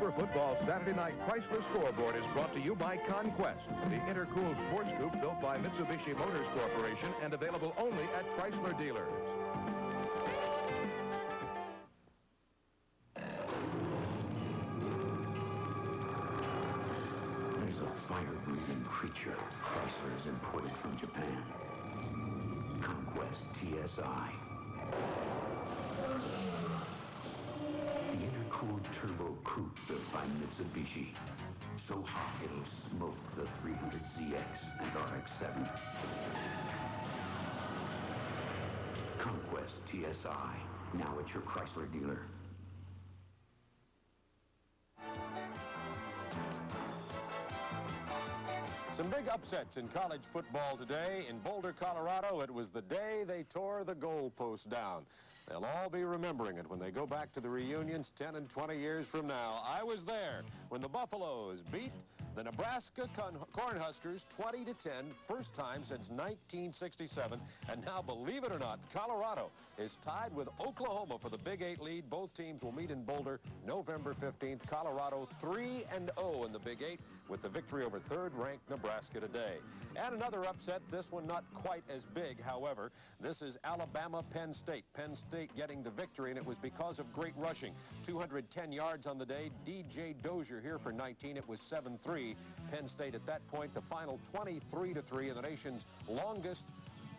Super Football Saturday Night Chrysler Scoreboard is brought to you by Conquest, the intercooled sports coupe built by Mitsubishi Motors Corporation and available only at Chrysler dealers. There's a fire-breathing creature Chrysler has imported from Japan. Conquest TSI. The intercooled turbo coupe built by Mitsubishi. So hot it'll smoke the 300ZX and RX-7. Conquest TSI, now at your Chrysler dealer. Some big upsets in college football today. In Boulder, Colorado, it was the day they tore the goalpost down. They'll all be remembering it when they go back to the reunions 10 and 20 years from now. I was there when the Buffaloes beat the Nebraska Cornhuskers 20-10, first time since 1967. And now, believe it or not, Colorado is tied with Oklahoma for the Big 8 lead. Both teams will meet in Boulder November 15th. Colorado 3-0 in the Big 8 with the victory over third-ranked Nebraska today. And another upset, this one not quite as big, however. This is Alabama-Penn State. Penn State getting the victory, and it was because of great rushing. 210 yards on the day. DJ Dozier here for 19. It was 7-3. Penn State at that point, the final 23-3, and the nation's longest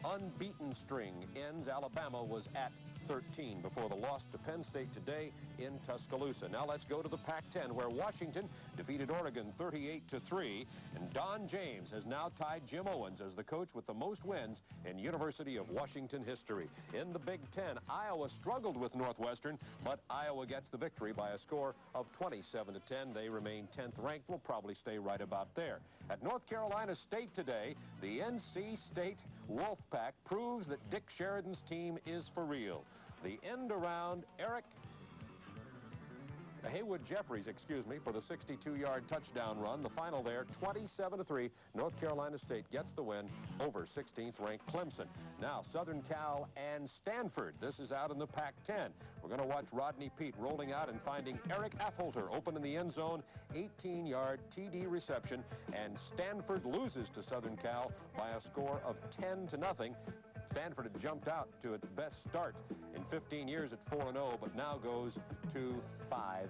unbeaten string ends. Alabama was at 13 before the loss to Penn State today in Tuscaloosa. Now let's go to the Pac-10, where Washington defeated Oregon 38-3, and Don James has now tied Jim Owens as the coach with the most wins in University of Washington history. In the Big Ten, Iowa struggled with Northwestern, but Iowa gets the victory by a score of 27-10. They remain 10th ranked, will probably stay right about there. At North Carolina State today, the NC State Wolfpack proves that Dick Sheridan's team is for real. The end around Haywood Jeffries, for the 62-yard touchdown run. The final there, 27-3. North Carolina State gets the win over 16th-ranked Clemson. Now, Southern Cal and Stanford. This is out in the Pac-10. We're going to watch Rodney Peete rolling out and finding Eric Affolter open in the end zone. 18-yard TD reception, and Stanford loses to Southern Cal by a score of 10-0. Stanford had jumped out to its best start in 15 years at 4-0, but now goes to 5-2.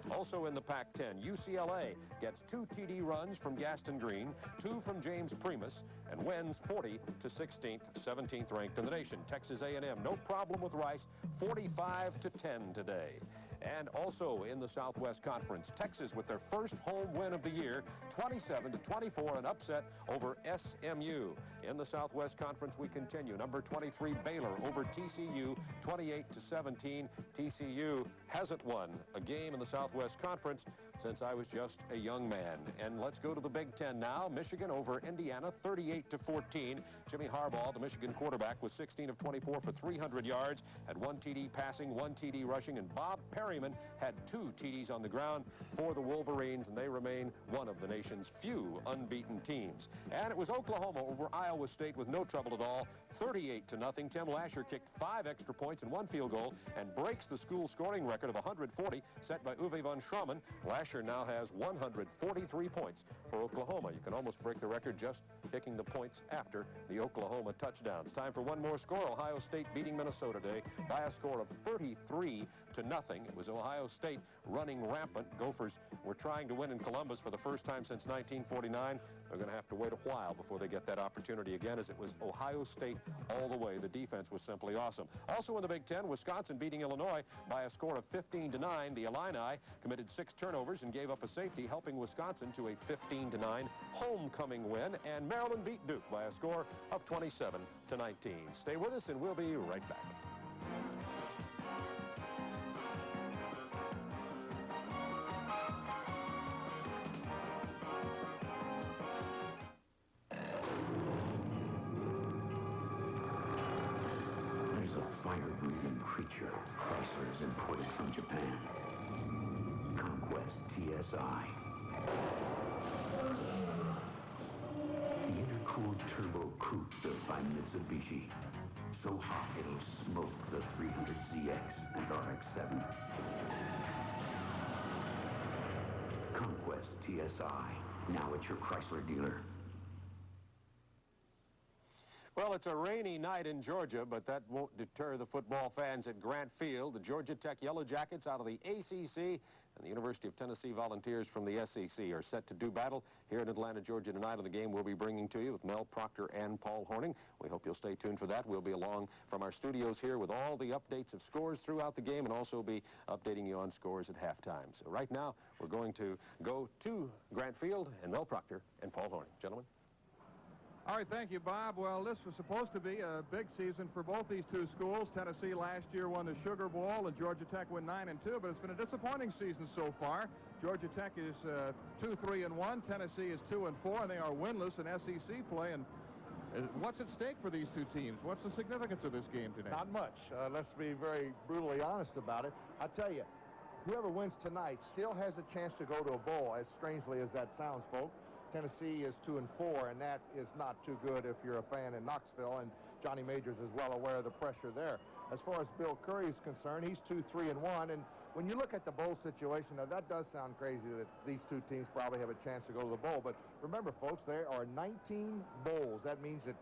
Also in the Pac-10, UCLA gets 2 TD runs from Gaston Green, 2 from James Primus, and wins 40-16, 17th ranked in the nation. Texas A&M, no problem with Rice, 45-10 today. And also in the Southwest Conference, Texas with their first home win of the year, 27-24, an upset over SMU. In the Southwest Conference, we continue. Number 23, Baylor over TCU, 28-17. TCU hasn't won a game in the Southwest Conference since I was just a young man. And let's go to the Big Ten now. Michigan over Indiana, 38-14. Jimmy Harbaugh, the Michigan quarterback, was 16 of 24 for 300 yards, had 1 TD passing, 1 TD rushing, and Bob Perryman had 2 TDs on the ground for the Wolverines, and they remain one of the nation's few unbeaten teams. And it was Oklahoma over Iowa State with no trouble at all, 38-0. Tim Lasher kicked 5 extra points and 1 field goal and breaks the school scoring record of 140 set by Uwe von Schramm. Lasher now has 143 points for Oklahoma. You can almost break the record just kicking the points after the Oklahoma touchdowns. Time for one more score. Ohio State beating Minnesota today by a score of 33-0. It was Ohio State running rampant. Gophers were trying to win in Columbus for the first time since 1949. They're going to have to wait a while before they get that opportunity again, as it was Ohio State all the way. The defense was simply awesome. Also in the Big Ten, Wisconsin beating Illinois by a score of 15-9. The Illini committed 6 turnovers and gave up a safety, helping Wisconsin to a 15-9 homecoming win. And Maryland beat Duke by a score of 27-19. Stay with us, and we'll be right back. Fire-breathing creature Chrysler has imported from Japan. Conquest TSI. The intercooled turbo coupe built by Mitsubishi. So hot it'll smoke the 300ZX and RX-7. TSI, now at your Chrysler dealer. Well, it's a rainy night in Georgia, but that won't deter the football fans at Grant Field. The Georgia Tech Yellow Jackets out of the ACC and the University of Tennessee Volunteers from the SEC are set to do battle here in Atlanta, Georgia tonight on the game we'll be bringing to you with Mel Proctor and Paul Horning. We hope you'll stay tuned for that. We'll be along from our studios here with all the updates of scores throughout the game and also be updating you on scores at halftime. So right now, we're going to go to Grant Field and Mel Proctor and Paul Horning. Gentlemen. All right, thank you, Bob. Well, this was supposed to be a big season for both these two schools. Tennessee last year won the Sugar Bowl, and Georgia Tech went 9-2, but it's been a disappointing season so far. Georgia Tech is 2-3-1. Tennessee is 2-4, and they are winless in SEC play. And what's at stake for these two teams? What's the significance of this game today? Not much. Let's be very brutally honest about it. I tell you, whoever wins tonight still has a chance to go to a bowl, as strangely as that sounds, folks. Tennessee is 2-4, and that is not too good if you're a fan in Knoxville, and Johnny Majors is well aware of the pressure there. As far as Bill Curry is concerned, he's 2-3-1, and when you look at the bowl situation, now that does sound crazy that these two teams probably have a chance to go to the bowl, but remember, folks, there are 19 bowls. That means that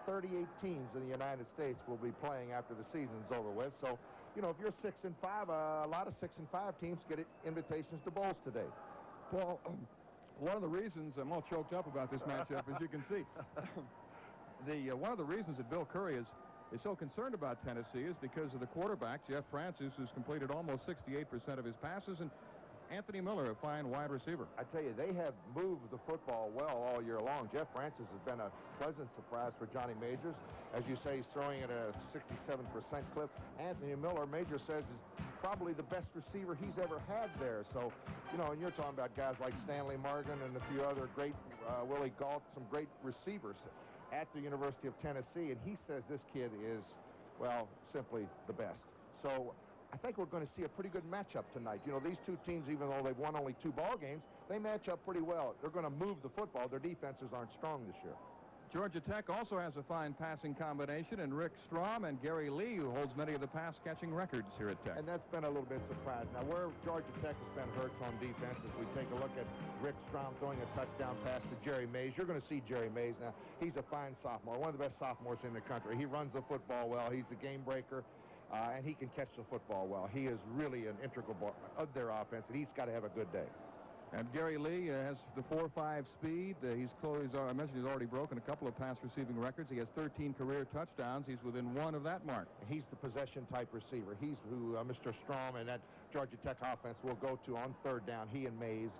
38 teams in the United States will be playing after the season's over with, so, you know, if you're 6-5, a lot of 6-5 teams get invitations to bowls today. Well, one of the reasons I'm all choked up about this matchup, as you can see, one of the reasons that Bill Curry is so concerned about Tennessee is because of the quarterback, Jeff Francis, who's completed almost 68% of his passes, and Anthony Miller, a fine wide receiver. I tell you, they have moved the football well all year long. Jeff Francis has been a pleasant surprise for Johnny Majors. As you say, he's throwing at a 67% clip. Anthony Miller, Major says, is probably the best receiver he's ever had there. So, you know, and you're talking about guys like Stanley Morgan and a few other great, Willie Gault, some great receivers at the University of Tennessee. And he says this kid is, well, simply the best. So I think we're going to see a pretty good matchup tonight. You know, these two teams, even though they've won only 2 ball games, they match up pretty well. They're going to move the football. Their defenses aren't strong this year. Georgia Tech also has a fine passing combination in Rick Strom and Gary Lee, who holds many of the pass-catching records here at Tech. And that's been a little bit surprising. Now, where Georgia Tech has been hurt on defense, as we take a look at Rick Strom throwing a touchdown pass to Jerry Mays. You're going to see Jerry Mays now. He's a fine sophomore, one of the best sophomores in the country. He runs the football well. He's a game breaker. And he can catch the football well. He is really an integral part of their offense, and he's got to have a good day. And Gary Lee has the 4.5 speed. I mentioned he's already broken a couple of pass receiving records. He has 13 career touchdowns. He's within 1 of that mark. He's the possession-type receiver. He's who Mr. Strom and that Georgia Tech offense will go to on 3rd down, he and Mays.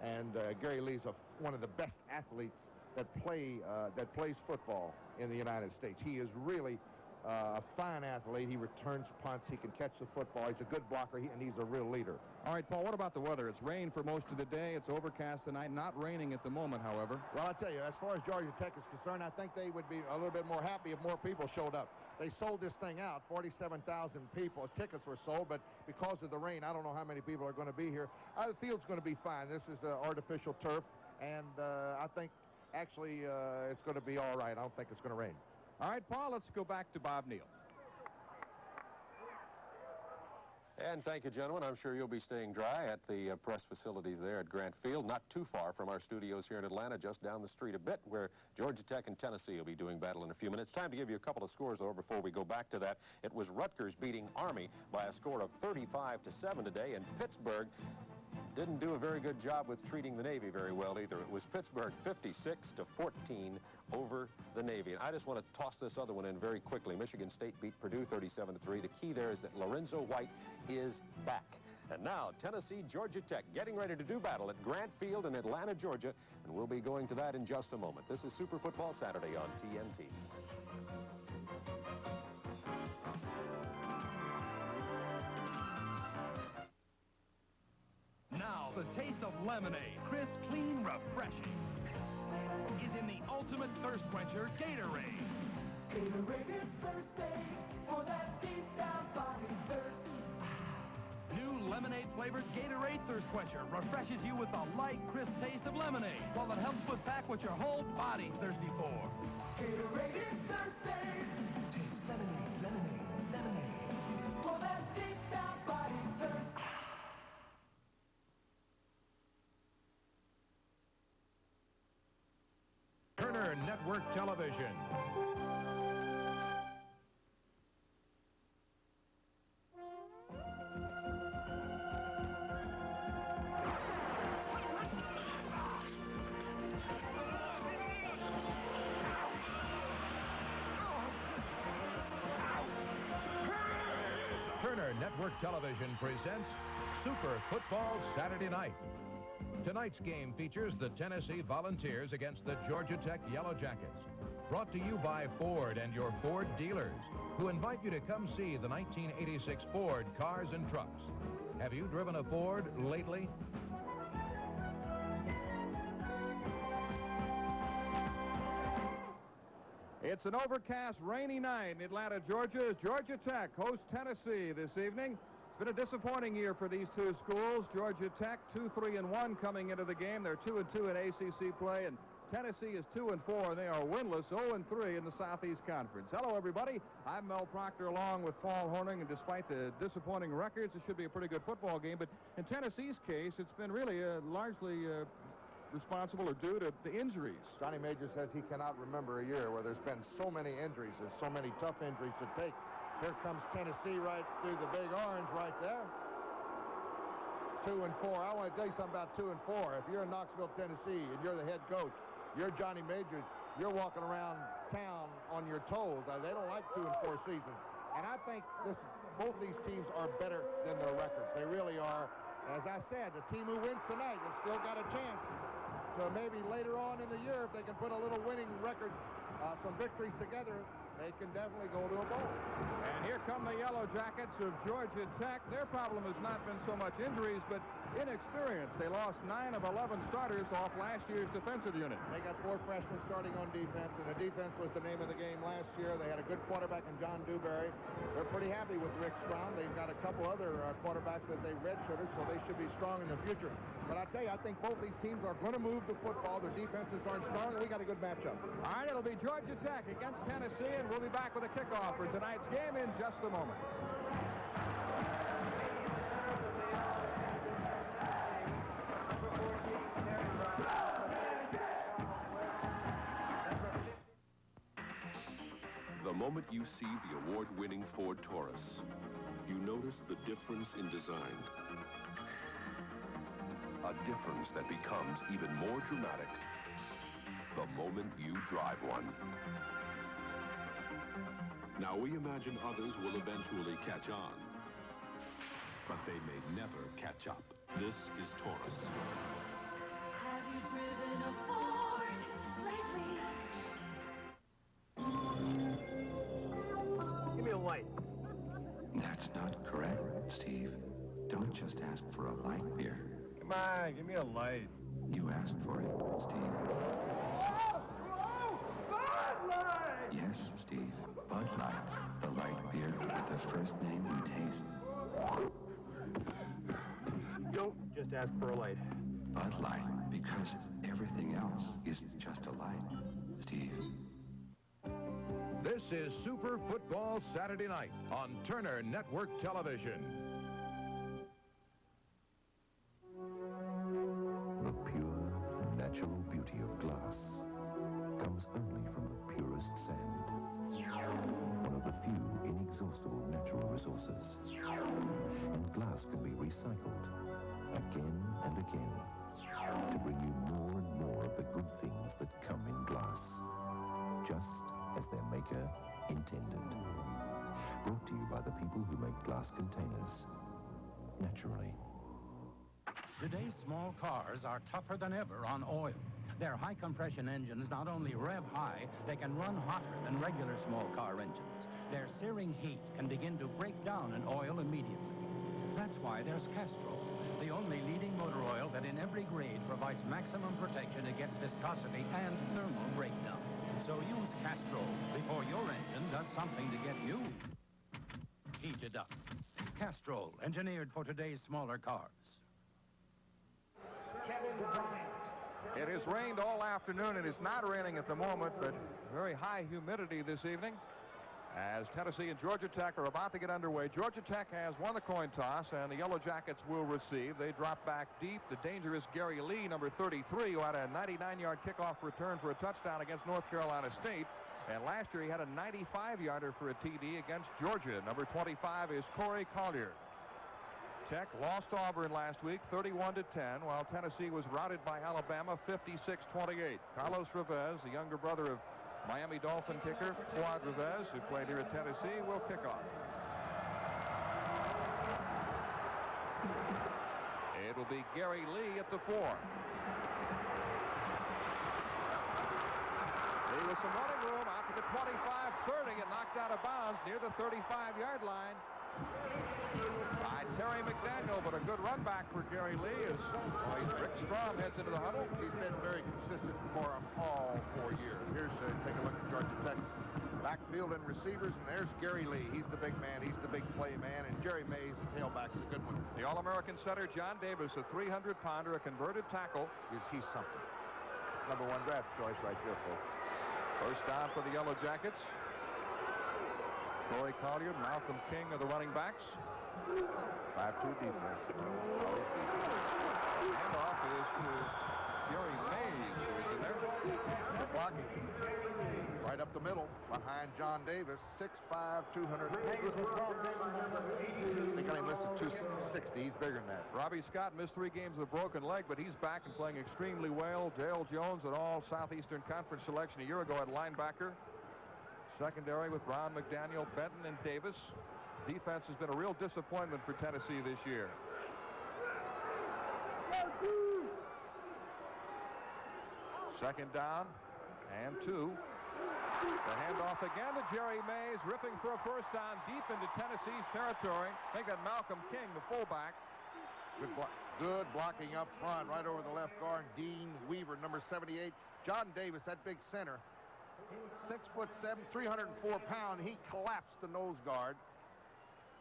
And Gary Lee's one of the best athletes that plays football in the United States. He is really a fine athlete. He returns punts. He can catch the football. He's a good blocker, and he's a real leader. All right, Paul, what about the weather? It's rained for most of the day. It's overcast tonight. Not raining at the moment, however. Well, I'll tell you, as far as Georgia Tech is concerned, I think they would be a little bit more happy if more people showed up. They sold this thing out, 47,000 people. Tickets were sold, but because of the rain, I don't know how many people are going to be here. The field's going to be fine. This is artificial turf, and I think actually it's going to be all right. I don't think it's going to rain. All right, Paul, let's go back to Bob Neal. And thank you, gentlemen. I'm sure you'll be staying dry at the press facilities there at Grant Field, not too far from our studios here in Atlanta, just down the street a bit, where Georgia Tech and Tennessee will be doing battle in a few minutes. Time to give you a couple of scores, though, before we go back to that. It was Rutgers beating Army by a score of 35-7 today, and Pittsburgh didn't do a very good job with treating the Navy very well either. It was Pittsburgh 56-14 over the Navy. And I just want to toss this other one in very quickly. Michigan State beat Purdue 37-3. The key there is that Lorenzo White is back. And now, Tennessee, Georgia Tech getting ready to do battle at Grant Field in Atlanta, Georgia. And we'll be going to that in just a moment. This is Super Football Saturday on TNT. Now, the taste of lemonade, crisp, clean, refreshing, is in the ultimate thirst quencher, Gatorade. Gatorade is thirsty for that deep down body thirst. New lemonade-flavored Gatorade Thirst Quencher refreshes you with the light, crisp taste of lemonade, while it helps put back what your whole body's thirsty for. Gatorade is thirsty. Taste lemonade, lemonade, lemonade. For that deep down body thirst. Turner Network Television. Turner Network Television presents Super Football Saturday Night. Tonight's game features the Tennessee Volunteers against the Georgia Tech Yellow Jackets. Brought to you by Ford and your Ford dealers, who invite you to come see the 1986 Ford cars and trucks. Have you driven a Ford lately? It's an overcast, rainy night in Atlanta, Georgia. Georgia Tech hosts Tennessee this evening. It's been a disappointing year for these two schools. Georgia Tech 2-3-1 coming into the game. They're 2-2 in ACC play, and Tennessee is 2-4, and they are winless, 0-3 in the Southeast Conference. Hello, everybody. I'm Mel Proctor along with Paul Hornung, and despite the disappointing records, it should be a pretty good football game. But in Tennessee's case, it's been really largely responsible or due to the injuries. Johnny Major says he cannot remember a year where there's been so many injuries. There's so many tough injuries to take. Here comes Tennessee right through the big orange right there. 2-4. I want to tell you something about 2-4. If you're in Knoxville, Tennessee, and you're the head coach, you're Johnny Majors, you're walking around town on your toes. They don't like 2-4 seasons. And I think both these teams are better than their records. They really are. As I said, the team who wins tonight has still got a chance. So maybe later on in the year, if they can put a little winning record, some victories together, they can definitely go to a bowl. And here come the Yellow Jackets of Georgia Tech. Their problem has not been so much injuries, but inexperience. They lost 9 of 11 starters off last year's defensive unit. They got 4 freshmen starting on defense, and the defense was the name of the game last year. They had a good quarterback in John Dewberry. They're pretty happy with Rick Strawn. They've got a couple other quarterbacks that they redshirted, so they should be strong in the future. But I tell you, I think both these teams are going to move the football. Their defenses aren't strong, and we got a good matchup. All right, it'll be Georgia Tech against Tennessee, and we'll be back with a kickoff for tonight's game in just a moment. The moment you see the award-winning Ford Taurus, you notice the difference in design. A difference that becomes even more dramatic the moment you drive one. Now we imagine others will eventually catch on, but they may never catch up. This is Taurus. Have you driven a Ford lately? Give me a light. That's not correct, Steve. Don't just ask for a light beer. Come on, give me a light. You asked for it, Steve. Bud Light! Yes, Steve. Bud Light, the light beer with the first name you taste. Don't just ask for a light. Bud Light, because everything else is just a light, Steve. This is Super Football Saturday Night on Turner Network Television. The pure, natural beauty of glass comes only from the purest sand. One of the few inexhaustible natural resources. And glass can be recycled again and again to bring you more and more of the good things that come in glass, just as their maker intended. Brought to you by the people who make glass containers naturally. Today's small cars are tougher than ever on oil. Their high-compression engines not only rev high, they can run hotter than regular small car engines. Their searing heat can begin to break down an oil immediately. That's why there's Castrol, the only leading motor oil that in every grade provides maximum protection against viscosity and thermal breakdown. So use Castrol before your engine does something to get you heated up. Castrol, engineered for today's smaller cars. It has rained all afternoon. It is not raining at the moment, but very high humidity this evening. As Tennessee and Georgia Tech are about to get underway, Georgia Tech has won the coin toss, and the Yellow Jackets will receive. They drop back deep. The dangerous Gary Lee, number 33, who had a 99-yard kickoff return for a touchdown against North Carolina State. And last year he had a 95-yarder for a TD against Georgia. Number 25 is Corey Collier. Tech lost Auburn last week, 31-10, while Tennessee was routed by Alabama, 56-28. Carlos Revesz, the younger brother of Miami Dolphin kicker Fuad Revesz, who played here at Tennessee, will kick off. It will be Gary Lee at the 4. There was some running room out to the 25-30 and knocked out of bounds near the 35-yard line by Terry McDaniel, but a good run back for Gary Lee as Rick Strom heads into the huddle. He's been very consistent for him all 4 years. Here's take a look at Georgia Tech's backfield and receivers, and there's Gary Lee. He's the big man. He's the big play man, and Jerry Mays, the tailback's a good one. The All-American center, John Davis, a 300-pounder, a converted tackle. Is he something? Number 1 draft choice right there, folks. First down for the Yellow Jackets. Corey Collier, Malcolm King are the running backs. 5-2 defense. Handoff is to Jerry Mays, who is in there. Blocking. Right up the middle, behind John Davis, 6'5", 200. They got him listed 260. He's bigger than that. Robbie Scott missed 3 games with a broken leg, but he's back and playing extremely well. Dale Jones, an all-Southeastern Conference selection a year ago at linebacker. Secondary with Ron McDaniel, Benton, and Davis. Defense has been a real disappointment for Tennessee this year. Second down and 2. The handoff again to Jerry Mays, ripping for a first down deep into Tennessee's territory. I think that Malcolm King, the fullback. Good blocking up front, right over the left guard. Dean Weaver, number 78. John Davis, that big center. 6'7", 304 pound. He collapsed the nose guard.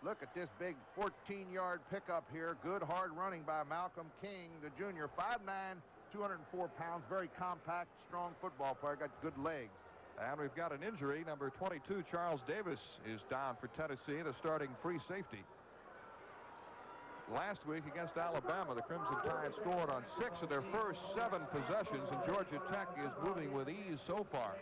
Look at this big 14-yard pickup here. Good hard running by Malcolm King, the junior. 5'9", 204 pounds. Very compact, strong football player. Got good legs. And we've got an injury. Number 22, Charles Davis, is down for Tennessee, the starting free safety. Last week against Alabama, the Crimson Tide scored on 6 of their first 7 possessions, and Georgia Tech is moving with ease so far.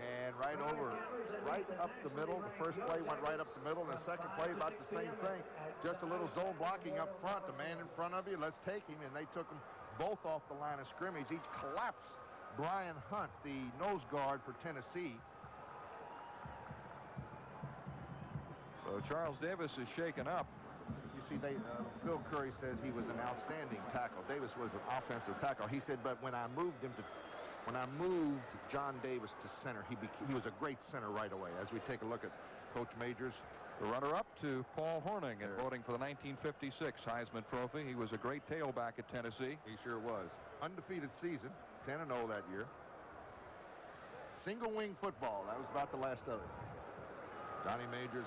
And right up the middle. The first play went right up the middle, and the second play about the same thing. Just a little zone blocking up front. The man in front of you, let's take him. And they took them both off the line of scrimmage. Each collapsed Brian Hunt, the nose guard for Tennessee. So Charles Davis is shaken up. You see, Phil Curry says he was an outstanding tackle. Davis was an offensive tackle. He said, but when I moved John Davis to center, he was a great center right away. As we take a look at Coach Majors, the runner-up to Paul Hornung in voting for the 1956 Heisman Trophy. He was a great tailback at Tennessee. He sure was. Undefeated season, 10-0 that year. Single wing football. That was about the last of it. Donnie Majors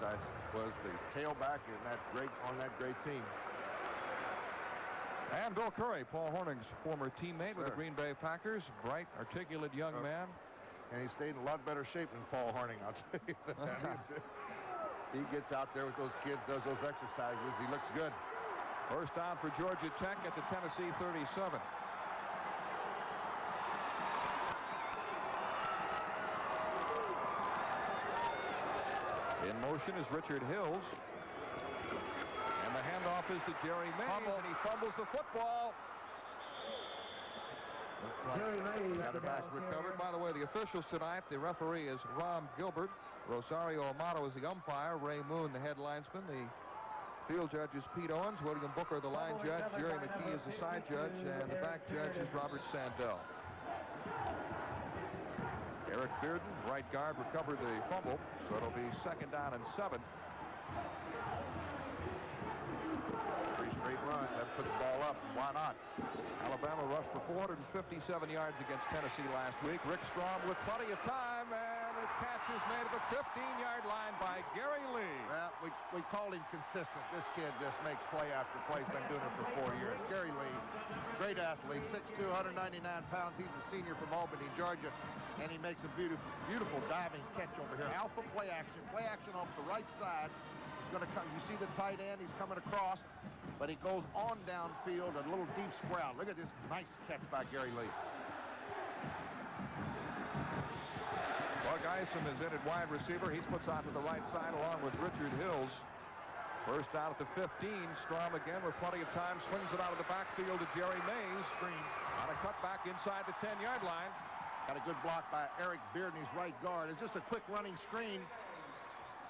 was the tailback on that great team. And Bill Curry, Paul Hornung's former teammate with the Green Bay Packers. Bright, articulate young man. And he stayed in a lot better shape than Paul Hornung, I'll tell you that. He gets out there with those kids, does those exercises. He looks good. First down for Georgia Tech at the Tennessee 37. In motion is Richard Hills. And the handoff is to Jerry Mays, and he fumbles the football. Jerry Mays Got it back recovered. By the way, the officials tonight, the referee is Ron Gilbert. Rosario Amato is the umpire. Ray Moon, the head linesman. The field judge is Pete Owens. William Booker, the line judge. Jerry McKee is the side judge. And the back judge is Robert Sandell. Eric Bearden, right guard, recovered the fumble. So it'll be second down and 7. 3 straight runs. That put the ball up. Why not? Alabama rushed for 457 yards against Tennessee last week. Rick Strom with plenty of time, and it's catch is made at the 15-yard line by Gary Lee. Well, we called him consistent. This kid just makes play after play. He's been doing it for 4 years. Gary Lee, great athlete, 6'2", 199 pounds. He's a senior from Albany, Georgia, and he makes a beautiful, beautiful diving catch over here. Alpha play action off the right side. He's going to come. You see the tight end. He's coming across, but he goes on downfield, a little deep square out. Look at this nice catch by Gary Lee. Doug Isom is in at wide receiver. He splits out to the right side along with Richard Hills. First down at the 15. Strom again with plenty of time. Swings it out of the backfield to Jerry Mays. Screen on a cutback inside the 10-yard line. Got a good block by Eric Beard in his right guard. It's just a quick running screen.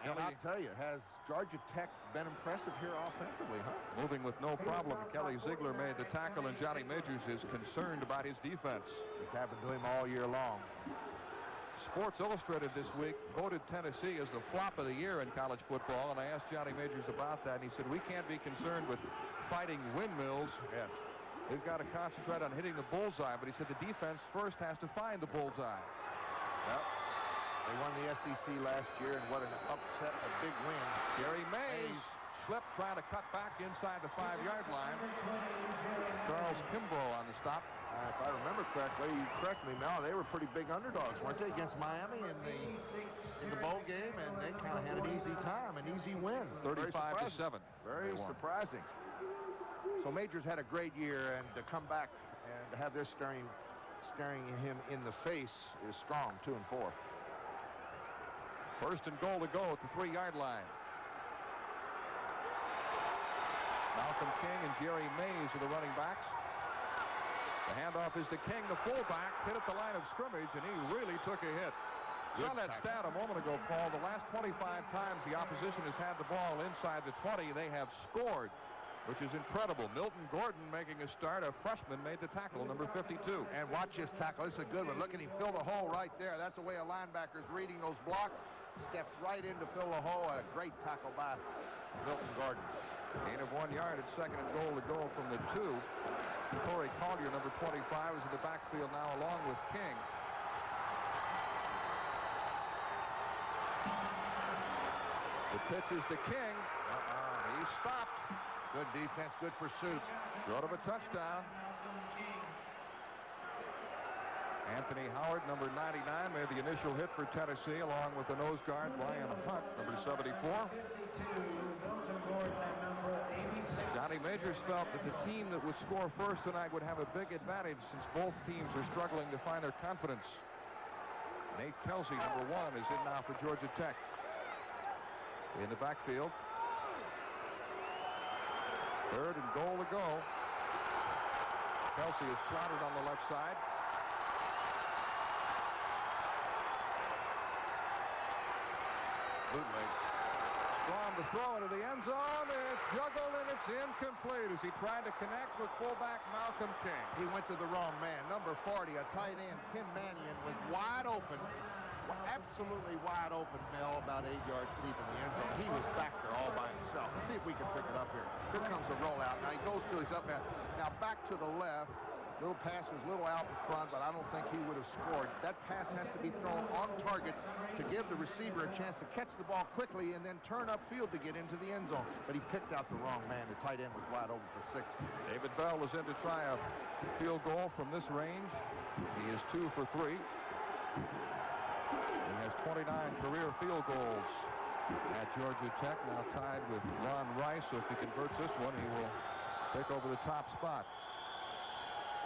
And I'll tell you, has Georgia Tech been impressive here offensively, huh? Moving with no problem. Kelly Ziegler made the tackle, and Johnny Majors is concerned about his defense. It's happened to him all year long. Sports Illustrated this week voted Tennessee as the flop of the year in college football, and I asked Johnny Majors about that, and he said, we can't be concerned with fighting windmills. Yes. We've got to concentrate on hitting the bullseye, but he said the defense first has to find the bullseye. Well, they won the SEC last year, and what an upset, a big win. Jerry Mays slipped, trying to cut back inside the 5-yard line. Charles Kimbrough on the stop. If I remember correctly, you correct me, Mel, they were pretty big underdogs, weren't they, against Miami in the bowl game, and they kind of had an easy time, an easy win. 35-7. Very surprising. So Majors had a great year, and to come back and to have this staring him in the face is strong. 2 and 4. First and goal to go at the 3-yard line. Malcolm King and Jerry Mays are the running backs. The handoff is to King, the fullback, hit at the line of scrimmage, and he really took a hit. Saw that stat a moment ago, Paul. The last 25 times the opposition has had the ball inside the 20, they have scored, which is incredible. Milton Gordon making a start. A freshman made the tackle, number 52. And watch his tackle. This is a good one. Look at him fill the hole right there. That's the way a linebacker's reading those blocks. Steps right in to fill the hole. A great tackle by Milton Gordon. Gain of 1 yard at second and goal to go from the 2. Corey Collier, number 25, is in the backfield now along with King. The pitch is to King. He stopped. Good defense, good pursuit. Short of a touchdown. Anthony Howard, number 99, made the initial hit for Tennessee, along with the nose guard, Ryan Hunt, number 74. Johnny Majors felt that the team that would score first tonight would have a big advantage since both teams are struggling to find their confidence. Nate Kelsey, number 1, is in now for Georgia Tech. In the backfield. Third and goal to go. Kelsey is slotted on the left side. Bootleg. Strong to throw into the end zone. It's juggled and it's incomplete as he tried to connect with fullback Malcolm King. He went to the wrong man. Number 40, a tight end, Tim Mannion, was wide open. Absolutely wide open, Mel, about 8 yards deep in the end zone. He was back there all by himself. Let's see if we can pick it up here. Here comes the rollout. Now he goes to his up man. Now back to the left. Little pass was a little out in front, but I don't think he would have scored. That pass has to be thrown on target to give the receiver a chance to catch the ball quickly and then turn upfield to get into the end zone. But he picked out the wrong man. The tight end was wide open for 6. David Bell is in to try a field goal from this range. He is 2 for 3. He has 29 career field goals at Georgia Tech, now tied with Ron Rice. So if he converts this one, he will take over the top spot.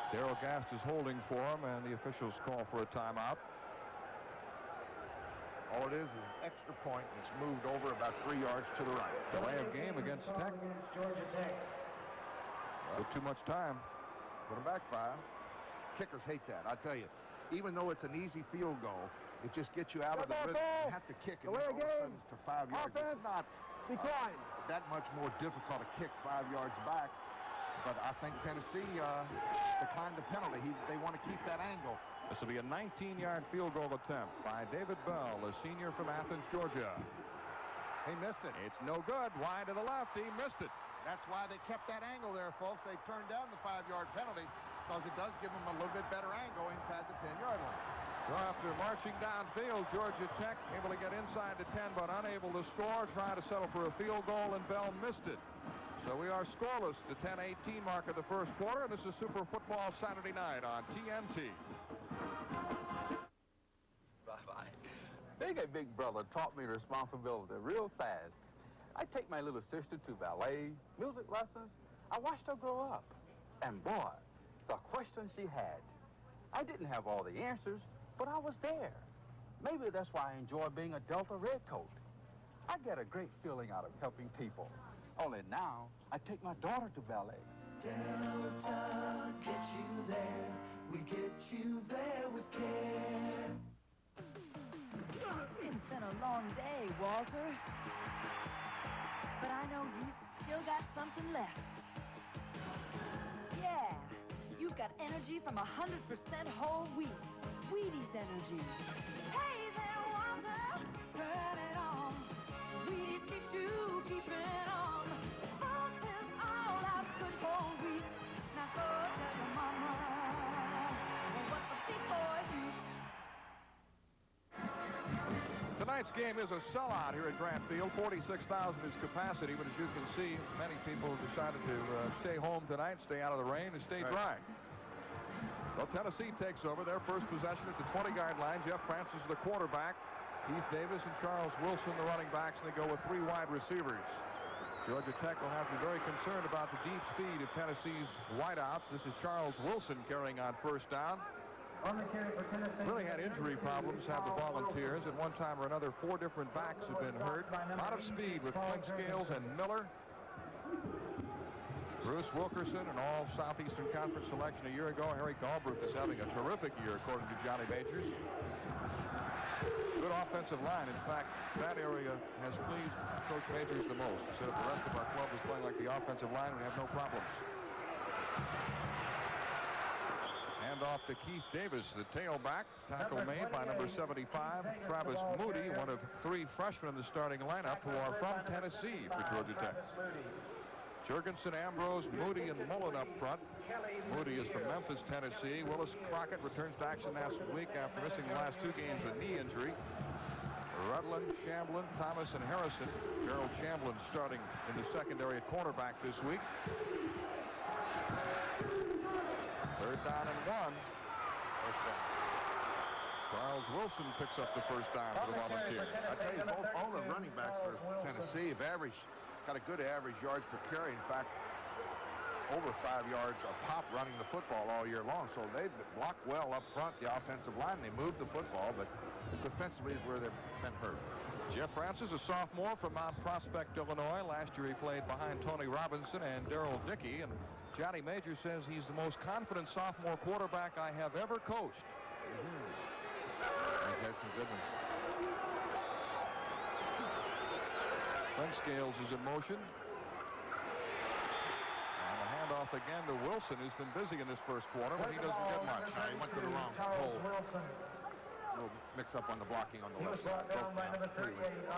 Darrell Gast is holding for him, and the officials call for a timeout. All it is an extra point. It's moved over about 3 yards to the right. Delay of game against Tech. With too much time. Put them backfire. Kickers hate that, I tell you. Even though it's an easy field goal, it just gets you out of the rhythm. You have to kick it. All of a sudden it's to 5 yards. It's not that much more difficult to kick 5 yards back. But I think Tennessee declined the penalty. They want to keep that angle. This will be a 19-yard field goal attempt by David Bell, a senior from Athens, Georgia. He missed it. It's no good. Wide to the left. He missed it. That's why they kept that angle there, folks. They turned down the 5-yard penalty because it does give them a little bit better angle inside the 10-yard line. So after marching downfield, Georgia Tech able to get inside the 10, but unable to score. Trying to settle for a field goal, and Bell missed it. So we are scoreless. The 10-18 mark of the first quarter. This is Super Football Saturday night on TNT. Bye-bye. Being a big brother taught me responsibility real fast. I take my little sister to ballet, music lessons. I watched her grow up. And boy, the questions she had. I didn't have all the answers, but I was there. Maybe that's why I enjoy being a Delta Redcoat. I get a great feeling out of helping people. Only now, I take my daughter to ballet. Delta gets you there. We get you there with care. It's been a long day, Walter. But I know you still got something left. Yeah, you've got energy from 100% whole wheat. Wheaties energy. Hey there, Walter. Turn it on. Wheaties keeps you keeping on. Folks is all out good whole wheat. Now go tell your mama what the big boys do. Tonight's game is a sellout here at Grant Field. 46,000 is capacity, but as you can see, many people have decided to stay home tonight, stay out of the rain, and stay dry. Well, Tennessee takes over their first possession at the 20-yard line. Jeff Francis is the quarterback. Keith Davis and Charles Wilson the running backs, and they go with 3 wide receivers. Georgia Tech will have to be very concerned about the deep speed of Tennessee's wideouts. This is Charles Wilson carrying on first down. Really had injury problems, have the Volunteers. At one time or another, 4 different backs have been hurt. A lot of speed with Clinkscales and Miller. Bruce Wilkerson, an all Southeastern Conference selection a year ago. Harry Galbraith is having a terrific year, according to Johnny Majors. Good offensive line. In fact, that area has pleased Coach Majors the most. He said if the rest of our club is playing like the offensive line, we have no problems. Hand off to Keith Davis, the tailback. Tackle made by number 75, Travis Moody, one of 3 freshmen in the starting lineup who are from Tennessee for Georgia Tech. Jurgensen, Ambrose, Moody, and Mullen up front. Moody is from Memphis, Tennessee. Willis Crockett returns to action last week after missing the last 2 games with knee injury. Rutland, Shamblin, Thomas, and Harrison. Gerald Shamblin starting in the secondary at cornerback this week. 3rd down and 1. Charles Wilson picks up the first down for the Volunteers. I tell you, all the running backs for Tennessee have got a good average yards per carry. In fact, over 5 yards a pop running the football all year long. So they block well up front, the offensive line. They move the football, but defensively is where they've been hurt. Jeff Francis, a sophomore from Mount Prospect, Illinois. Last year he played behind Tony Robinson and Darrell Dickey. And Johnny Major says he's the most confident sophomore quarterback I have ever coached. He's had some good ones. Clinkscales is in motion. And a handoff again to Wilson, who's been busy in this first quarter, but he doesn't get much. He went to the wrong hole. A little mix-up on the blocking on the left side.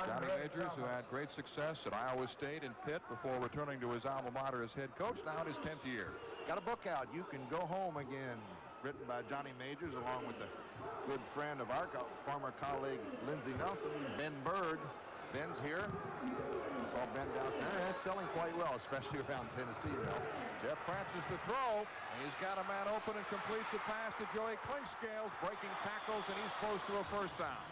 Johnny Majors, who had great success at Iowa State and Pitt before returning to his alma mater as head coach, now in his 10th year. Got a book out, You Can Go Home Again, written by Johnny Majors, along with a good friend of our former colleague, Lindsey Nelson, Ben Bird. Ben's here. Saw Ben downstairs. That's selling quite well, especially around Tennessee, you know. Jeff Francis to throw. He's got a man open and completes the pass to Joey Clinkscales, breaking tackles, and he's close to a first down.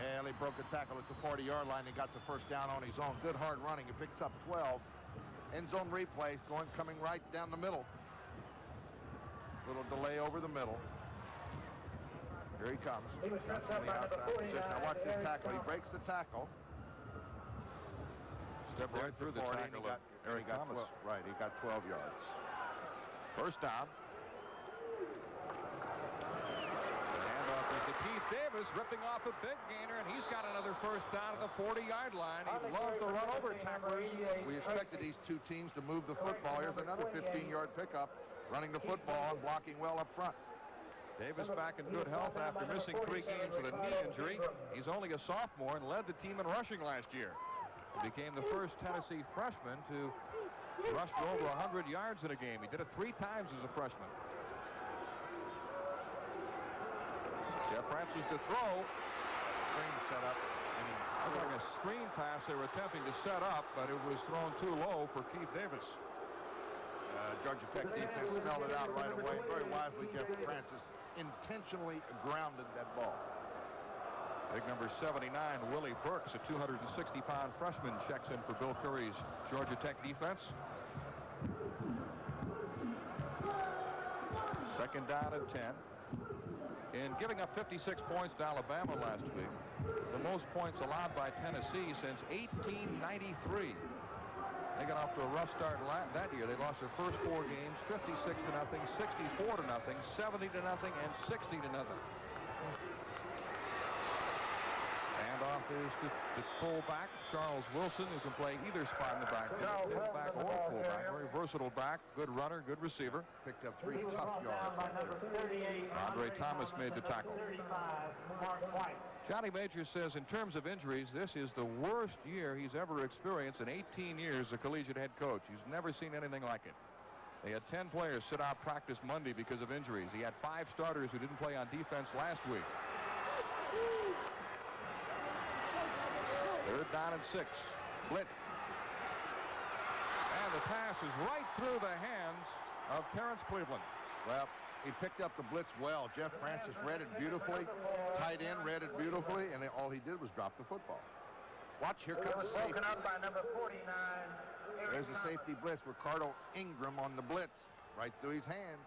And he broke a tackle at the 40-yard line. He got the first down on his own. Good hard running. He picks up 12. End zone replay, coming right down the middle. Little delay over the middle. Here he comes. Now watch this tackle. He breaks the tackle. Stepped right through the tackle of Eric Thomas. Right, he got 12 yards. First down. The handoff is to Keith Davis, ripping off a big gainer, and he's got another first down at the 40-yard line. He loves to run over tacklers. We expected these 2 teams to move the football. Here's another 15-yard pickup, running the football and blocking well up front. Davis back in good health after missing 3 games with a knee injury. He's only a sophomore and led the team in rushing last year. He became the first Tennessee freshman to rush for over 100 yards in a game. He did it 3 times as a freshman. Jeff Francis to throw. Screen set up. It looked like a screen pass they were attempting to set up, but it was thrown too low for Keith Davis. Georgia Tech defense smelled it out right away. Very wisely, Jeff Francis intentionally grounded that ball. Big number 79, Willie Burks, a 260-pound freshman, checks in for Bill Curry's Georgia Tech defense. Second down and 10. In giving up 56 points to Alabama last week, the most points allowed by Tennessee since 1893. They got off to a rough start that year. They lost their first 4 games, 56-0, 64-0, 70-0, and 60-0. Handoff is to fullback Charles Wilson, who can play either spot in the backfield, back or fullback. Very versatile back, good runner, good receiver. Picked up 3 tough yards. Andre Thomas made the tackle. Johnny Major says in terms of injuries, this is the worst year he's ever experienced in 18 years as a collegiate head coach. He's never seen anything like it. They had 10 players sit out practice Monday because of injuries. He had 5 starters who didn't play on defense last week. Third down and 6. Blitz. And the pass is right through the hands of Terrence Cleveland. Well, he picked up the blitz well. Jeff Francis read it beautifully. Tight end read it beautifully, and all he did was drop the football. Watch, here comes the safety. Broken up by number 49. There's the safety blitz. Ricardo Ingram on the blitz. Right through his hands.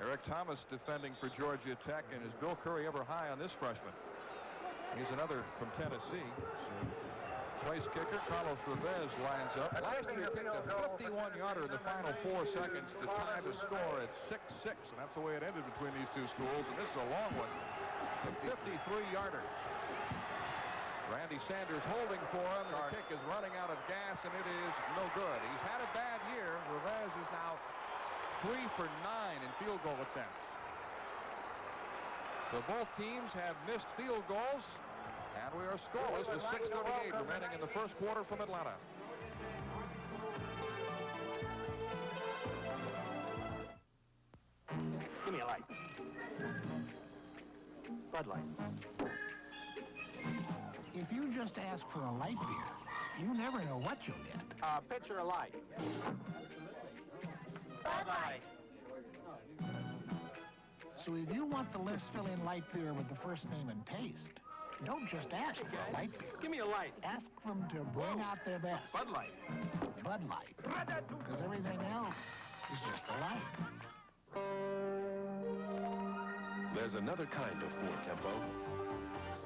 Eric Thomas defending for Georgia Tech, and is Bill Curry ever high on this freshman? He's another from Tennessee. Place kicker, Carlos Revez lines up. Last year he kicked a 51-yarder in the final 4 seconds to tie the score at 6-6, and that's the way it ended between these 2 schools, and this is a long one. A 53-yarder. Randy Sanders holding for him, and the kick is running out of gas, and it is no good. He's had a bad year. Revez is now 3 for 9 in field goal attempts. So both teams have missed field goals. And we are scoreless with 6:38 remaining in the first quarter from Atlanta. Give me a light. Bud Light. If you just ask for a light beer, you never know what you'll get. Pitcher of light. Bud Light. So if you want the list fill-in light beer with the first name and taste, don't just ask for a light beer. Give me a light. Ask them to bring out their best. Bud Light. Bud Light. Because everything else is just a light. There's another kind of Ford Tempo,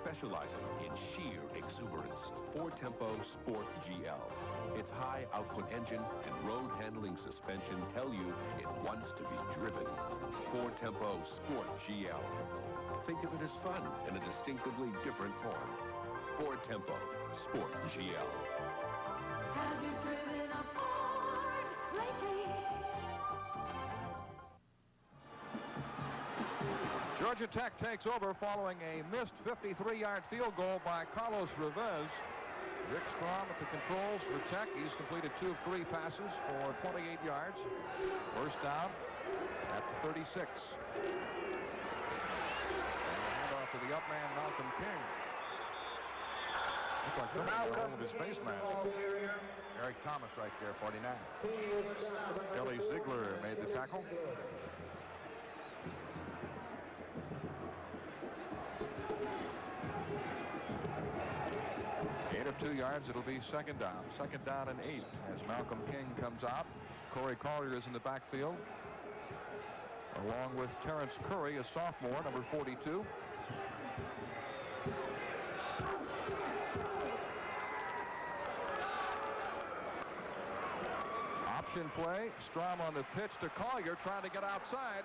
specializing in sheer exuberance. Ford Tempo Sport GL. Its high output engine and road handling suspension tell you it wants to be driven. Ford Tempo Sport GL. Think of it as fun in a distinctively different form. Ford Tempo Sport GL. Have you driven a Ford lately? Georgia Tech takes over following a missed 53-yard field goal by Carlos Revez. Rick Strom at the controls for Tech. He's completed 2 of 3 passes for 28 yards. First down at the 36. To the up man, Malcolm King. Looks like somebody got hold of his face mask. Eric Thomas right there, 49. Kelly Ziegler made the tackle. Gain of 2 yards, it'll be second down. Second down and 8 as Malcolm King comes out. Corey Collier is in the backfield, along with Terrence Curry, a sophomore, number 42. Option play. Strom on the pitch to Collier, trying to get outside.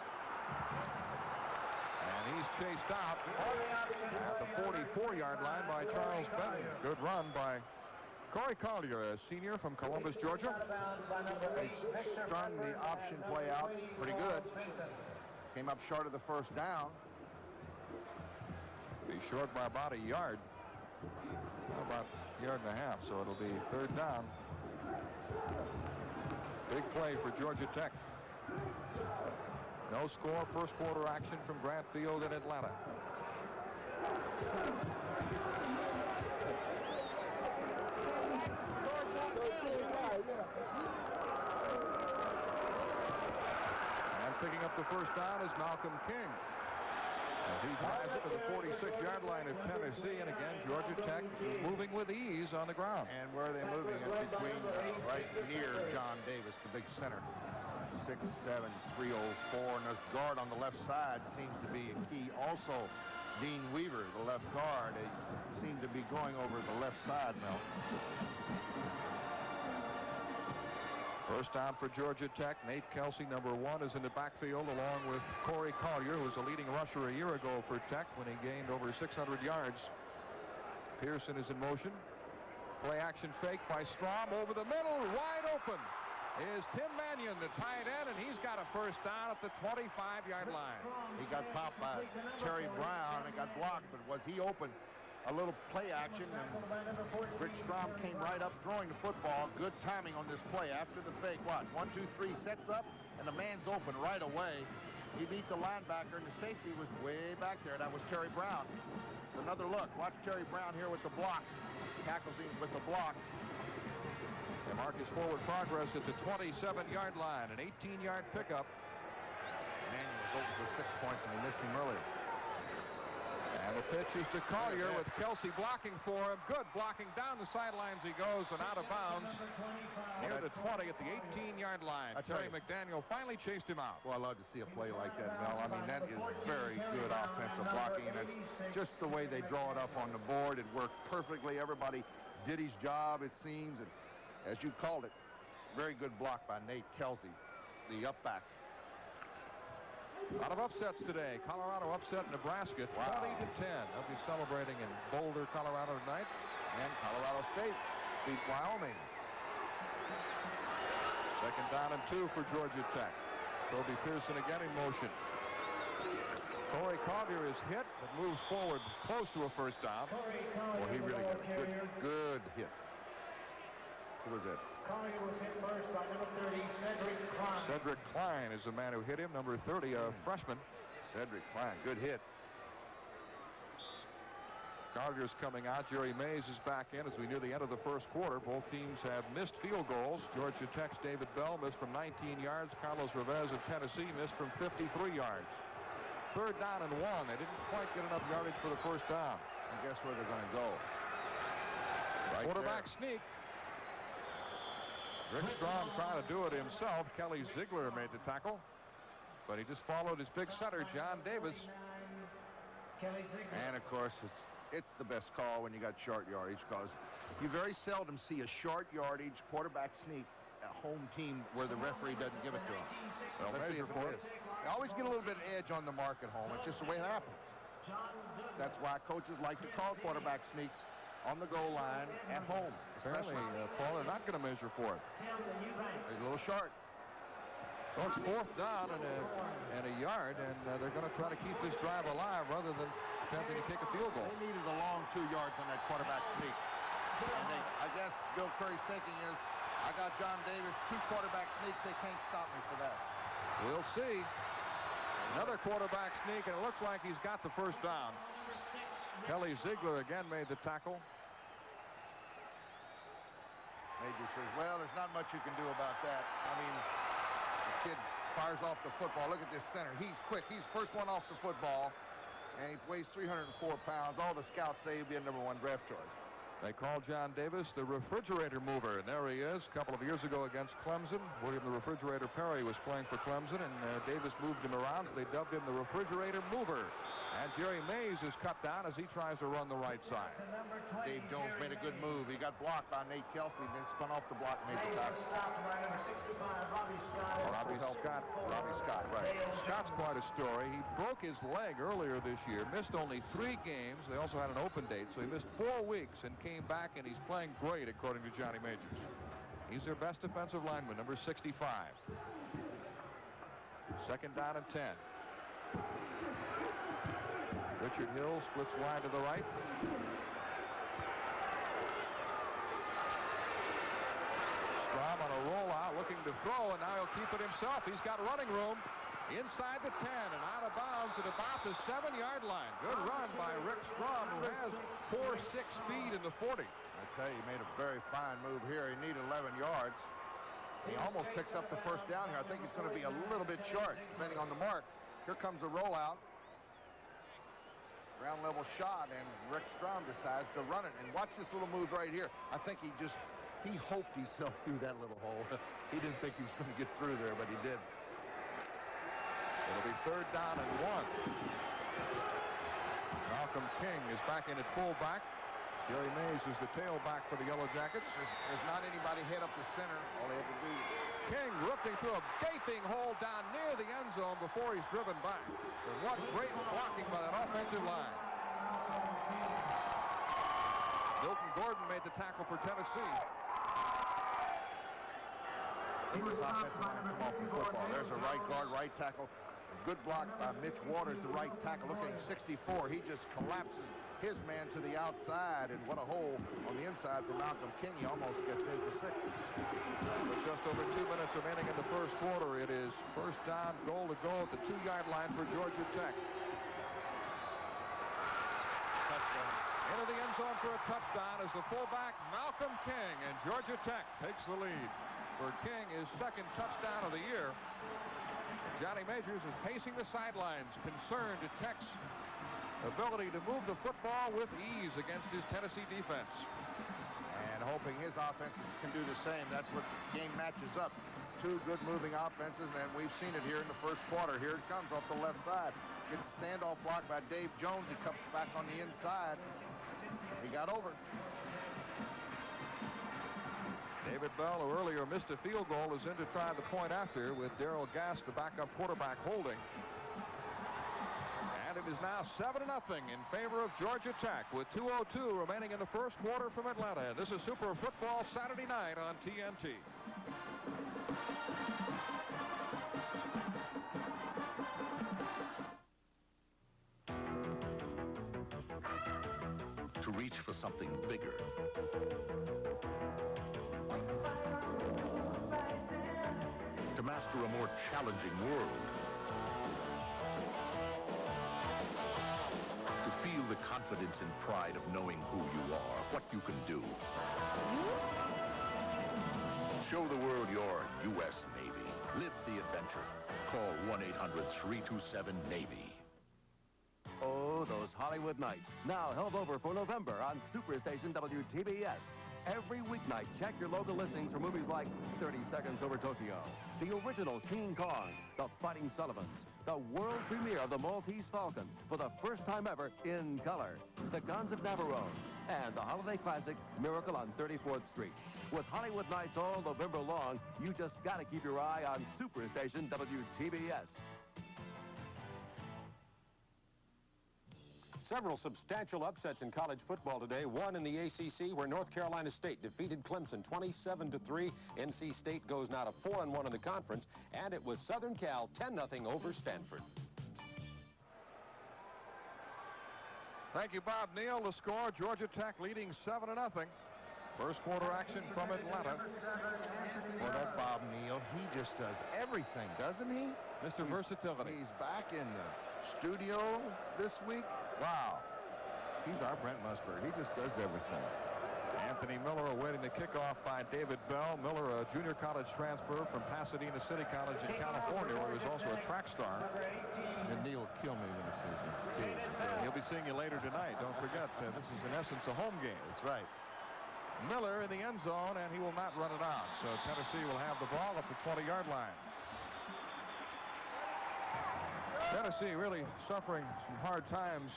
And he's chased out at the 44-yard line by Charles Benton. Good run by Corey Collier, a senior from Columbus, Georgia. They strung the option play out pretty good. Came up short of the first down. Be short by about a yard. About a yard and a half, so it'll be third down. Big play for Georgia Tech. No score, first quarter action from Grant Field in Atlanta. And picking up the first down is Malcolm King. As he drives it to the 46-yard line of Tennessee, and again, Georgia Tech moving with ease on the ground. And where are they moving? It's between right near John Davis, the big center. 6'7", 304, and this guard on the left side seems to be key. Also, Dean Weaver, the left guard, they seem to be going over the left side now. First down for Georgia Tech. Nate Kelsey, number 1, is in the backfield along with Corey Collier, who was the leading rusher a year ago for Tech when he gained over 600 yards. Pearson is in motion. Play action fake by Strom over the middle. Wide open is Tim Mannion, the tight end, and he's got a first down at the 25-yard line. He got popped by Terry Brown and got blocked, but was he open? A little play action, and Rick Strom came right up throwing the football. Good timing on this play. After the fake, what? 1, 2, 3, sets up, and the man's open right away. He beat the linebacker, and the safety was way back there. That was Terry Brown. Another look. Watch Terry Brown here with the block. Tackles him with the block. They mark his forward progress at the 27-yard line, an 18-yard pickup. Mannion was over for 6 points, and he missed him earlier. And the pitch is to Collier with Kelsey blocking for him. Good blocking. Down the sidelines he goes and out of bounds near the 20 at the 18-yard line. Terry McDaniel finally chased him out. Well, I love to see a play like that, Mel. I mean, that is very good offensive blocking, and it's just the way they draw it up on the board. It worked perfectly. Everybody did his job, it seems. And as you called it, very good block by Nate Kelsey, the up back. A lot of upsets today. Colorado upset Nebraska 20-10. They'll be celebrating in Boulder, Colorado tonight. And Colorado State beat Wyoming. Second down and 2 for Georgia Tech. Toby Pearson again in motion. Corey Collier is hit, but moves forward close to a first down. Well, he really got a good hit. Who was it? Collier was hit first by number 30, Cedric Klein. Cedric Klein is the man who hit him, number 30, a freshman. Cedric Klein, good hit. Collier's coming out. Jerry Mays is back in as we near the end of the first quarter. Both teams have missed field goals. Georgia Tech's David Bell missed from 19 yards. Carlos Revez of Tennessee missed from 53 yards. Third down and 1. They didn't quite get enough yardage for the first down. And guess where they're going to go? Right Quarterback there. sneak. Rick Strom trying to do it himself. Kelly Ziegler made the tackle, but he just followed his big center, John Davis. And, of course, it's the best call when you got short yardage, because you very seldom see a short yardage quarterback sneak a home team where the referee doesn't give it to them. So let's see if it is. They always get a little bit of edge on the mark at home. It's just the way it happens. That's why coaches like to call quarterback sneaks on the goal line at home. Apparently, Paul, they're not going to measure for it. He's a little short. Well, it's fourth down and a yard, and they're going to try to keep this drive alive rather than attempting to kick a field goal. They needed a long 2 yards on that quarterback sneak. And I guess Bill Curry's thinking is, I got John Davis, 2 quarterback sneaks. They can't stop me for that. We'll see. Another quarterback sneak, and it looks like he's got the first down. Kelly Ziegler again made the tackle. Major says, well, there's not much you can do about that. I mean, the kid fires off the football. Look at this center. He's quick. He's first one off the football, and he weighs 304 pounds. All the scouts say he'll be a #1 draft choice. They call John Davis the refrigerator mover, and there he is. A couple of years ago against Clemson, William the Refrigerator Perry was playing for Clemson, and Davis moved him around, so they dubbed him the refrigerator mover. And Jerry Mays is cut down as he tries to run the right side. Dave Jones made a good move. He got blocked by Nate Kelsey, then spun off the block and made the tackle. Robbie Scott, right. Scott's quite a story. He broke his leg earlier this year, missed only 3 games. They also had an open date, so he missed 4 weeks and came back, and he's playing great, according to Johnny Majors. He's their best defensive lineman, number 65. Second down and 10. Richard Hill splits wide to the right. Strom on a rollout, looking to throw, and now he'll keep it himself. He's got running room. inside the 10 and out of bounds at about the 7-yard line. Good run by Rick Strom, who has 4.6 speed in the 40. I tell you, he made a very fine move here. He needed 11 yards. He almost picks up the first down here. I think he's going to be a little bit short, depending on the mark. Here comes a rollout. Ground level shot, and Rick Strom decides to run it. And watch this little move right here. I think he hoped himself through that little hole. He didn't think he was going to get through there, but he did. It'll be 3rd down and 1. Malcolm King is back in at fullback. Jerry Mays is the tailback for the Yellow Jackets. There's not anybody head up the center. All they have to do. King ripping through a gaping hole down near the end zone before he's driven back. And what great blocking by that offensive line. Milton Gordon made the tackle for Tennessee. There's a right guard, right tackle. Good block by Mitch Waters, the right tackle. Look at him, 64. He just collapses his man to the outside, and what a hole on the inside for Malcolm King. He almost gets in for 6. With just over 2 minutes remaining in the first quarter, it is 1st down, goal to go at the 2-yard line for Georgia Tech. Touchdown. Into the end zone for a touchdown is the fullback Malcolm King, and Georgia Tech takes the lead. For King, his 2nd touchdown of the year. Johnny Majors is pacing the sidelines, concerned at Tech's ability to move the football with ease against his Tennessee defense. And hoping his offenses can do the same. That's what the game matches up. 2 good moving offenses, and we've seen it here in the first quarter. Here it comes off the left side. Gets a standoff block by Dave Jones. He comes back on the inside. He got over. David Bell, who earlier missed a field goal, is in to try the point after with Darrell Gass, the backup quarterback, holding. And it is now 7-0 in favor of Georgia Tech with 2:02 remaining in the first quarter from Atlanta. This is Super Football Saturday night on TNT. To reach for something bigger. To master a more challenging world. To feel the confidence and pride of knowing who you are, what you can do. Show the world your U.S. Navy. Live the adventure. Call 1-800-327-NAVY. Oh, those Hollywood nights. Now held over for November on Superstation WTBS. Every weeknight, check your local listings for movies like 30 Seconds Over Tokyo, the original King Kong, The Fighting Sullivans, the world premiere of The Maltese Falcon for the first time ever in color, The Guns of Navarone, and the holiday classic Miracle on 34th Street. With Hollywood nights all November long, you just got to keep your eye on Superstation WTBS. Several substantial upsets in college football today. One in the ACC, where North Carolina State defeated Clemson 27-3. NC State goes now to 4-1 in the conference, and it was Southern Cal 10-0 over Stanford. Thank you, Bob Neal. The score, Georgia Tech leading 7-0. First quarter action from Atlanta. Well, that Bob Neal, he just does everything, doesn't he? Mr. Versatility. He's back in the studio this week. Wow. He's our Brent Musburg. He just does everything. Anthony Miller awaiting the kickoff by David Bell. Miller, a junior college transfer from Pasadena City College in California, where he was also a track star. And Neal will kill me when he sees me, too. He'll be seeing you later tonight. Don't forget, this is in essence a home game. That's right. Miller in the end zone, and he will not run it out. So Tennessee will have the ball at the 20-yard line. Tennessee really suffering some hard times,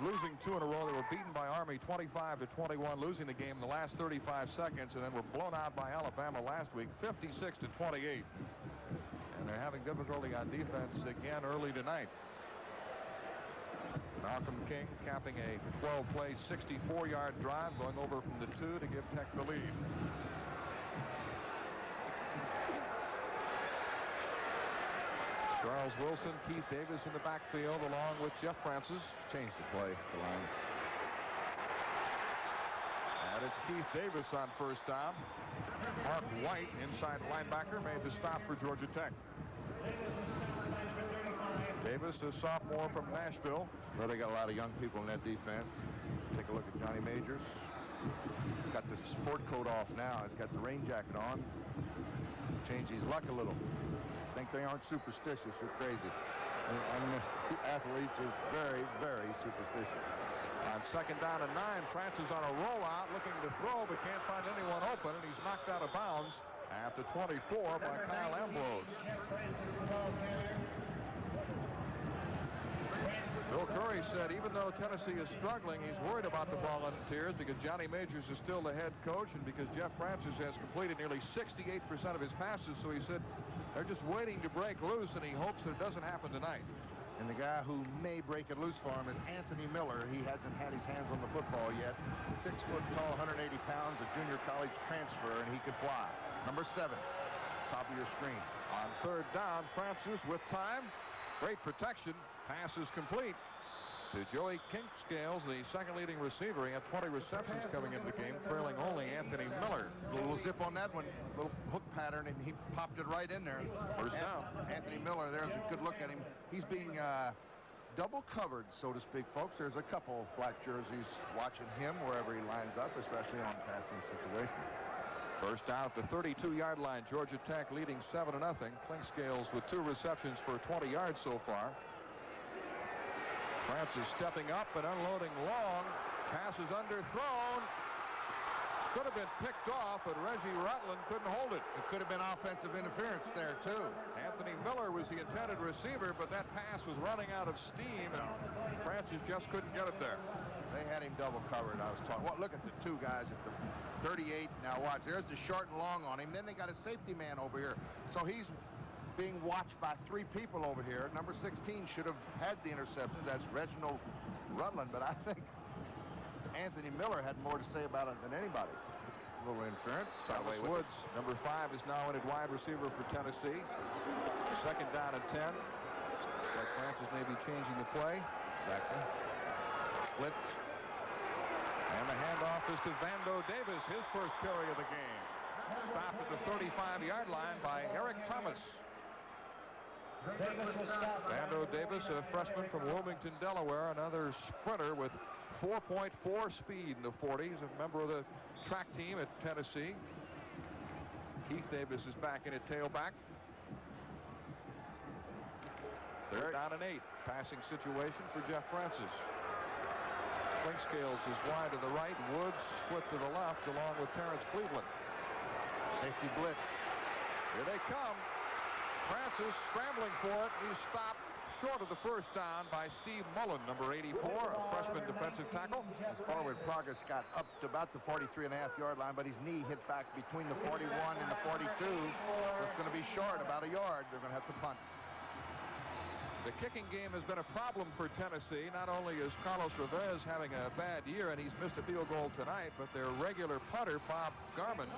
losing 2 in a row. They were beaten by Army 25-21, losing the game in the last 35 seconds, and then were blown out by Alabama last week 56-28. And they're having difficulty on defense again early tonight. Malcolm King capping a 12-play, 64-yard drive, going over from the 2 to give Tech the lead. Charles Wilson, Keith Davis in the backfield, along with Jeff Francis. Change the play, the line. And it's Keith Davis on first down. Mark White, inside linebacker, made the stop for Georgia Tech. Davis, a sophomore from Nashville. Well, they got a lot of young people in that defense. Take a look at Johnny Majors. Got the sport coat off now. He's got the rain jacket on. Changed his luck a little. Think they aren't superstitious. They're crazy. And the athletes are very, very superstitious. On second down and 9, Francis on a rollout looking to throw, but can't find anyone open, and he's knocked out of bounds at the 24 by Kyle Ambrose. Bill Curry said even though Tennessee is struggling, he's worried about the Volunteers because Johnny Majors is still the head coach and because Jeff Francis has completed nearly 68% of his passes. So he said they're just waiting to break loose, and he hopes that it doesn't happen tonight. And the guy who may break it loose for him is Anthony Miller. He hasn't had his hands on the football yet. 6 foot tall, 180 pounds, a junior college transfer, and he can fly. Number 7, top of your screen. On third down, Francis with time. Great protection. Pass is complete to Joey Kinkscales, the second leading receiver. He had 20 receptions coming into the game, trailing only Anthony Miller. A little zip on that one, little hook pattern, and he popped it right in there. First down. Anthony Miller, there's a good look at him. He's being double covered, so to speak, folks. There's a couple black jerseys watching him wherever he lines up, especially on passing situations. First down at the 32-yard line. Georgia Tech leading 7-0. Kinkscales with 2 receptions for 20 yards so far. Francis stepping up and unloading long. Pass is underthrown. Could have been picked off, but Reggie Rutland couldn't hold it. It could have been offensive interference there, too. Anthony Miller was the intended receiver, but that pass was running out of steam, and Francis just couldn't get it there. They had him double covered. I was talking. Well, look at the 2 guys at the 38. Now watch. There's the short and long on him. Then they got a safety man over here. So he's being watched by 3 people over here. Number 16 should have had the interception. That's Reginald Rutland, but I think Anthony Miller had more to say about it than anybody. A little interference. Thomas Woods, number 5, is now in at wide receiver for Tennessee. Second down and 10. Like Francis may be changing the play. Exactly. Blitz. And the handoff is to Vando Davis, his first carry of the game. Stopped at the 35-yard line by Eric Thomas. Vando Davis, a freshman from Wilmington, Delaware, another sprinter with 4.4 speed in the 40s, a member of the track team at Tennessee. Keith Davis is back in at tailback. Third down and 8. Passing situation for Jeff Francis. Kinkscales is wide to the right. Woods split to the left along with Terrence Cleveland. Safety blitz. Here they come. Francis scrambling for it. He's stopped short of the first down by Steve Mullen, number 84, a freshman defensive tackle. His forward progress got up to about the 43.5-yard line, but his knee hit back between the 41 and the 42. It's going to be short, about a yard. They're going to have to punt. The kicking game has been a problem for Tennessee. Not only is Carlos Rivez having a bad year, and he's missed a field goal tonight, but their regular punter, Bob Garman,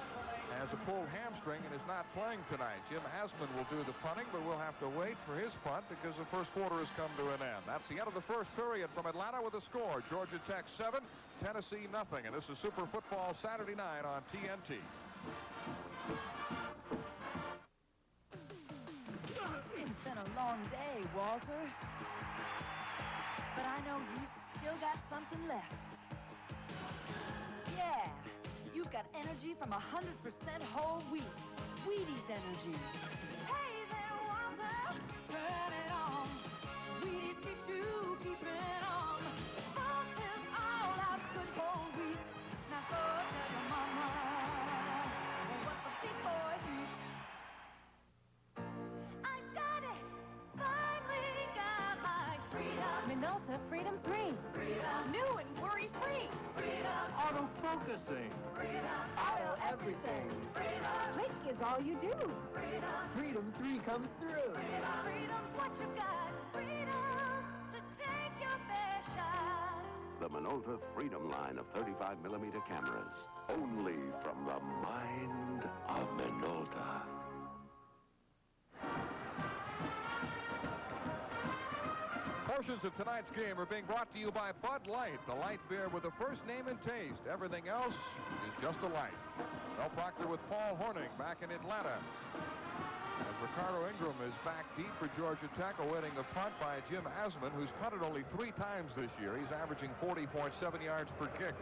has a pulled hamstring and is not playing tonight. Jim Asman will do the punting, but we'll have to wait for his punt because the first quarter has come to an end. That's the end of the first period from Atlanta with a score. Georgia Tech 7, Tennessee nothing. And this is Super Football Saturday night on TNT. It's been a long day, Walter. But I know you still got something left. Yeah, you've got energy from 100% whole wheat. Wheaties energy. Hey there, Walter, turn it on. Wheaties keeps you keeping on. Folks is all out good whole wheat. Now go tell your mama what the big boys eat. I got it. Finally got my freedom. Minolta Freedom 3. Freedom. New and worry-free. Freedom. Auto-focusing. Freedom. Auto everything. Freedom. Click is all you do. Freedom. Freedom 3 comes through. Freedom. Freedom's what you got. Freedom to take your fair shot. The Minolta Freedom line of 35mm cameras. Only from the mind of Minolta. Portions of tonight's game are being brought to you by Bud Light, the light beer with the first name and taste. Everything else is just a light. Mel Proctor with Paul Hornung back in Atlanta. As Ricardo Ingram is back deep for Georgia Tech, awaiting the punt by Jim Asman, who's punted only 3 times this year. He's averaging 40.7 yards per kick.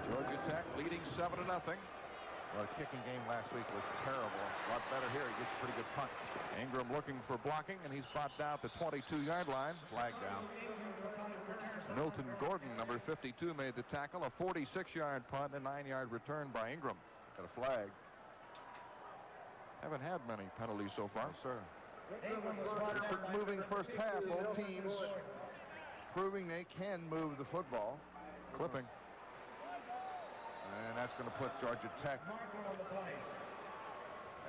Georgia Tech leading 7-0. Well, the kicking game last week was terrible. A lot better here. He gets a pretty good punt. Ingram looking for blocking, and he's brought down at the 22-yard line. Flag down. Milton Gordon, number 52, made the tackle. A 46-yard punt and a 9-yard return by Ingram. Got a flag. Haven't had many penalties so far. Sir. Moving first half. Both teams proving they can move the football. Clipping. And that's going to put Georgia Tech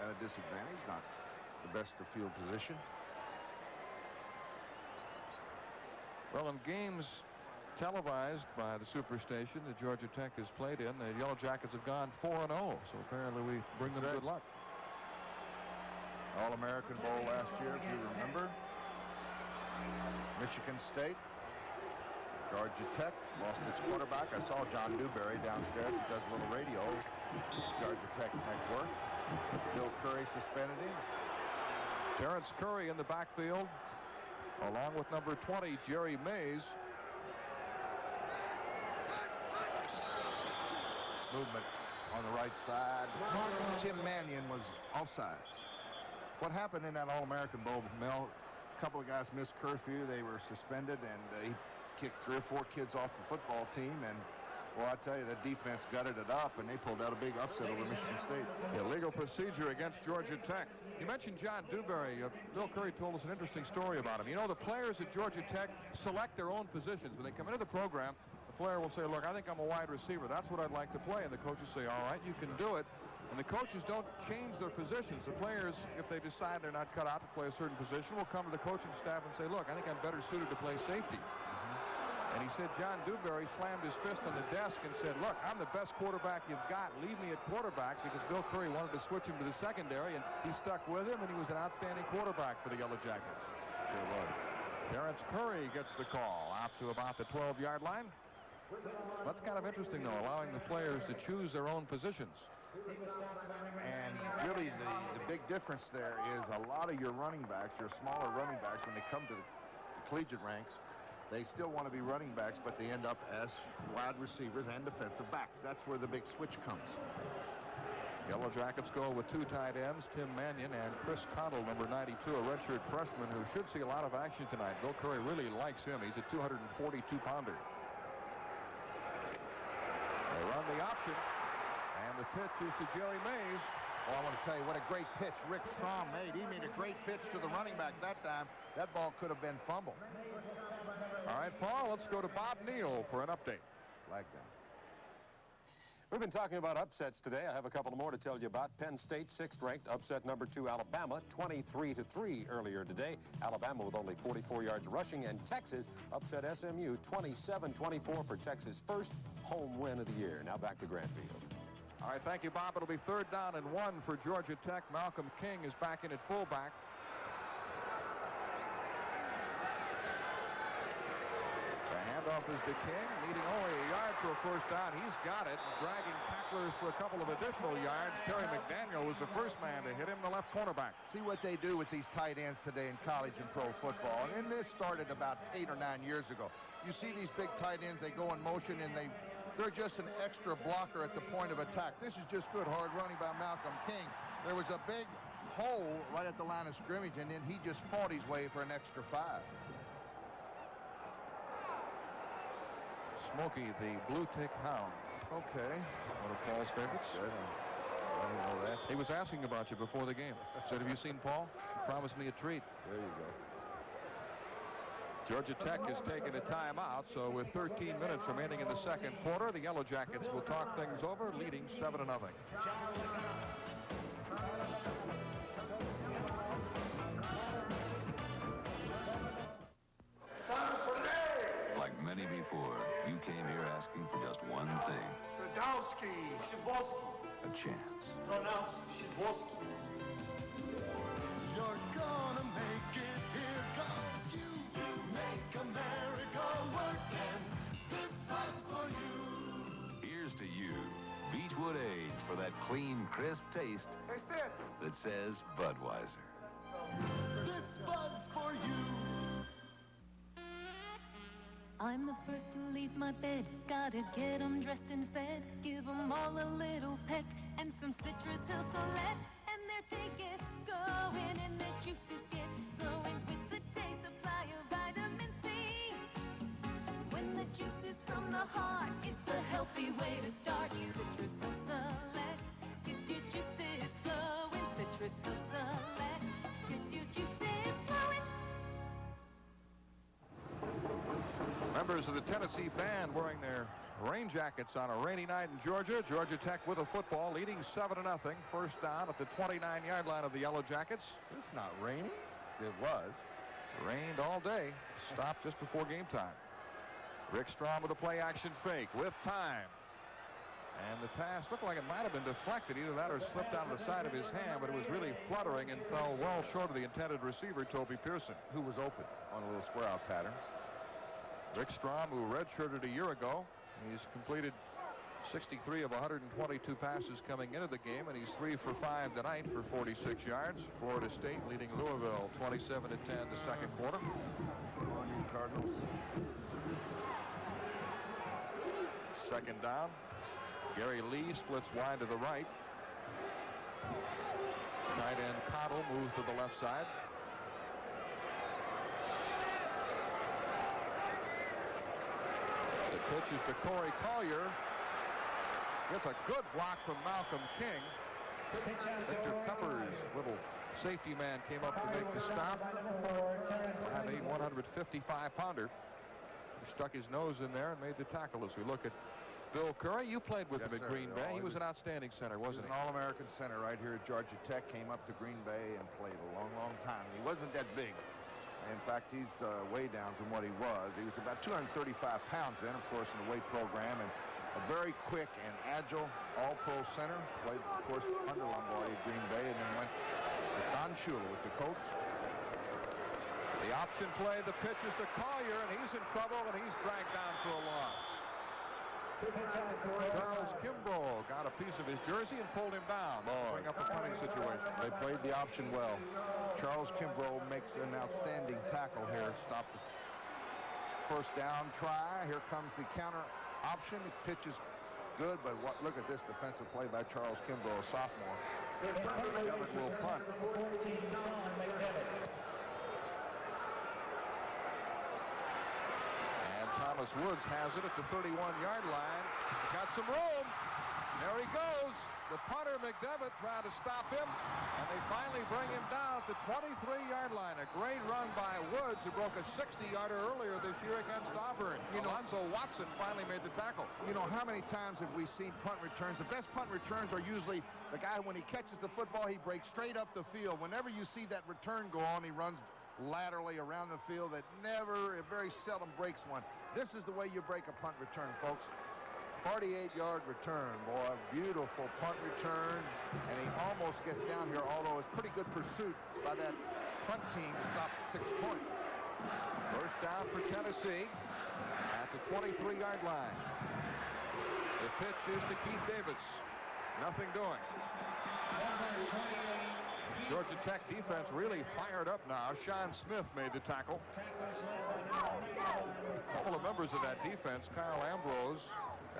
at a disadvantage. Not the best of field position. Well, in games televised by the Superstation that Georgia Tech has played in, the Yellow Jackets have gone 4-0. So apparently we bring them good luck. All-American Bowl last year, if you remember. Michigan State. Georgia Tech lost its quarterback. I saw John Newberry downstairs. He does a little radio. Georgia Tech network. Bill Curry suspended him. Terrence Curry in the backfield, along with number 20, Jerry Mays. Movement on the right side. Tim Mannion was offside. What happened in that All-American Bowl, Mel? A couple of guys missed curfew. They were suspended, and he kicked 3 or 4 kids off the football team, and well, I tell you, the defense gutted it up, and they pulled out a big upset over Michigan State. Illegal procedure against Georgia Tech. You mentioned John Dewberry. Bill Curry told us an interesting story about him. You know, the players at Georgia Tech select their own positions. When they come into the program, the player will say, look, I think I'm a wide receiver. That's what I'd like to play. And the coaches say, all right, you can do it. And the coaches don't change their positions. The players, if they decide they're not cut out to play a certain position, will come to the coaching staff and say, look, I think I'm better suited to play safety. And he said John Dewberry slammed his fist on the desk and said, look, I'm the best quarterback you've got. Leave me at quarterback, because Bill Curry wanted to switch him to the secondary, and he stuck with him, and he was an outstanding quarterback for the Yellow Jackets. Sure was. Terrence Curry gets the call out to about the 12-yard line. That's kind of interesting, though, allowing the players to choose their own positions. And really the big difference there is a lot of your running backs, your smaller running backs, when they come to the collegiate ranks, they still want to be running backs, but they end up as wide receivers and defensive backs. That's where the big switch comes. Yellow Jackets go with 2 tight ends, Tim Mannion and Chris Connell, number 92, a redshirt freshman who should see a lot of action tonight. Bill Curry really likes him. He's a 242-pounder. They run the option, and the pitch is to Jerry Mays. Oh, I want to tell you what a great pitch Rick Strom made. He made a great pitch to the running back that time. That ball could have been fumbled. All right, Paul, let's go to Bob Neal for an update. Like that. We've been talking about upsets today. I have a couple more to tell you about. Penn State, 6th ranked, upset number 2 Alabama, 23-3 earlier today. Alabama with only 44 yards rushing, and Texas upset SMU 27-24 for Texas' first home win of the year. Now back to Grandfield. All right, thank you, Bob. It'll be 3rd down and 1 for Georgia Tech. Malcolm King is back in at fullback. The handoff is to King, needing only a yard for a first down. He's got it, dragging tacklers for a couple of additional yards. Terry McDaniel was the first man to hit him, the left cornerback. See what they do with these tight ends today in college and pro football. And this started about 8 or 9 years ago. You see these big tight ends, they go in motion, and they're just an extra blocker at the point of attack. This is just good hard running by Malcolm King. There was a big hole right at the line of scrimmage, and then he just fought his way for an extra 5. Smokey, the blue tick hound. Okay. One of Paul's favorites. Good. I didn't know that. He was asking about you before the game. Said, have you seen Paul? He promised me a treat. There you go. Georgia Tech has taken a timeout, so with 13 minutes remaining in the second quarter, the Yellow Jackets will talk things over, leading 7-0. Like many before, you came here asking for just one thing. A chance. Pronounced Shibowski. You're gonna make it here, 'cause you make America work, and good fight for you. Here's to you, Beechwood Aids, for that clear clean, crisp taste that says Budweiser. This Bud's for you. I'm the first to leave my bed. Gotta get 'em dressed and fed. Give 'em all a little peck and some citrus hill select. And their day gets going and their juices get flowing with the day supply of vitamin C. When the juice is from the heart, it's a healthy way to start. Citrus hill select gets your juices flowing. Citrus hill select gets your juices flowing. Members of the Tennessee band wearing their rain jackets on a rainy night in Georgia. Georgia Tech with a football, leading 7-0. First down at the 29-yard line of the Yellow Jackets. It's not raining. It was. Rained all day. Stopped just before game time. Rick Strom with a play-action fake with time. And the pass looked like it might have been deflected. Either that or slipped out of the side of his hand, but it was really fluttering and fell well short of the intended receiver, Toby Pearson, who was open on a little square-out pattern. Rick Strom, who redshirted a year ago, he's completed 63 of 122 passes coming into the game, and he's 3 for 5 tonight for 46 yards. Florida State leading Louisville 27-10 the second quarter. On you, Cardinals. Second down. Gary Lee splits wide to the right. Tight end Cottle moves to the left side. The pitch is to Corey Collier. Gets a good block from Malcolm King. Victor Pepper's little safety man came up to make the stop. Have a 155-pounder. He stuck his nose in there and made the tackle. As we look at Bill Curry, you played with him at Green Bay. He was an outstanding center, wasn't he? An All-American center right here at Georgia Tech. Came up to Green Bay and played a long, long time. He wasn't that big. In fact, he's way down from what he was. He was about 235 pounds then, of course, in the weight program, and a very quick and agile all-pro center. Played, of course, under Lombardi at Green Bay, and then went to Don Shula with the Colts. The option play, the pitch is to Collier, and he's in trouble, and he's dragged down for a loss. Charles Kimbrough got a piece of his jersey and pulled him down. Bring up a punting situation. They played the option well. Charles Kimbrough makes an outstanding tackle here. Stop the first down try. Here comes the counter option. The pitch is good, but look at this defensive play by Charles Kimbrough, a sophomore. McDevitt will punt. Thomas Woods has it at the 31-yard line. Got some room. There he goes. The punter, McDevitt, tried to stop him, and they finally bring him down at the 23-yard line. A great run by Woods, who broke a 60-yarder earlier this year against Auburn. Alonzo Watson finally made the tackle. You know, how many times have we seen punt returns? The best punt returns are usually the guy, when he catches the football, he breaks straight up the field. Whenever you see that return go on, he runs laterally around the field. That very seldom breaks one. This is the way you break a punt return, folks. 48-yard return, boy. Beautiful punt return. And he almost gets down here, although it's pretty good pursuit by that punt team to stop 6 points. First down for Tennessee at the 23-yard line. The pitch is to Keith Davis. Nothing doing. Georgia Tech defense really fired up now. Sean Smith made the tackle. A couple of members of that defense, Kyle Ambrose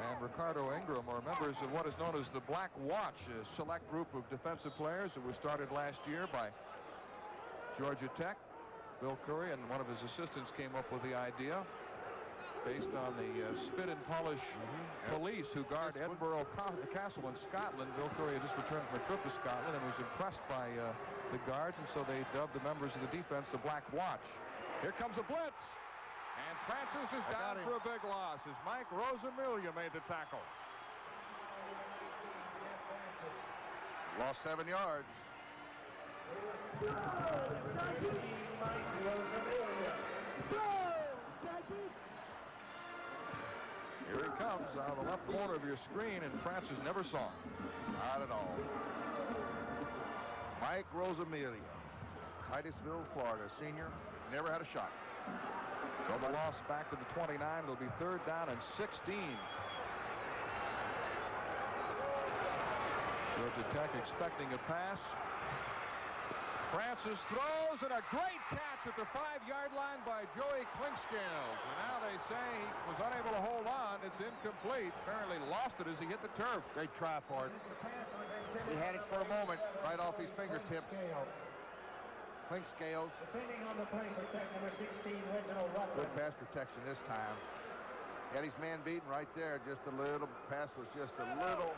and Ricardo Ingram, are members of what is known as the Black Watch, a select group of defensive players that was started last year by Georgia Tech. Bill Curry and one of his assistants came up with the idea based on the spit and polish police who guard Edinburgh Castle in Scotland. Bill Curry had just returned from a trip to Scotland and was impressed by the guards, and so they dubbed the members of the defense the Black Watch. Here comes a blitz, and Francis is down for a big loss as Mike Rosamilia made the tackle. Lost 7 yards. Here he comes out of the left corner of your screen, and Francis never saw him. Not at all. Mike Rosamilia, Titusville, Florida, senior, never had a shot. So the loss back to the 29. It'll be third down and 16. Georgia Tech expecting a pass. Francis throws, and a great catch at the 5-yard line by Joey Clinkscales. And now they say he was unable to hold on. It's incomplete. Apparently lost it as he hit the turf. Great try for it. He had it for a moment right off his fingertips. Clinkscales. Depending on the play protect number 16, Reginald Rutland. Good pass protection this time. Had his man beaten right there. Just a little. Pass was just a little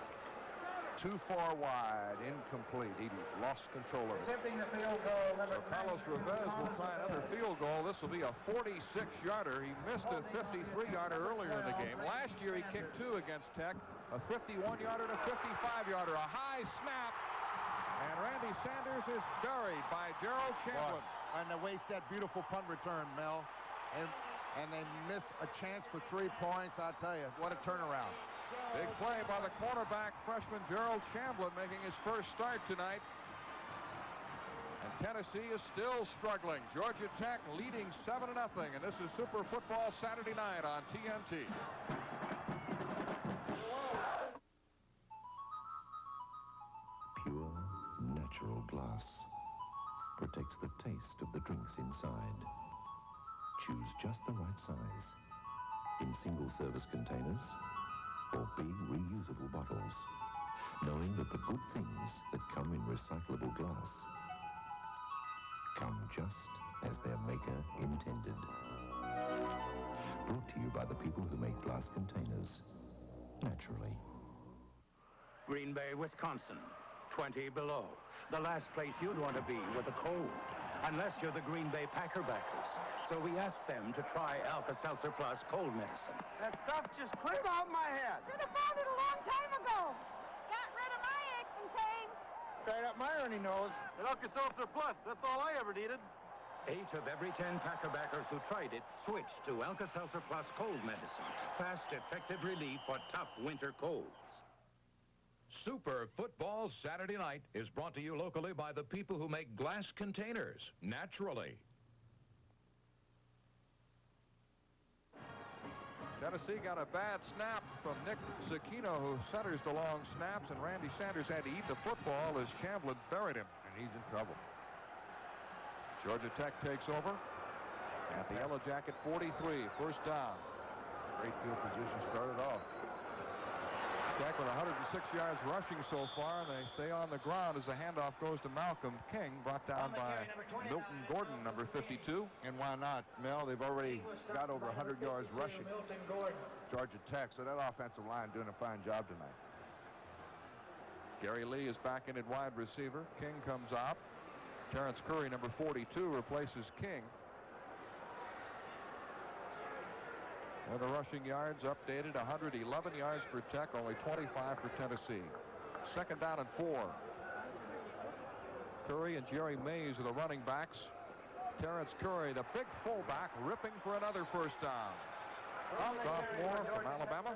too far wide. Incomplete. He lost control of it. Attempting the field goal. So Carlos Revez will try another field goal. This will be a 46-yarder. He missed a 53-yarder earlier in the game. Last year he kicked 2 against Tech. A 51-yarder and a 55-yarder. A high snap. And Randy Sanders is buried by Gerald Chamblin. And they waste that beautiful punt return, Mel. And they miss a chance for 3 points. I tell you, what a turnaround. Big play by the cornerback, freshman Gerald Chamblin, making his first start tonight. And Tennessee is still struggling. Georgia Tech leading 7-0. And this is Super Football Saturday night on TNT. Pure, natural glass protects the taste of the drinks inside. Choose just the right size in single-service containers or big reusable bottles, knowing that the good things that come in recyclable glass come just as their maker intended. Brought to you by the people who make glass containers naturally. Green Bay, Wisconsin, 20 below. The last place you'd want to be with a cold, unless you're the Green Bay Packerbackers. So we asked them to try Alka-Seltzer Plus cold medicine. That stuff just cleared out my head. Should have found it a long time ago. Got rid of my aches and pains. Straight up my runny nose. Alka-Seltzer Plus, that's all I ever needed. 8 of every 10 Packerbackers who tried it switched to Alka-Seltzer Plus cold medicine. Fast, effective relief for tough winter colds. Super Football Saturday Night is brought to you locally by the people who make glass containers naturally. Tennessee got a bad snap from Nick Zecchino, who centers the long snaps, and Randy Sanders had to eat the football as Chamblin buried him, and he's in trouble. Georgia Tech takes over at the Yellow Jacket 43, first down. Great field position started off. Tech with 106 yards rushing so far, and they stay on the ground as the handoff goes to Malcolm King, brought down by Milton Gordon, number 52. And why not, Mel? They've already got over 100 yards rushing. Georgia Tech, so that offensive line doing a fine job tonight. Gary Lee is back in at wide receiver. King comes out. Terrence Curry, number 42, replaces King. And the rushing yards updated, 111 yards for Tech, only 25 for Tennessee. Second down and 4. Curry and Jerry Mays are the running backs. Terrence Curry, the big fullback, ripping for another first down. Sophomore from Alabama.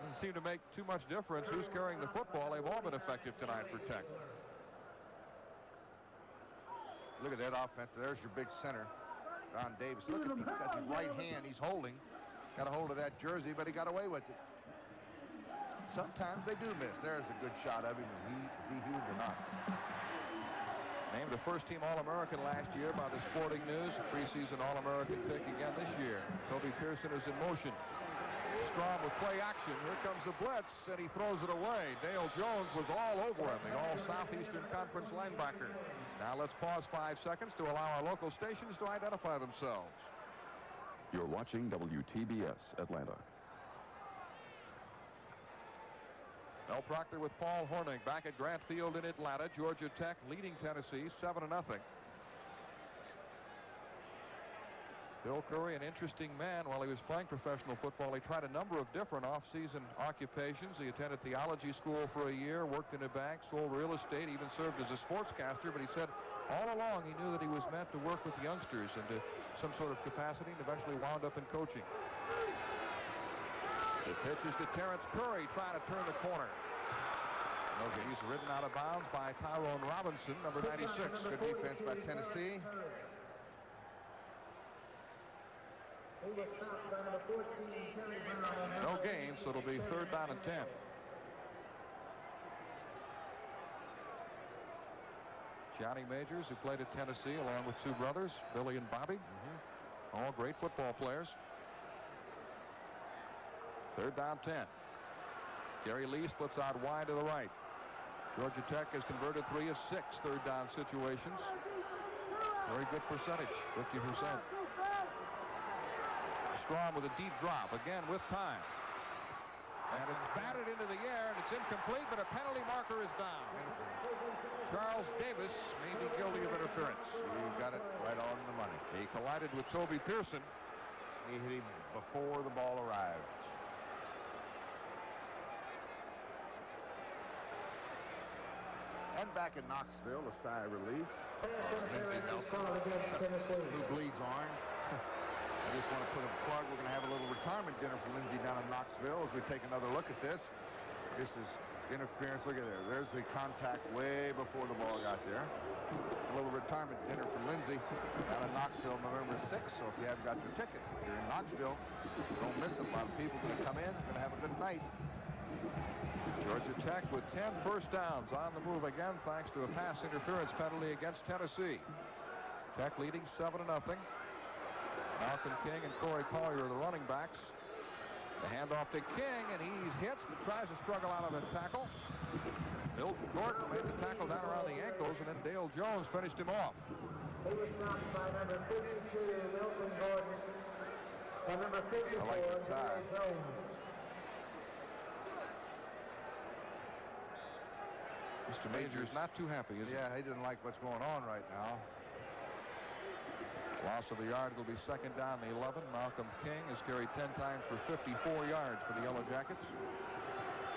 Doesn't seem to make too much difference who's carrying the football. They've all been effective tonight for Tech. Look at that offense. There's your big center, Ron Davis. Look at, he's got his right hand. He's holding. Got a hold of that jersey, but he got away with it. Sometimes they do miss. There's a good shot of him. Is he huge or not? Named a first-team All-American last year by the Sporting News. Preseason All-American pick again this year. Toby Pearson is in motion. Strom with play action. Here comes the blitz, and he throws it away. Dale Jones was all over him, the All-Southeastern Conference linebacker. Now let's pause 5 seconds to allow our local stations to identify themselves. You're watching WTBS Atlanta. Mel Proctor with Paul Hornung back at Grant Field in Atlanta. Georgia Tech leading Tennessee 7-0. Bill Curry, an interesting man. While he was playing professional football, he tried a number of different off-season occupations. He attended theology school for a year, worked in a bank, sold real estate, even served as a sportscaster. But he said all along he knew that he was meant to work with youngsters and to some sort of capacity, and eventually wound up in coaching. The pitch is to Terrence Curry, trying to turn the corner. Okay, he's ridden out of bounds by Tyrone Robinson, number 96. Good defense by Tennessee. No gain, so it'll be third down and 10. Johnny Majors, who played at Tennessee along with two brothers, Billy and Bobby. All great football players. 3rd down 10. Gary Lee splits out wide to the right. Georgia Tech has converted 3 of 6 third-down situations. Very good percentage, 50%. Strom with a deep drop, again with time. And it's batted into the air, and it's incomplete, but a penalty marker is down. Charles Davis may be guilty of interference. You got it right on the money. He collided with Toby Pearson. He hit him before the ball arrived. And back in Knoxville, a sigh of relief. Lindsey Nelson, who bleeds orange. I just want to put a plug. We're going to have a little retirement dinner for Lindsey down in Knoxville as we take another look at this. This is interference. Look at there. There's the contact way before the ball got there. A little retirement dinner for Lindsey down in Knoxville November 6th. So if you haven't got your ticket, if you're in Knoxville, don't miss it. A lot of people are going to come in. Going to have a good night. Georgia Tech with 10 first downs on the move again thanks to a pass interference penalty against Tennessee. Tech leading 7-0. Malcolm King and Corey Collier are the running backs. The handoff to King, and he's hit, but tries to struggle out of the tackle. Milton Gordon made the tackle down around the ankles, and then Dale Jones finished him off. He was stopped by number 52, Milton Gordon. By number 54, Dale Jones. Mr. Major's not too happy, is he? Yeah, he didn't like what's going on right now. Loss of the yard. It'll be 2nd down and 11. Malcolm King has carried 10 times for 54 yards for the Yellow Jackets.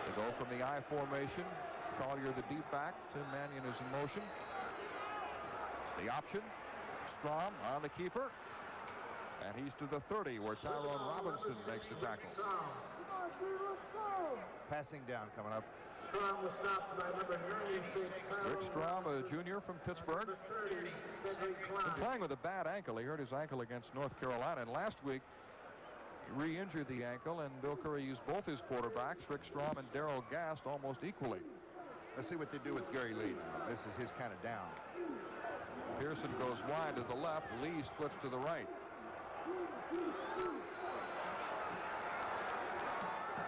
They go from the I formation. Collier the deep back. Tim Mannion is in motion. The option. Strom on the keeper. And he's to the 30 where Tyrone Robinson makes the tackle. Passing down coming up. Strom was stopped by number 96. Rick Strom, a junior from Pittsburgh. Been playing with a bad ankle. He hurt his ankle against North Carolina, and last week he re-injured the ankle, and Bill Curry used both his quarterbacks, Rick Strom and Darrell Gast, almost equally. Let's see what they do with Gary Lee. This is his kind of down. Pearson goes wide to the left. Lee splits to the right.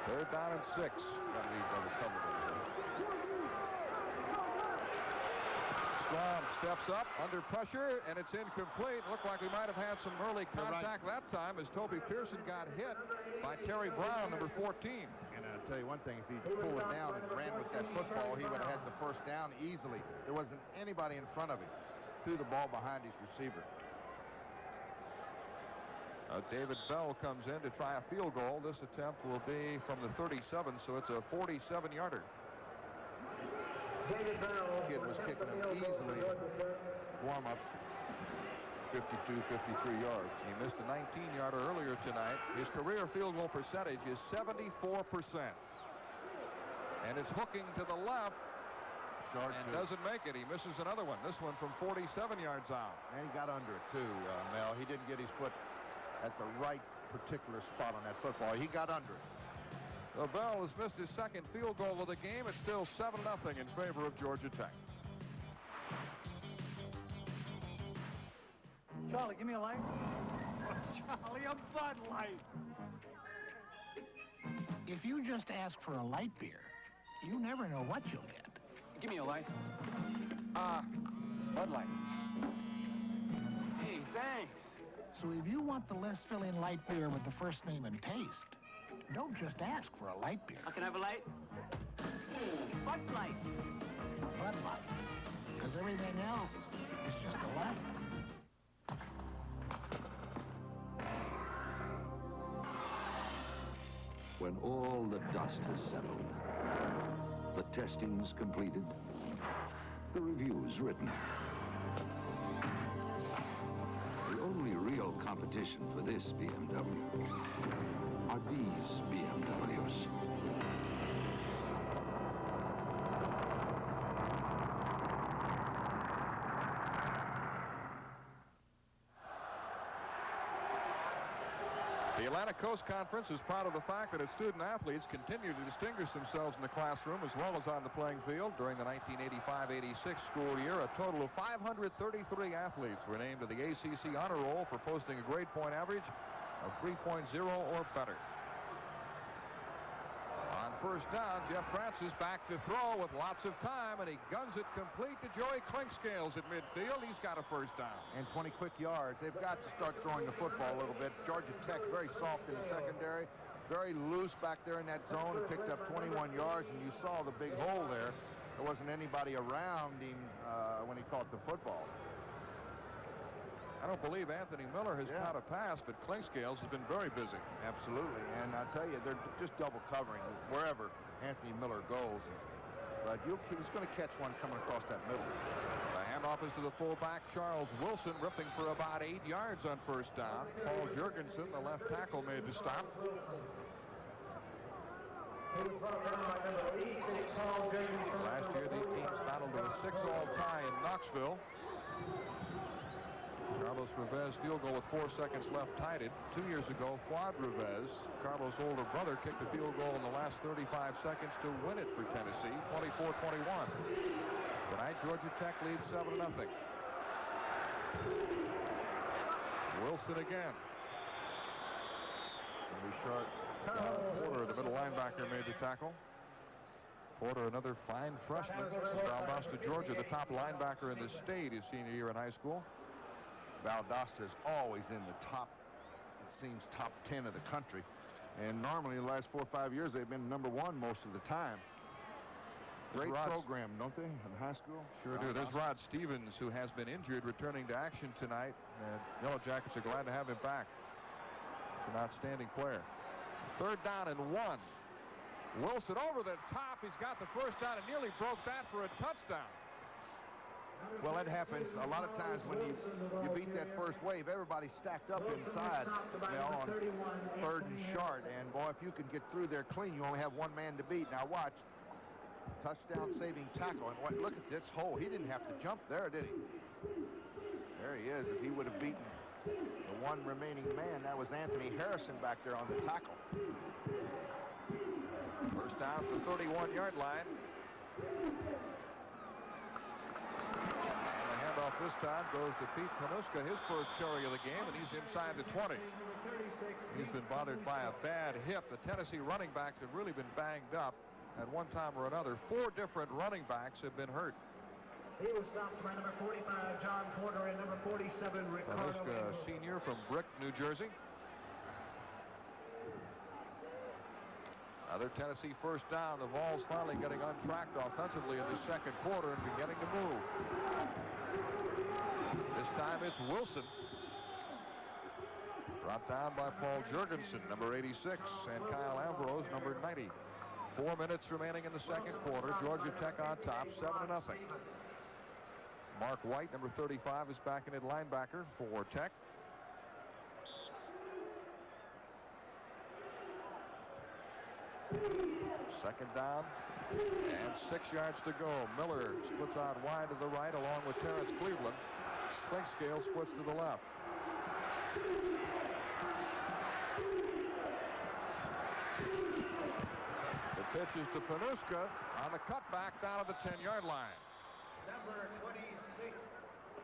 3rd down and 6. Got to leave double cover. Strom steps up under pressure, and it's incomplete. Looked like we might have had some early contact that time as Toby Pearson got hit by Terry Brown, number 14. And I'll tell you one thing, if he pulled it down and ran with that football, he would have had the 1st down easily. There wasn't anybody in front of him. Threw the ball behind his receiver. David Bell comes in to try a field goal. This attempt will be from the 37, so it's a 47-yarder. Kid was kicking him easily. Warm-ups, 52, 53 yards. He missed a 19-yarder earlier tonight. His career field goal percentage is 74%. And it's hooking to the left. Short and doesn't make it. He misses another one. This one from 47 yards out. And he got under it, too, Mel. He didn't get his foot at the right particular spot on that football. He got under it. Bell has missed his 2nd field goal of the game. It's still 7-0 in favor of Georgia Tech. Charlie, give me a light. Charlie, a Bud Light. If you just ask for a light beer, you never know what you'll get. Give me a light. Bud Light. Hey, thanks. So if you want the less filling light beer with the first name and taste, don't just ask for a light beer. I can have a light? Bud Light. Bud Light. Because everything else is just a light. When all the dust has settled, the testing's completed, the review's written. The only real competition for this BMW are these BMWs. The Atlantic Coast Conference is proud of the fact that its student athletes continue to distinguish themselves in the classroom as well as on the playing field. During the 1985-86 school year, a total of 533 athletes were named to the ACC honor roll for posting a grade point average of 3.0 or better. On first down, Jeff Francis back to throw with lots of time, and he guns it complete to Joey Clinkscales at midfield. He's got a first down. And 20 quick yards. They've got to start throwing the football a little bit. Georgia Tech very soft in the secondary, very loose back there in that zone. He picked up 21 yards, and you saw the big hole there. There wasn't anybody around him when he caught the football. I don't believe Anthony Miller has caught a pass, but Clinkscales has been very busy. Absolutely, and I tell you, they're just double covering wherever Anthony Miller goes. But he's going to catch one coming across that middle. The handoff is to the fullback, Charles Wilson, ripping for about 8 yards on first down. Paul Jurgensen, the left tackle, made the stop. Last year, these teams battled to a 6-all tie in Knoxville. Carlos Revesz field goal with 4 seconds left tied it. 2 years ago, Fuad Revesz, Carlos' older brother, kicked a field goal in the last 35 seconds to win it for Tennessee, 24-21. Tonight, Georgia Tech leads 7-0. Wilson again. Going to be short. Porter, the middle linebacker, made the tackle. Porter, another fine freshman. Valdosta, Georgia, the top linebacker in the state his senior year in high school. Valdosta is always in the top, it seems, top 10 of the country. And normally in the last 4 or 5 years, they've been #1 most of the time. Great program, don't they, in high school? Sure do. There's Rod Stevens, who has been injured, returning to action tonight. And Yellow Jackets are glad to have him back. He's an outstanding player. Third down and 1. Wilson over the top. He's got the first down and nearly broke that for a touchdown. Well, that happens a lot of times when you beat that first wave. Everybody's stacked up inside, on third and short. And, boy, if you can get through there clean, you only have one man to beat. Now, watch. Touchdown-saving tackle. And look at this hole. He didn't have to jump there, did he? There he is. If he would have beaten the one remaining man, that was Anthony Harrison back there on the tackle. First down to the 31-yard line. Off this time goes to Pete Panuska, his first carry of the game, and he's inside the 20. He's been bothered by a bad hip. The Tennessee running backs have really been banged up at one time or another. 4 different running backs have been hurt. He was stopped by number 45, John Porter, and number 47, Ricardo. Panuska, senior from Brick, New Jersey. Another Tennessee first down. The Vols finally getting untracked offensively in the second quarter and beginning to move. This time it's Wilson. Brought down by Paul Jurgensen, number 86, and Kyle Ambrose, number 90. 4 minutes remaining in the second quarter. Georgia Tech on top, 7-0. Mark White, number 35, is back in at linebacker for Tech. Second down and 6 yards to go. Miller splits out wide to the right along with Terrence Cleveland. Clinkscales splits to the left. The pitch is to Panuska on the cutback down to the 10-yard line. Number 26,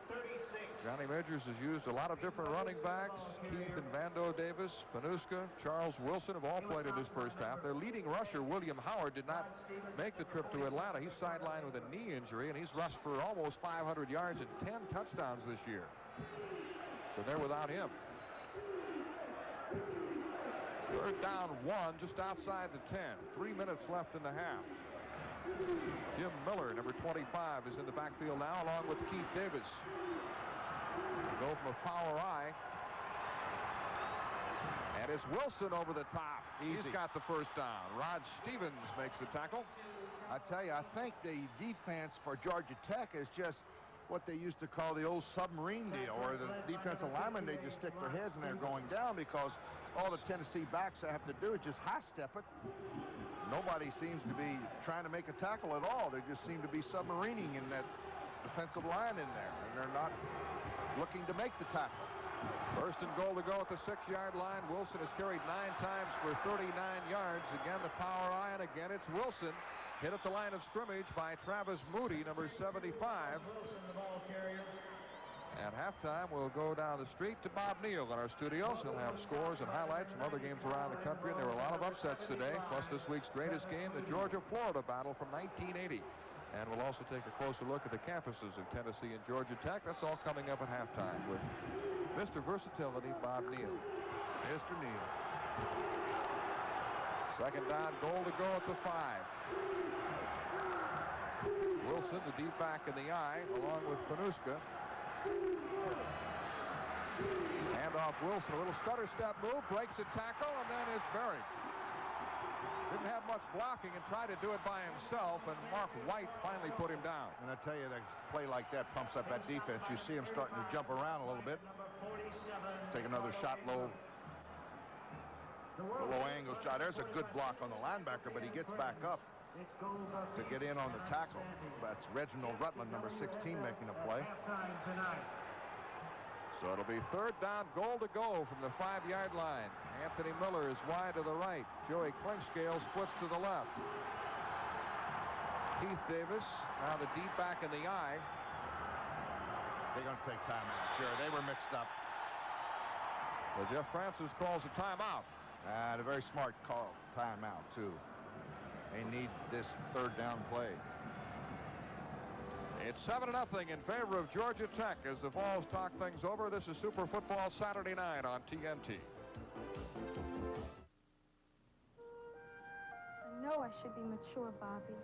36. Johnny Majors has used a lot of different running backs. Keith and Vando Davis, Panuska, Charles Wilson have all played in this first half. Their leading rusher, William Howard, did not make the trip to Atlanta. He's sidelined with a knee injury, and he's rushed for almost 500 yards and 10 touchdowns this year. So they're without him. Third down 1, just outside the 10. 3 minutes left in the half. Jim Miller, number 25, is in the backfield now, along with Keith Davis. They go from a power eye. And it's Wilson over the top. He's got the first down. Rod Stevens makes the tackle. I tell you, I think the defense for Georgia Tech is just what they used to call the old submarine deal, where the defensive linemen, they just stick their heads and they're going down because all the Tennessee backs have to do is just high-step it. Nobody seems to be trying to make a tackle at all. They just seem to be submarining in that defensive line in there, and they're not looking to make the tackle. First and goal to go at the 6-yard line. Wilson has carried 9 times for 39 yards. Again, the power eye, and again, it's Wilson. Hit at the line of scrimmage by Travis Moody, number 75. At halftime, we'll go down the street to Bob Neal in our studios. He'll have scores and highlights from other games around the country, and there were a lot of upsets today, plus this week's greatest game, the Georgia-Florida battle from 1980. And we'll also take a closer look at the campuses of Tennessee and Georgia Tech. That's all coming up at halftime with Mr. Versatility, Bob Neal. Mr. Neal. Second down, goal to go at the 5. Wilson, the deep back in the eye, along with Panuska. Hand off Wilson, a little stutter step move, breaks a tackle, and then is buried. Didn't have much blocking and tried to do it by himself, and Mark White finally put him down. And I tell you, that play like that pumps up that defense. You see him starting to jump around a little bit. Take another shot low. Low angle shot. There's a good block on the linebacker, but he gets back up to get in on the tackle. That's Reginald Rutland, number 16, making a play. So it'll be third down, goal to go from the 5-yard line. Anthony Miller is wide to the right. Joey Clinkscale splits to the left. Keith Davis, now the deep back in the eye. They're going to take timeout. Sure, they were mixed up. Well, Jeff Francis calls a timeout. A very smart call, timeout, too. They need this third down play. It's 7-0 in favor of Georgia Tech as the Vols talk things over. This is Super Football Saturday night on TNT. I know I should be mature, Bobby.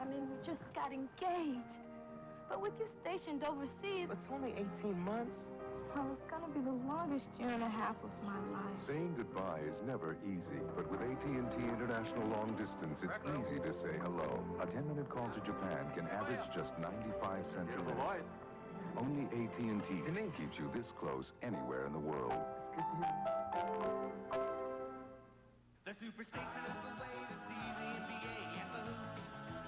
I mean, we just got engaged. But with you stationed overseas... It's only 18 months. Well, it's going to be the longest year and a half of my life. Saying goodbye is never easy, but with AT&T International Long Distance, it's easy to say hello. A 10-minute call to Japan can average just 95 cents a minute. Only AT&T keeps you this close anywhere in the world. The Superstation is the way to see the NBA at the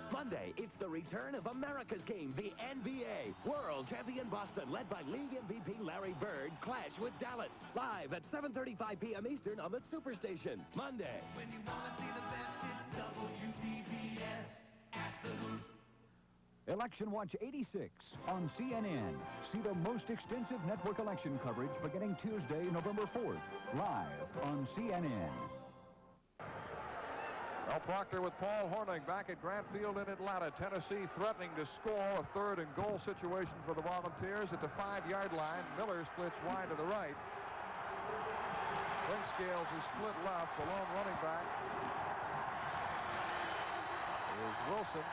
Monday, it's the return of America's game, the NBA. World champion Boston, led by league MVP Larry Bird, clash with Dallas. Live at 7:35 p.m. Eastern on the Superstation. Monday. When you want to see the best, it's WTBS at the Hoop. Election Watch 86 on CNN. See the most extensive network election coverage beginning Tuesday, November 4th. Live on CNN. Al Proctor with Paul Hornung back at Grant Field in Atlanta. Tennessee threatening to score a third and goal situation for the Volunteers at the 5-yard line. Miller splits wide to the right. Clinkscales is split left. The lone running back is Wilson.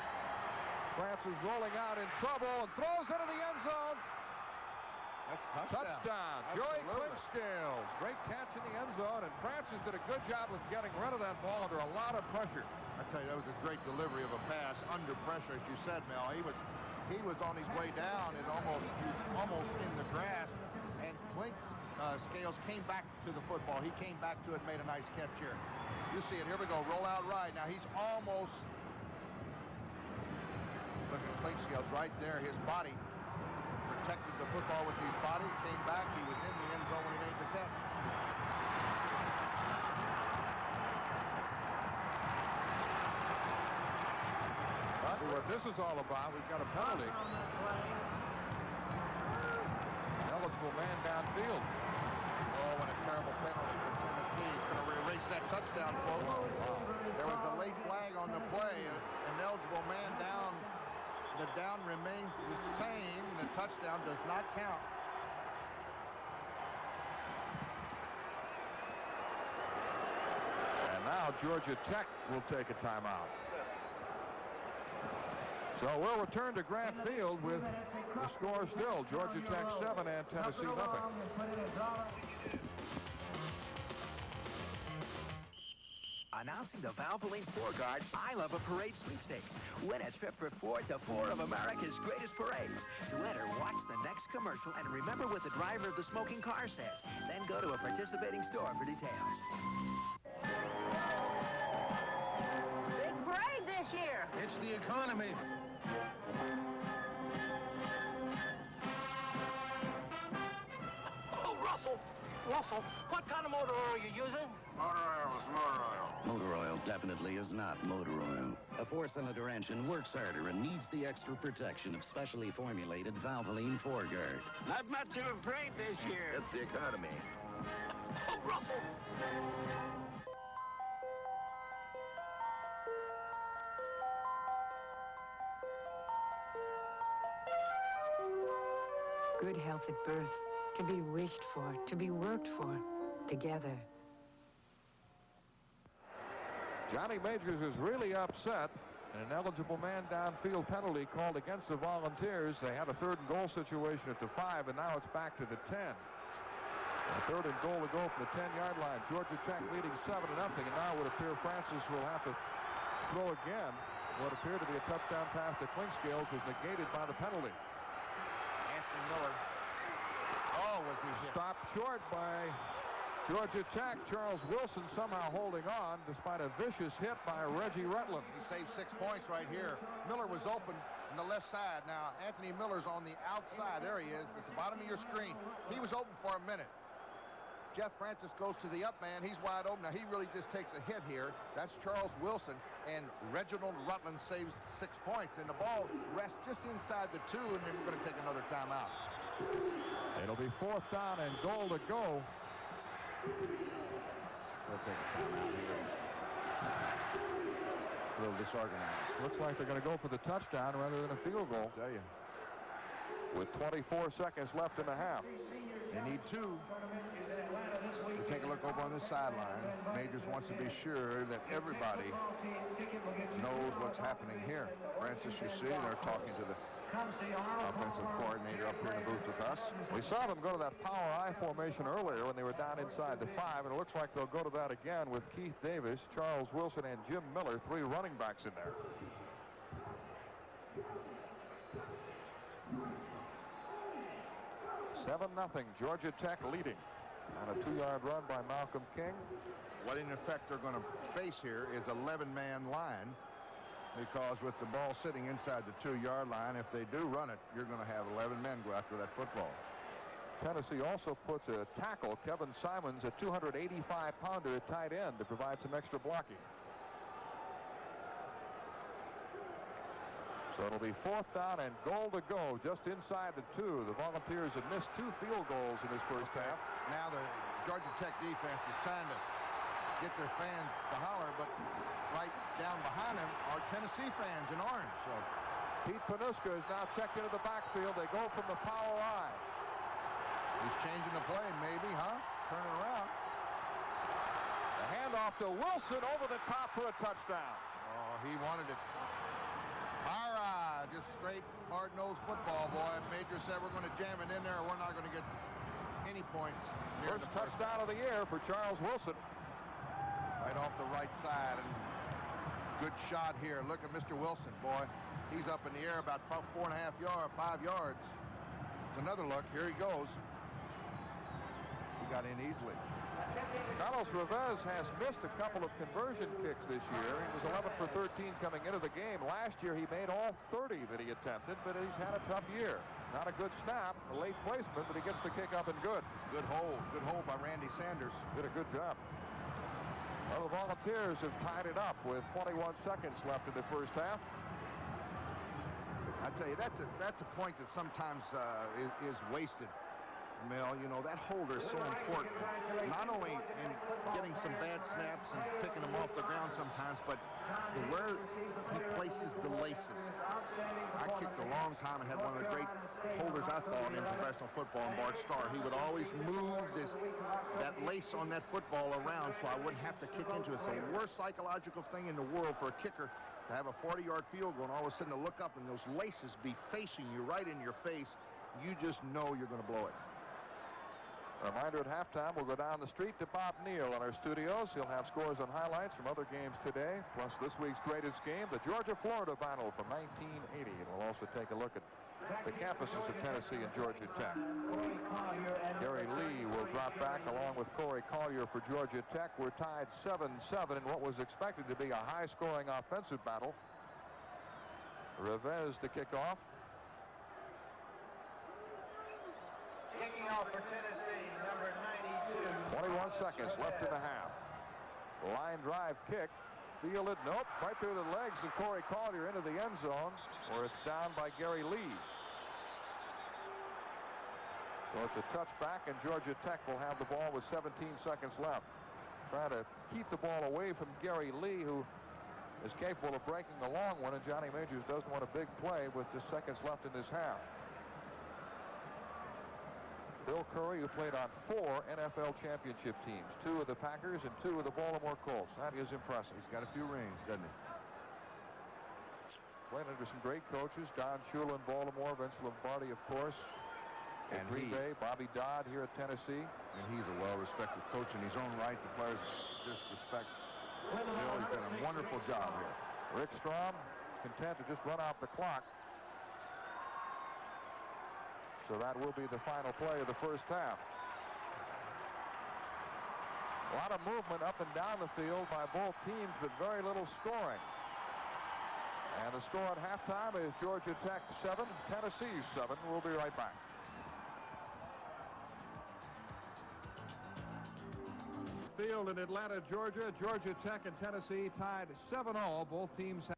Francis rolling out in trouble and throws into the end zone. That's touchdown. Joey Clinkscales. Great catch in the end zone, and Francis did a good job of getting rid of that ball under a lot of pressure. I tell you, that was a great delivery of a pass under pressure, as you said, Mel. He was on his way down, and he was almost in the grass, and Clinkscales came back to the football. He came back to it, made a nice catch here. You see it. Here we go. Roll out right. Now he's almost. Look at Clinkscales right there. His body protected the football with his body, came back, he was in the end zone when he made the catch. See what this is all about. We've got a penalty. Eligible man downfield. Oh, what a terrible penalty for Tennessee. He's going to erase that touchdown, folks. There was a late flag on the play. An eligible man down. The down remains the same. The touchdown does not count. And now Georgia Tech will take a timeout. So we'll return to Grant Field with the score still. Georgia Tech 7 and Tennessee nothing. Announcing the Valvoline 4-Guard I Love a Parade sweepstakes. Win a trip for 4 to 4 of America's greatest parades. To enter, watch the next commercial and remember what the driver of the smoking car says. Then go to a participating store for details. Big parade this year. It's the economy. Oh, Russell! Russell, what kind of motor oil are you using? Motor oil is motor oil. Motor oil definitely is not motor oil. A four-cylinder engine works harder and needs the extra protection of specially formulated Valvoline 4-Guard. Not much of a parade this year. It's the economy. Oh, Russell! Good health at birth, to be wished for, to be worked for, together. Johnny Majors is really upset. An eligible man downfield penalty called against the Volunteers. They had a 3rd and goal situation at the 5, and now it's back to the 10. A 3rd and goal to go from the 10-yard line. Georgia Tech leading 7-0, and now it would appear Francis will have to throw again. What appeared to be a touchdown pass to Clinkscales was negated by the penalty. Anthony Miller. Oh, was he hit? Stopped short by Georgia Tech. Charles Wilson somehow holding on despite a vicious hit by Reggie Rutland. He saved 6 points right here. Miller was open on the left side. Now, Anthony Miller's on the outside. There he is. At the bottom of your screen. He was open for a minute. Jeff Francis goes to the up man. He's wide open. Now, he really just takes a hit here. That's Charles Wilson. And Reginald Rutland saves 6 points. And the ball rests just inside the 2, and then we're going to take another timeout. It'll be 4th down and goal to go. We'll take a timeout here. A little disorganized. Looks like they're going to go for the touchdown rather than a field goal. I'll tell you. With 24 seconds left in the half. They need 2. We'll take a look over on this sideline. Majors wants to be sure that everybody knows what's happening here. Francis, you see, they're talking to the offensive coordinator up here in the booth with us. We saw them go to that power I formation earlier when they were down inside the 5, and it looks like they'll go to that again with Keith Davis, Charles Wilson, and Jim Miller, 3 running backs in there. $7-0, Georgia Tech leading on a 2-yard run by Malcolm King. What in effect they're going to face here is 11-man line, because with the ball sitting inside the 2-yard line, if they do run it, you're going to have 11 men go after that football. Tennessee also puts a tackle, Kevin Simons, a 285-pounder at tight end to provide some extra blocking. So it'll be 4th down and goal to go just inside the 2. The Volunteers have missed 2 field goals in this first half. Now the Georgia Tech defense is trying to get their fans to holler, but right down behind them are Tennessee fans in orange. So Pete Panuska is now checked into the backfield. They go from the power I. He's changing the play, maybe, huh? Turning around. The handoff to Wilson over the top for a touchdown. Oh, he wanted it. All right, just straight, hard-nosed football, boy. Major said we're going to jam it in there or we're not going to get any points. First touchdown of the year for Charles Wilson. Right off the right side, and good shot here. Look at Mr. Wilson, boy. He's up in the air about 4.5 yards, 5 yards. It's another look. Here he goes. He got in easily. Carlos Revez has missed a couple of conversion kicks this year. He was 11 for 13 coming into the game. Last year he made all 30 that he attempted, but he's had a tough year. Not a good snap, a late placement, but he gets the kick up and good. Good hold by Randy Sanders. Did a good job. Well, the Volunteers have tied it up with 21 seconds left in the first half. I tell you, that's a point that sometimes is wasted. Mel, you know, that holder is so important, not only in getting some bad snaps and picking them off the ground sometimes, but where he places the laces. I kicked a long time and had one of the great holders I thought in professional football, in Bart Starr. He would always move that lace on that football around so I wouldn't have to kick into it. It's the worst psychological thing in the world for a kicker to have a 40-yard field goal and all of a sudden to look up and those laces be facing you right in your face. You just know you're going to blow it. A reminder at halftime, we'll go down the street to Bob Neal in our studios. He'll have scores and highlights from other games today, plus this week's greatest game, the Georgia-Florida battle from 1980. And we'll also take a look at the campuses of Tennessee and Georgia Tech. Gary Lee will drop back along with Corey Collier for Georgia Tech. We're tied 7-7 in what was expected to be a high-scoring offensive battle. Revez to kick off. Kicking off for Tennessee, number 92. 21 seconds left in the half. Line drive kick. Fielded, nope, right through the legs of Corey Collier into the end zone, where it's down by Gary Lee. So it's a touchback, and Georgia Tech will have the ball with 17 seconds left. Try to keep the ball away from Gary Lee, who is capable of breaking a long one, and Johnny Majors doesn't want a big play with just seconds left in this half. Bill Curry, who played on 4 NFL championship teams, 2 with the Packers and 2 with the Baltimore Colts. That is impressive. He's got a few rings, doesn't he? Played under some great coaches, Don Shula in Baltimore, Vince Lombardi, of course, in Green Bay, Bobby Dodd here at Tennessee. And he's a well-respected coach in his own right. The players just respect Bill. He's done a wonderful job here. Rick Strom content to just run out the clock. So that will be the final play of the first half. A lot of movement up and down the field by both teams, but very little scoring. And the score at halftime is Georgia Tech 7, Tennessee 7. We'll be right back. Field in Atlanta, Georgia. Georgia Tech and Tennessee tied 7-all. Both teams have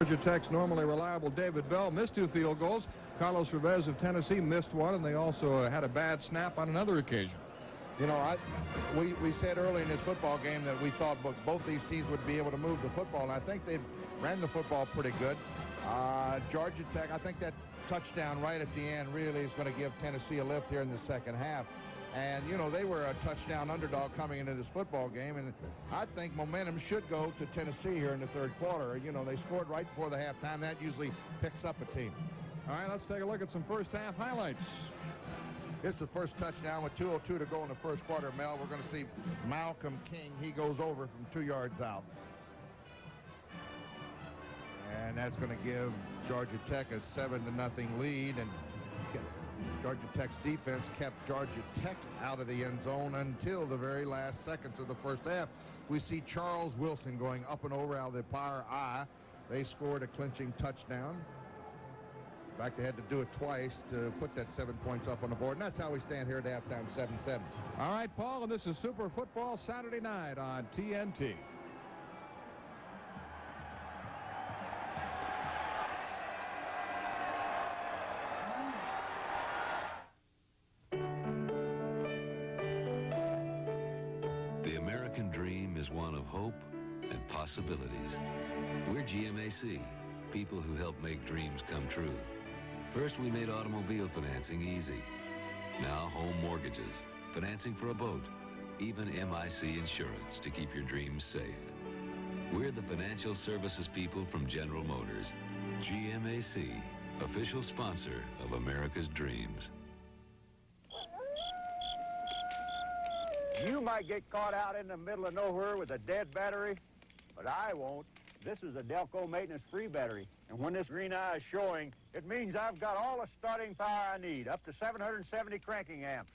Georgia Tech's normally reliable David Bell missed 2 field goals. Carlos Rivez of Tennessee missed 1, and they also had a bad snap on another occasion. You know, we said early in this football game that we thought both these teams would be able to move the football, and I think they ran the football pretty good. Georgia Tech, I think that touchdown right at the end really is going to give Tennessee a lift here in the second half. And, you know, they were a touchdown underdog coming into this football game, and I think momentum should go to Tennessee here in the third quarter. You know, they scored right before the halftime. That usually picks up a team. All right, let's take a look at some first-half highlights. This is the first touchdown with 2:02 to go in the first quarter, Mel. We're going to see Malcolm King. He goes over from 2 yards out. And that's going to give Georgia Tech a 7-0 lead. And Georgia Tech's defense kept Georgia Tech out of the end zone until the very last seconds of the first half. We see Charles Wilson going up and over out of the power I. They scored a clinching touchdown. In fact, they had to do it twice to put that 7 points up on the board. And that's how we stand here at halftime, 7-7. All right, Paul, and this is Super Football Saturday night on TNT. The American dream is one of hope and possibilities. We're GMAC, people who help make dreams come true. First, we made automobile financing easy. Now, home mortgages, financing for a boat, even MIC insurance to keep your dreams safe. We're the financial services people from General Motors. GMAC, official sponsor of America's dreams. You might get caught out in the middle of nowhere with a dead battery, but I won't. This is a Delco maintenance-free battery, and when this green eye is showing, it means I've got all the starting power I need, up to 770 cranking amps.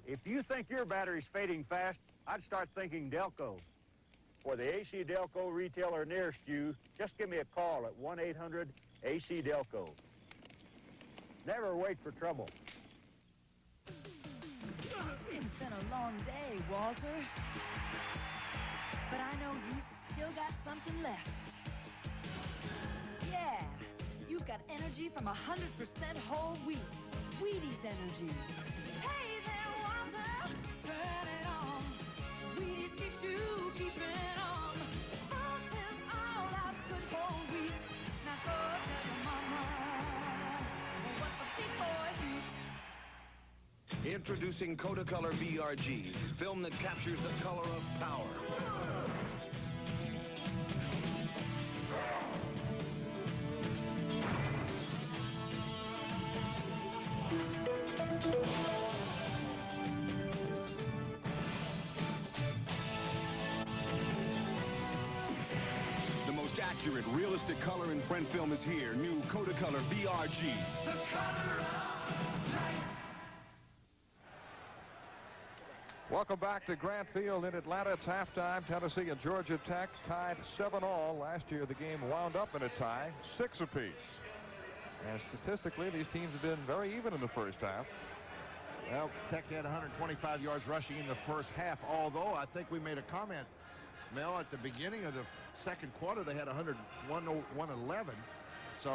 If you think your battery's fading fast, I'd start thinking Delco. For the AC Delco retailer nearest you, just give me a call at 1-800-AC-DELCO. Never wait for trouble. It's been a long day, Walter. But I know you still got something left. Yeah, you've got energy from 100% whole wheat. Wheaties energy. Hey there, Walter, turn it on. Wheaties keeps you keeping on. Fruit is all that good whole wheat. Now go tell your mama what the big boys eat. Introducing Kodacolor VRG, film that captures the color of power. The most accurate, realistic color in print film is here. New Kodacolor VRG. The color of life. Welcome back to Grant Field in Atlanta. It's halftime. Tennessee and Georgia Tech tied 7-all. Last year, the game wound up in a tie, 6 apiece. And statistically, these teams have been very even in the first half. Well, Tech had 125 yards rushing in the first half, although I think we made a comment, Mel, at the beginning of the second quarter, they had 111. So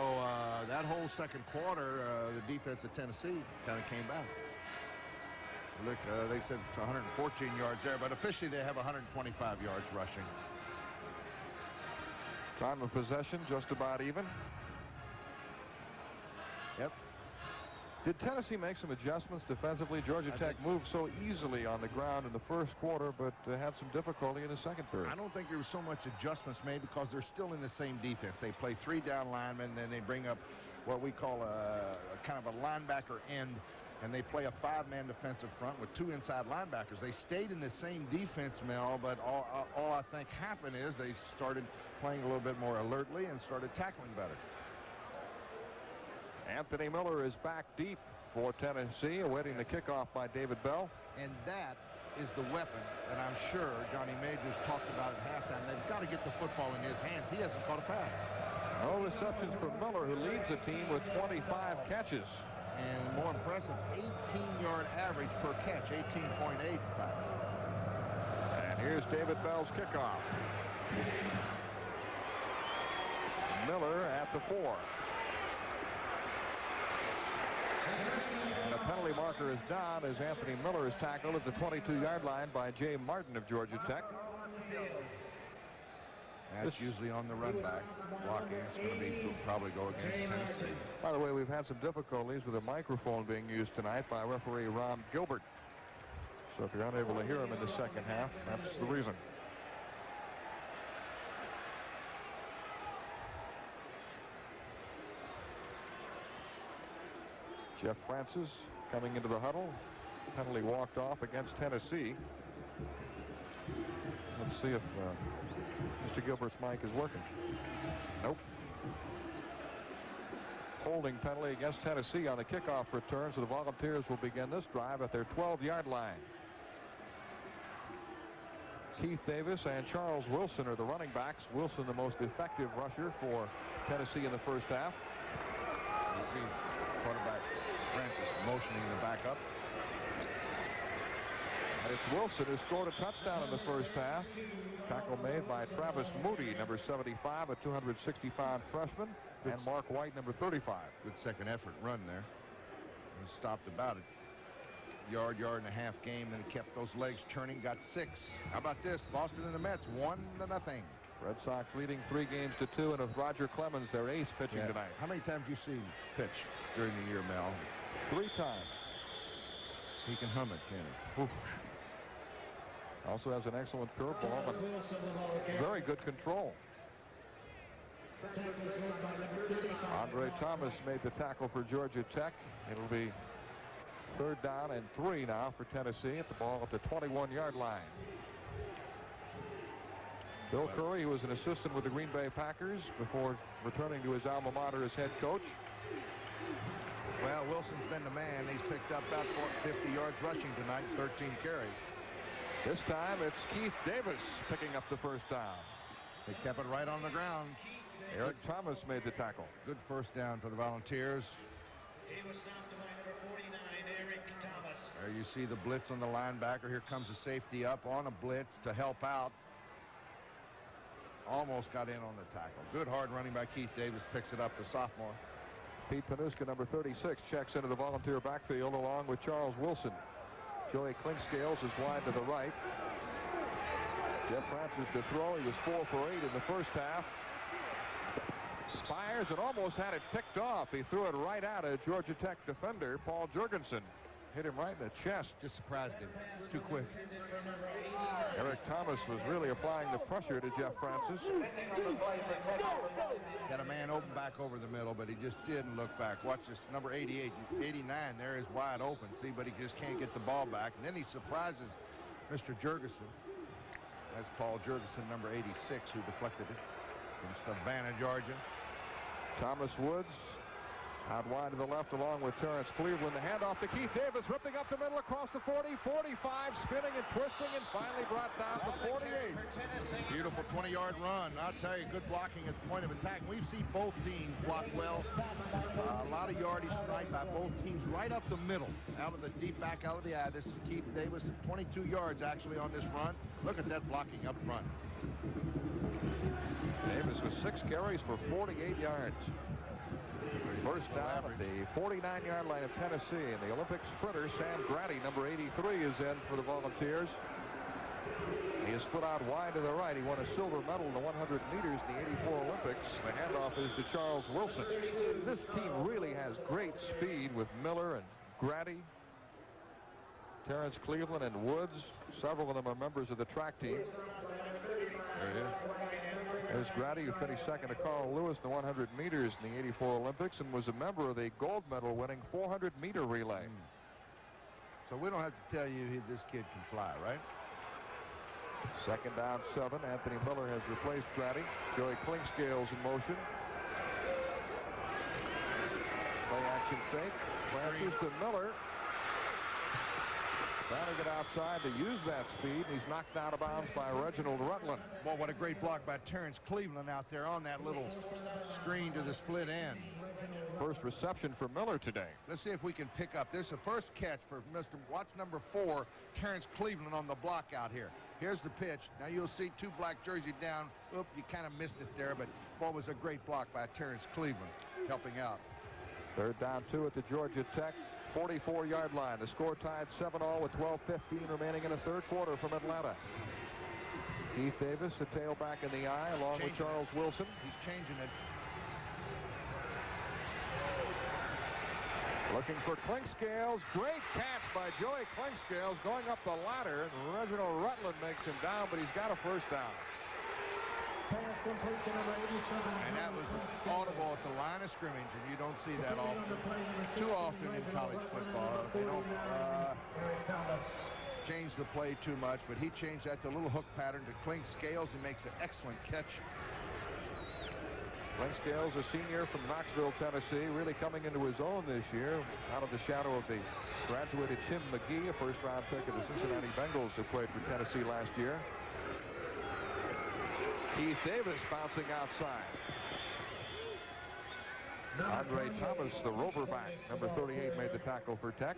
that whole second quarter, the defense of Tennessee kind of came back. Look, they said it's 114 yards there, but officially they have 125 yards rushing. Time of possession just about even. Yep. Did Tennessee make some adjustments defensively? Georgia Tech moved so easily on the ground in the first quarter, but had some difficulty in the second period. I don't think there was so much adjustments made because they're still in the same defense. They play 3 down linemen, then they bring up what we call a kind of a linebacker end, and they play a 5-man defensive front with 2 inside linebackers. They stayed in the same defense, Mel, but all I think happened is they started playing a little bit more alertly and started tackling better. Anthony Miller is back deep for Tennessee, awaiting the kickoff by David Bell. And that is the weapon that I'm sure Johnny Majors talked about at halftime. They've got to get the football in his hands. He hasn't caught a pass. No receptions for Miller, who leads the team with 25 catches. And more impressive, 18-yard average per catch, 18.8 in fact. And here's David Bell's kickoff. Miller at the 4. And a penalty marker is down as Anthony Miller is tackled at the 22-yard line by Jay Martin of Georgia Tech. That's usually on the run back. Blocking, it's going to probably go against Tennessee. By the way, we've had some difficulties with a microphone being used tonight by referee Ron Gilbert. So if you're unable to hear him in the second half, that's the reason. Jeff Francis coming into the huddle. Penalty walked off against Tennessee. Let's see if Mr. Gilbert's mic is working. Nope. Holding penalty against Tennessee on the kickoff return, so the Volunteers will begin this drive at their 12-yard line. Keith Davis and Charles Wilson are the running backs. Wilson the most effective rusher for Tennessee in the first half. You see quarterback Francis motioning the backup. And it's Wilson who scored a touchdown in the first half. Tackle made by Travis Moody, number 75, a 260-pound freshman, and Mark White, number 35. Good second effort run there. He stopped about it. Yard and a half game, then he kept those legs churning, got 6. How about this? Boston and the Mets, 1-0. Red Sox leading 3-2, and with Roger Clemens, their ace, pitching tonight. How many times have you seen pitch during the year, Mel? 3 times. He can hum it, can he? Oof. Also has an excellent curveball, but very good control. Andre Thomas made the tackle for Georgia Tech. It'll be 3rd down and 3 now for Tennessee at the ball at the 21-yard line. Bill Curry, who was an assistant with the Green Bay Packers before returning to his alma mater as head coach. Well, Wilson's been the man. He's picked up about 50 yards rushing tonight, 13 carries. This time it's Keith Davis picking up the first down. They kept it right on the ground. Eric Thomas made the tackle. Good first down for the Volunteers. He was stopped by number 49, Eric Thomas. There you see the blitz on the linebacker. Here comes the safety up on a blitz to help out. Almost got in on the tackle. Good hard running by Keith Davis. Picks it up, the sophomore. Pete Panuska, number 36, checks into the Volunteer backfield along with Charles Wilson. Joey Clinkscales is wide to the right. Jeff Francis to throw. He was 4 for 8 in the first half. Fires and almost had it picked off. He threw it right at a Georgia Tech defender, Paul Jurgensen. Hit him right in the chest. Just surprised him. Too quick. Eric Thomas was really applying the pressure to Jeff Francis. Got a man open back over the middle, but he just didn't look back. Watch this, number 88, 89 there is wide open. See, but he just can't get the ball back. And then he surprises Mr. Jurgensen. That's Paul Jurgensen, number 86, who deflected it from Savannah, Georgia. Thomas Woods out wide to the left along with Terrence Cleveland. The handoff to Keith Davis, ripping up the middle across the 40, 45, spinning and twisting, and finally brought down to 48. Beautiful 20-yard run. I'll tell you, good blocking at the point of attack. We've seen both teams block well. A lot of yardage tonight by both teams right up the middle, out of the deep back, out of the eye. This is Keith Davis, 22 yards actually on this run. Look at that blocking up front. Davis with 6 carries for 48 yards. First down at the 49-yard line of Tennessee, and the Olympic sprinter Sam Grady, number 83, is in for the Volunteers. He is put out wide to the right. He won a silver medal in the 100 meters in the 84 Olympics. The handoff is to Charles Wilson. This team really has great speed with Miller and Grady, Terrence Cleveland, and Woods. Several of them are members of the track team. There he is. There's Grady, who finished second to Carl Lewis in the 100 meters in the 84 Olympics and was a member of the gold medal winning 400-meter relay. So we don't have to tell you this kid can fly, right? Second down 7. Anthony Miller has replaced Grady. Joey Clinkscales in motion. Play action fake. Francis to Miller. Trying to get outside to use that speed. He's knocked out of bounds by Reginald Rutland. Well, what a great block by Terrence Cleveland out there on that little screen to the split end. First reception for Miller today. Let's see if we can pick up. This is the first catch for watch number 4, Terrence Cleveland on the block out here. Here's the pitch. Now you'll see 2 black jerseys down. Oop, you kind of missed it there, but football was a great block by Terrence Cleveland, helping out. Third down 2 at the Georgia Tech 44-yard line. The score tied 7-all with 12:15 remaining in the third quarter from Atlanta. Keith Davis, the tailback in the eye, along with Charles Wilson. He's changing it. Looking for Clinkscales. Great catch by Joey Clinkscales going up the ladder. Reginald Rutland makes him down, but he's got a first down. And that was audible at the line of scrimmage, and you don't see that too often in college football. They don't change the play too much, but he changed that to a little hook pattern to Clinkscales and makes an excellent catch. Clinkscales, a senior from Knoxville, Tennessee, really coming into his own this year out of the shadow of the graduated Tim McGee, a first-round pick of the Cincinnati Bengals who played for Tennessee last year. Keith Davis bouncing outside. Andre Thomas, the rover back, number 38, made the tackle for Tech.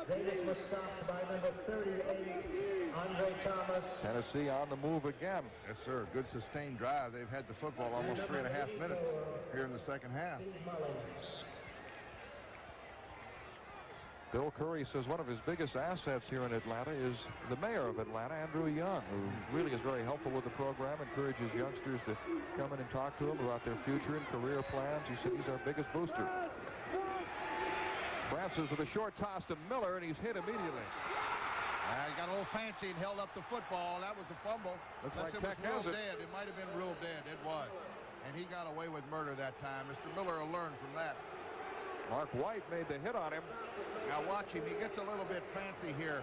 Davis was stopped by number 38, Andre Thomas. Tennessee on the move again. Yes, sir. Good sustained drive. They've had the football almost 3.5 minutes here in the second half. Bill Curry says one of his biggest assets here in Atlanta is the mayor of Atlanta, Andrew Young, who really is very helpful with the program, encourages youngsters to come in and talk to him about their future and career plans. He said he's our biggest booster. Francis with a short toss to Miller, and he's hit immediately. He got a little fancy and held up the football. That was a fumble. Looks like it Tech was has real it. dead. It might have been real dead. It was. And he got away with murder that time. Mr. Miller will learn from that. Mark White made the hit on him. Now watch him. He gets a little bit fancy here,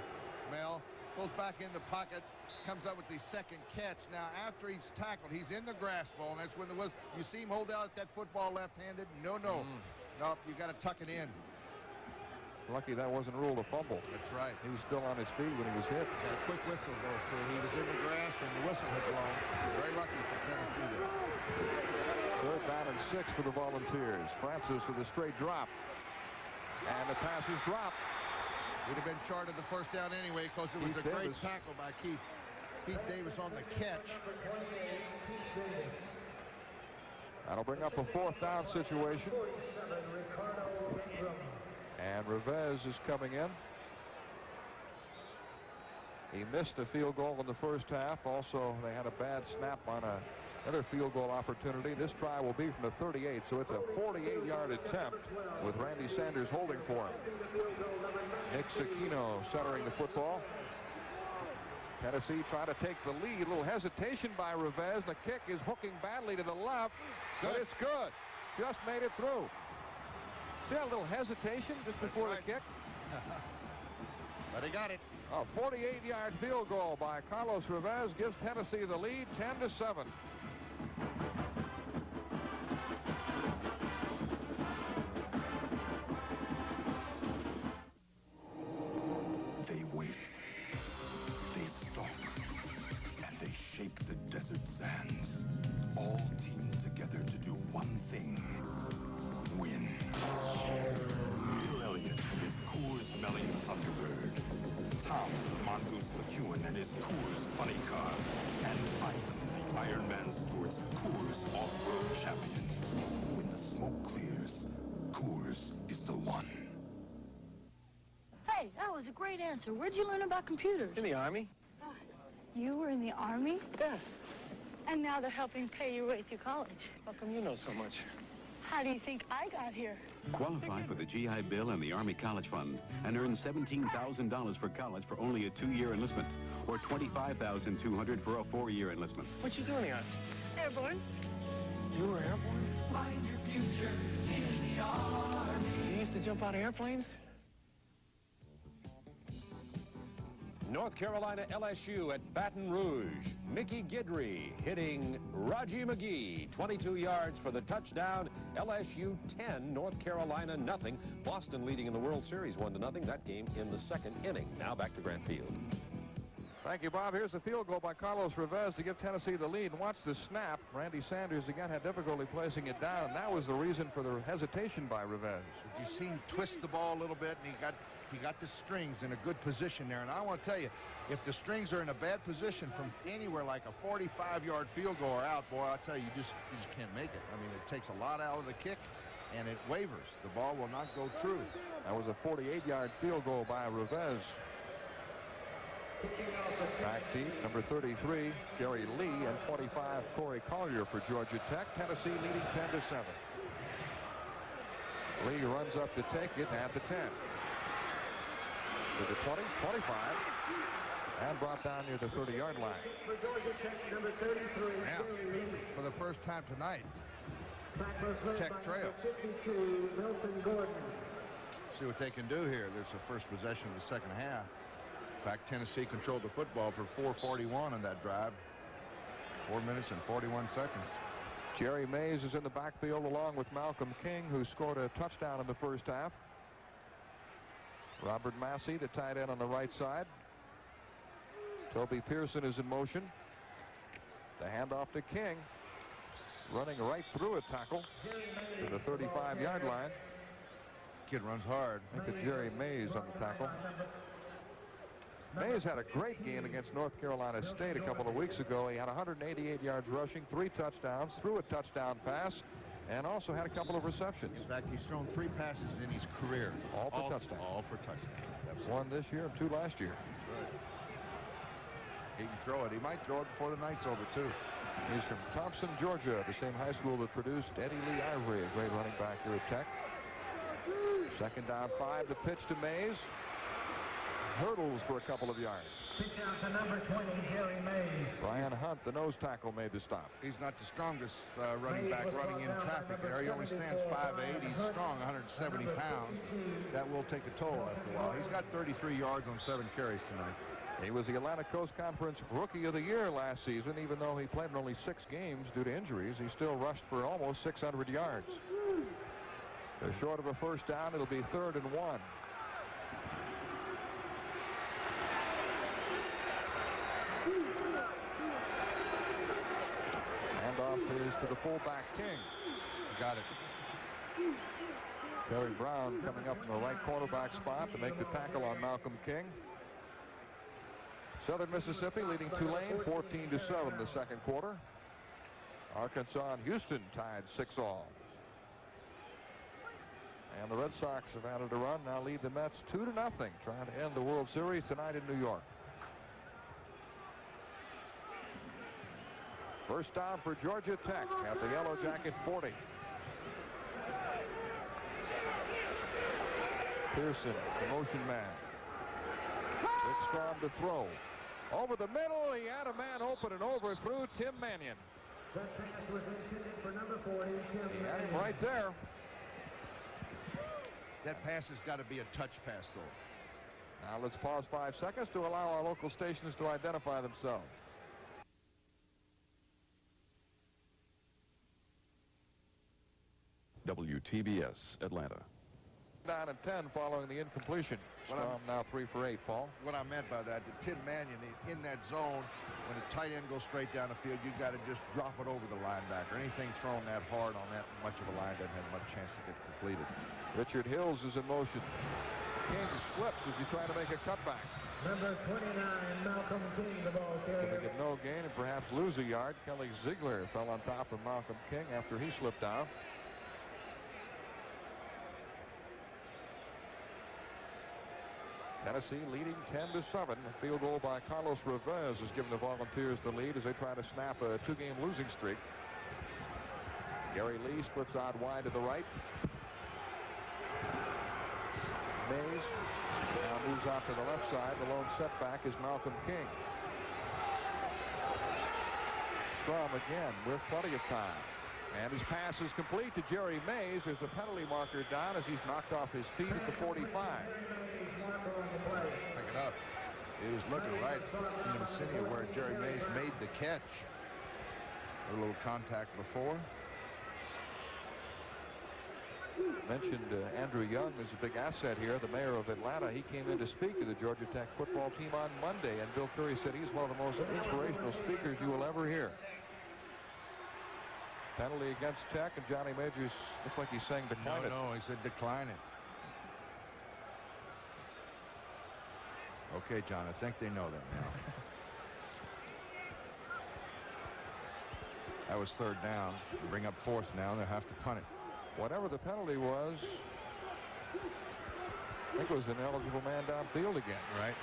Mel. Goes back in the pocket. Comes up with the second catch. Now, after he's tackled, he's in the grass ball, and that's when you see him hold out that football left-handed. No. Nope, you got to tuck it in. Lucky that wasn't ruled a fumble. That's right. He was still on his feet when he was hit. Got a quick whistle, though, so he was in the grass when the whistle had blown. Very lucky for Tennessee there. Third down and 6 for the Volunteers. Francis with a straight drop. And the pass is dropped. Would have been short of the first down anyway because it was a great tackle by Keith Davis on the catch. That'll bring up a fourth down situation. And Revez is coming in. He missed a field goal in the first half. Also, they had a bad snap on another field goal opportunity. This try will be from the 38, so it's a 48-yard attempt with Randy Sanders holding for him. Nick Cicchino centering the football. Tennessee trying to take the lead. A little hesitation by Revez. The kick is hooking badly to the left, but it's good. Just made it through. See a little hesitation just before the kick? But he got it. A 48-yard field goal by Carlos Revez gives Tennessee the lead, 10-7. They wait, they stalk, and they shake the desert sands, all teamed together to do one thing: win. Bill Elliott is Coors Melling Thunderbird. Tom the Mongoose McEwen and his Coors Funny Car. And Ivan the Iron Man Stewart's Coors Off-Road Champion. When the smoke clears, Coors is the one. Hey, that was a great answer. Where'd you learn about computers? In the Army. You were in the Army? Yeah. And now they're helping pay your way through college. How come you know so much? How do you think I got here? Qualify for the GI Bill and the Army College Fund and earn $17,000 for college for only a 2-year enlistment or $25,200 for a 4-year enlistment. What you doing here? Airborne. You were airborne? Find your future in the Army. You used to jump out of airplanes? North Carolina LSU at Baton Rouge. Mickey Guidry hitting Raji McGee. 22 yards for the touchdown. LSU 10, North Carolina nothing. Boston leading in the World Series 1-0. That game in the second inning. Now back to Grant Field. Thank you, Bob. Here's a field goal by Carlos Revez to give Tennessee the lead. And watch the snap. Randy Sanders again had difficulty placing it down, and that was the reason for the hesitation by Revez. You see him twist the ball a little bit, and he got the strings in a good position there. And I want to tell you, if the strings are in a bad position from anywhere like a 45-yard field goal or out, boy, I'll tell you, you just can't make it. I mean, it takes a lot out of the kick, and it wavers. The ball will not go true. That was a 48-yard field goal by Revez. Backseat, number 33, Jerry Lee, and 25, Corey Collier for Georgia Tech. Tennessee leading 10-7. Lee runs up to take it at the 10. To the 20, 25, and brought down near the 30-yard line. For Georgia Tech, number 33, Now, for the first time tonight, Tech trails. 52, Milton Gordon. See what they can do here. There's the first possession of the second half. In fact, Tennessee controlled the football for 4:41 on that drive. 4 minutes and 41 seconds. Jerry Mays is in the backfield along with Malcolm King, who scored a touchdown in the first half. Robert Massey, the tight end on the right side. Toby Pearson is in motion. The handoff to King. Running right through a tackle to the 35-yard line. Kid runs hard. Look at Jerry Mays on the tackle. Mays had a great game against North Carolina State a couple of weeks ago. He had 188 yards rushing, 3 touchdowns, threw a touchdown pass, and also had a couple of receptions. In fact, he's thrown 3 passes in his career. All for touchdowns. All for touchdowns. 1 this year and 2 last year. That's right. He can throw it. He might throw it before the night's over, too. He's from Thompson, Georgia, the same high school that produced Eddie Lee Ivory, a great running back here at Tech. Second down 5, the pitch to Mays. Hurdles for a couple of yards. Pitch out to number 20, Jerry Mays. Ryan Hunt, the nose tackle, made the stop. He's not the strongest running back running in traffic there. He only stands 5'8". He's strong, 170 pounds. That will take a toll after a while. He's got 33 yards on 7 carries tonight. He was the Atlantic Coast Conference Rookie of the Year last season. Even though he played in only 6 games due to injuries, he still rushed for almost 600 yards. They're short of a first down. It'll be 3rd and 1. Handoff is to the fullback, King. Got it. Terry Brown coming up in the right quarterback spot to make the tackle on Malcolm King. Southern Mississippi leading Tulane 14-7 the second quarter. Arkansas and Houston tied 6-all. And the Red Sox have added a run, now lead the Mets 2-0, trying to end the World Series tonight in New York. First down for Georgia Tech at the Yellow Jacket 40. Pearson, the motion man. Rick Strom to throw. Over the middle, he had a man open and overthrew Tim Mannion. That pass was intended for number 40, Tim He had him Mannion. right there. That pass has got to be a touch pass, though. Now let's pause 5 seconds to allow our local stations to identify themselves. WTBS, Atlanta. 9 and 10 following the incompletion. Strom now 3 for 8, Paul. What I meant by that, Tim Mannion in that zone, when a tight end goes straight down the field, you've got to just drop it over the linebacker. Anything thrown that hard on that much of a line doesn't have much chance to get completed. Richard Hills is in motion. King slips as he tries to make a cutback. Number 29, Malcolm King, the ball Going to carrier. get no gain and perhaps lose a yard. Kelly Ziegler fell on top of Malcolm King after he slipped down. Tennessee leading 10-7. A field goal by Carlos Revez has given the Volunteers the lead as they try to snap a 2-game losing streak. Gary Lee splits out wide to the right. Mays now moves out to the left side. The lone setback is Malcolm King. Strom again with plenty of time. And his pass is complete to Jerry Mays. There's a penalty marker down as he's knocked off his feet at the 45. Pick it up. He was looking right in the vicinity of where Jerry Mays made the catch. A little contact before. mentioned Andrew Young is a big asset here, the mayor of Atlanta. He came in to speak to the Georgia Tech football team on Monday, and Bill Curry said he's one of the most inspirational speakers you will ever hear. Penalty against Tech, and Johnny Majors looks like he's saying decline it. No, he said decline it. Okay, John, I think they know that now. That was third down. Bring up fourth now, and they'll have to punt it. Whatever the penalty was, I think it was an eligible man downfield again. Right.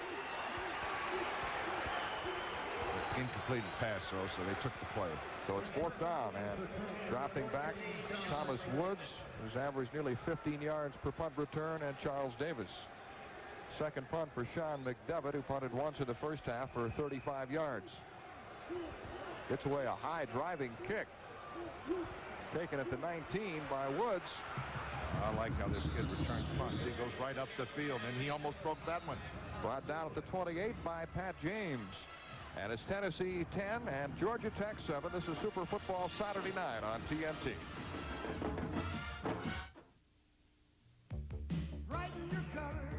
Incompleted pass, though, so they took the play. So it's fourth down, and dropping back, Thomas Woods, who's averaged nearly 15 yards per punt return, and Charles Davis. Second punt for Sean McDevitt, who punted once in the first half for 35 yards. Gets away a high driving kick. Taken at the 19 by Woods. I like how this kid returns punts. He goes right up the field, and he almost broke that one. Brought down at the 28 by Pat James. And it's Tennessee 10 and Georgia Tech 7. This is Super Football Saturday night on TNT. Brighten your color,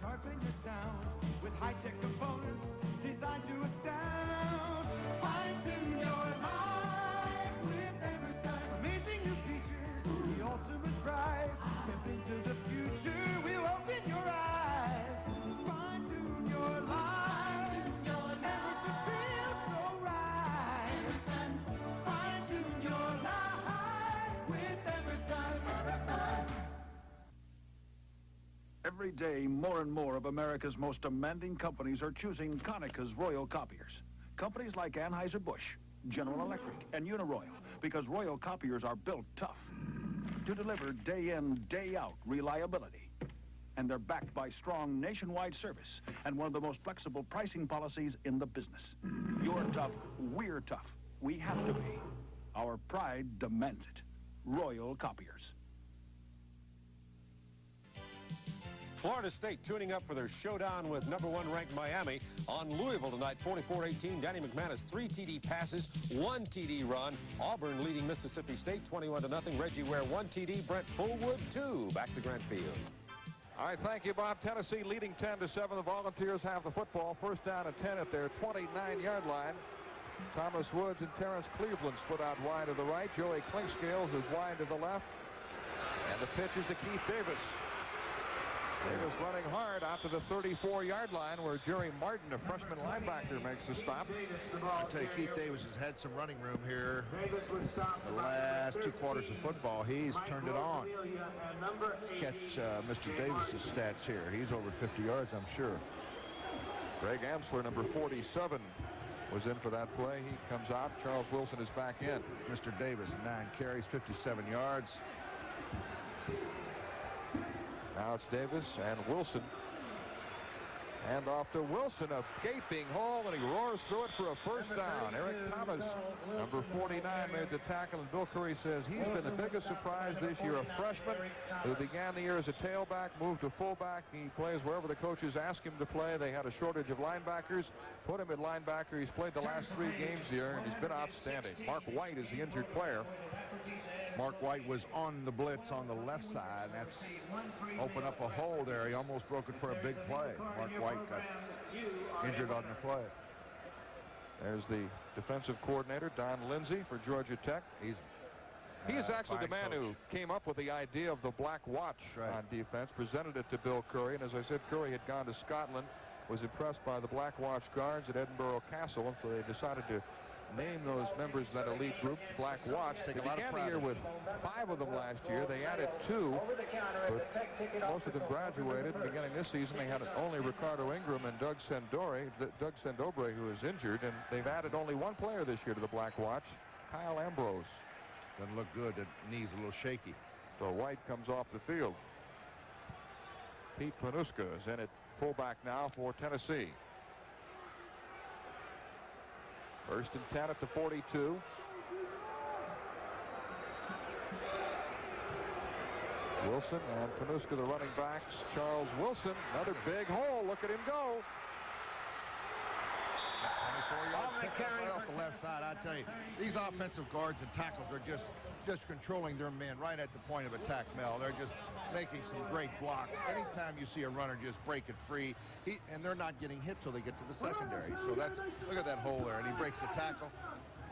sharpen your sound with high-tech components designed to astound. Fine-tune your life with Emerson. Amazing new features, the ultimate prize. Step into the future, we'll open your eyes. Fine-tune your life. Emerson feels so right. Emerson, fine-tune your life with Emerson. Every day, more and more of America's most demanding companies are choosing Konicka's Royal Copiers. Companies like Anheuser-Busch, General Electric, and Uniroyal, because Royal Copiers are built tough to deliver day in, day out reliability. And they're backed by strong nationwide service and one of the most flexible pricing policies in the business. You're tough, we're tough. We have to be. Our pride demands it. Royal Copiers. Florida State tuning up for their showdown with #1 ranked Miami on Louisville tonight, 44-18. Danny McManus, 3 TD passes, 1 TD run. Auburn leading Mississippi State 21-0. Reggie Ware 1 TD. Brent Fullwood 2. Back to Grant Field. All right, thank you, Bob. Tennessee leading 10-7. The Volunteers have the football. First down and 10 at their 29-yard line. Thomas Woods and Terrence Cleveland split out wide to the right. Joey Clinkscales is wide to the left. And the pitch is to Keith Davis. Davis running hard out to the 34-yard line where Jerry Martin, a freshman linebacker, makes a stop. I tell you, Keith Davis has had some running room here the last 2 quarters of football. He's turned it on. Let's catch Mr. Davis's stats here. He's over 50 yards, I'm sure. Greg Amsler, number 47, was in for that play. He comes out. Charles Wilson is back in. Mr. Davis, 9 carries, 57 yards. Now it's Davis and Wilson. And off to Wilson, a gaping hole, and he roars through it for a first down. Eric Thomas, number 49, made the tackle, and Bill Curry says he's been the biggest surprise this year. A freshman who began the year as a tailback, moved to fullback. He plays wherever the coaches ask him to play. They had a shortage of linebackers, put him at linebacker. He's played the last 3 games here, and he's been outstanding. Mark White is the injured player. Mark White was on the blitz on the left side, and that's opened up a hole there. He almost broke it for a big play. Mark White got injured on the play. There's the defensive coordinator, Don Lindsay, for Georgia Tech. He's actually the man who came up with the idea of the Black Watch on defense, presented it to Bill Curry, and as I said, Curry had gone to Scotland, was impressed by the Black Watch guards at Edinburgh Castle, and so they decided to name those members of that elite group Black Watch. They began the year with 5 of them last year. They added 2, but most of them graduated. Beginning this season, they had only Ricardo Ingram and Doug Sendobre, who is injured, and they've added only 1 player this year to the Black Watch, Kyle Ambrose. Doesn't look good. That knee's a little shaky. So White comes off the field. Pete Panuska is in at fullback now for Tennessee. First and 10 at the 42. Wilson and Panuska, the running backs. Charles Wilson, another big hole. Look at him go. Right off the left side, I tell you, these offensive guards and tackles are just controlling their men right at the point of attack, Mel. They're just making some great blocks. Anytime you see a runner just break it free, and they're not getting hit till they get to the secondary. So look at that hole there, and he breaks the tackle.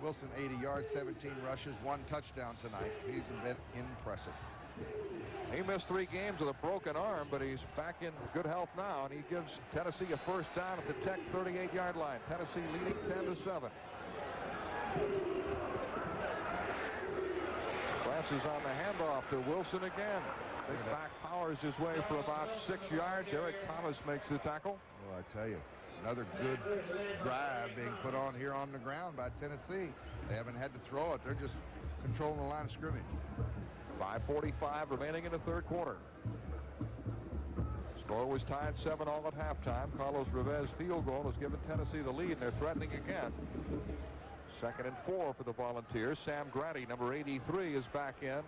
Wilson, 80 yards, 17 rushes, 1 touchdown tonight. He's been impressive. He missed 3 games with a broken arm, but he's back in good health now, and he gives Tennessee a first down at the Tech 38-yard line. Tennessee leading 10-7. Francis on the handoff to Wilson again. Big back powers his way for about 6 yards. Eric Thomas makes the tackle. Well, I tell you, another good drive being put on here on the ground by Tennessee. They haven't had to throw it. They're just controlling the line of scrimmage. 5:45 remaining in the third quarter. Score was tied 7-all at halftime. Carlos Rivez field goal has given Tennessee the lead, and they're threatening again. 2nd and 4 for the Volunteers. Sam Grady, number 83, is back in.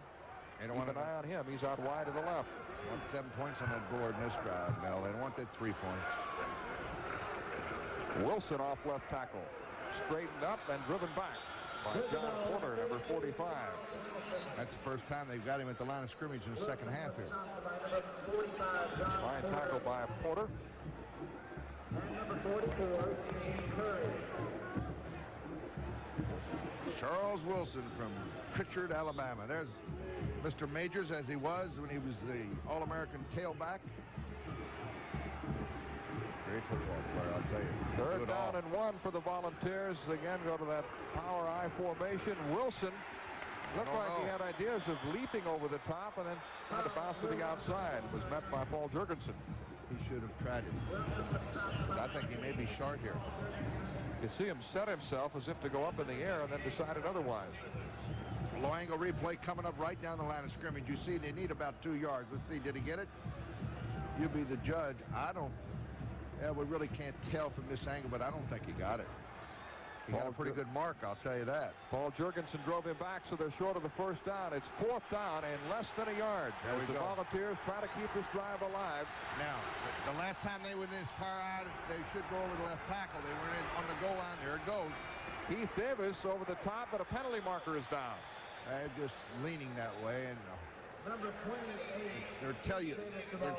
Keep an eye on him. He's out wide to the left. Want 7 points on that board in this drive, Mel. They want that 3 points. Wilson off left tackle. Straightened up and driven back by John Porter, number 45. That's the first time they've got him at the line of scrimmage in the second half here. Fine tackle by Porter. Charles Wilson from Pritchard, Alabama. There's Mr. Majors as he was when he was the All-American tailback. Great football player, I'll tell you. Third down and 1 for the Volunteers. Again, go to that power I formation. Wilson looked like he had ideas of leaping over the top and then tried to bounce to the outside. Was met by Paul Jurgensen. He should have tried it. I think he may be short here. You see him set himself as if to go up in the air and then decided otherwise. Low angle replay coming up right down the line of scrimmage. You see they need about 2 yards. Let's see, did he get it? You be the judge. We really can't tell from this angle, but I don't think he got it. He got a pretty good mark, I'll tell you that. Paul Jurgensen drove him back, so they're short of the first down. It's 4th down and less than a yard. There we go. The Volunteers try to keep this drive alive. Now, the last time they were in this power out, they should go over the left tackle. They weren't on the goal line. There it goes. Heath Davis over the top, but a penalty marker is down. They're just leaning that way, and Number 28. they're telling you they're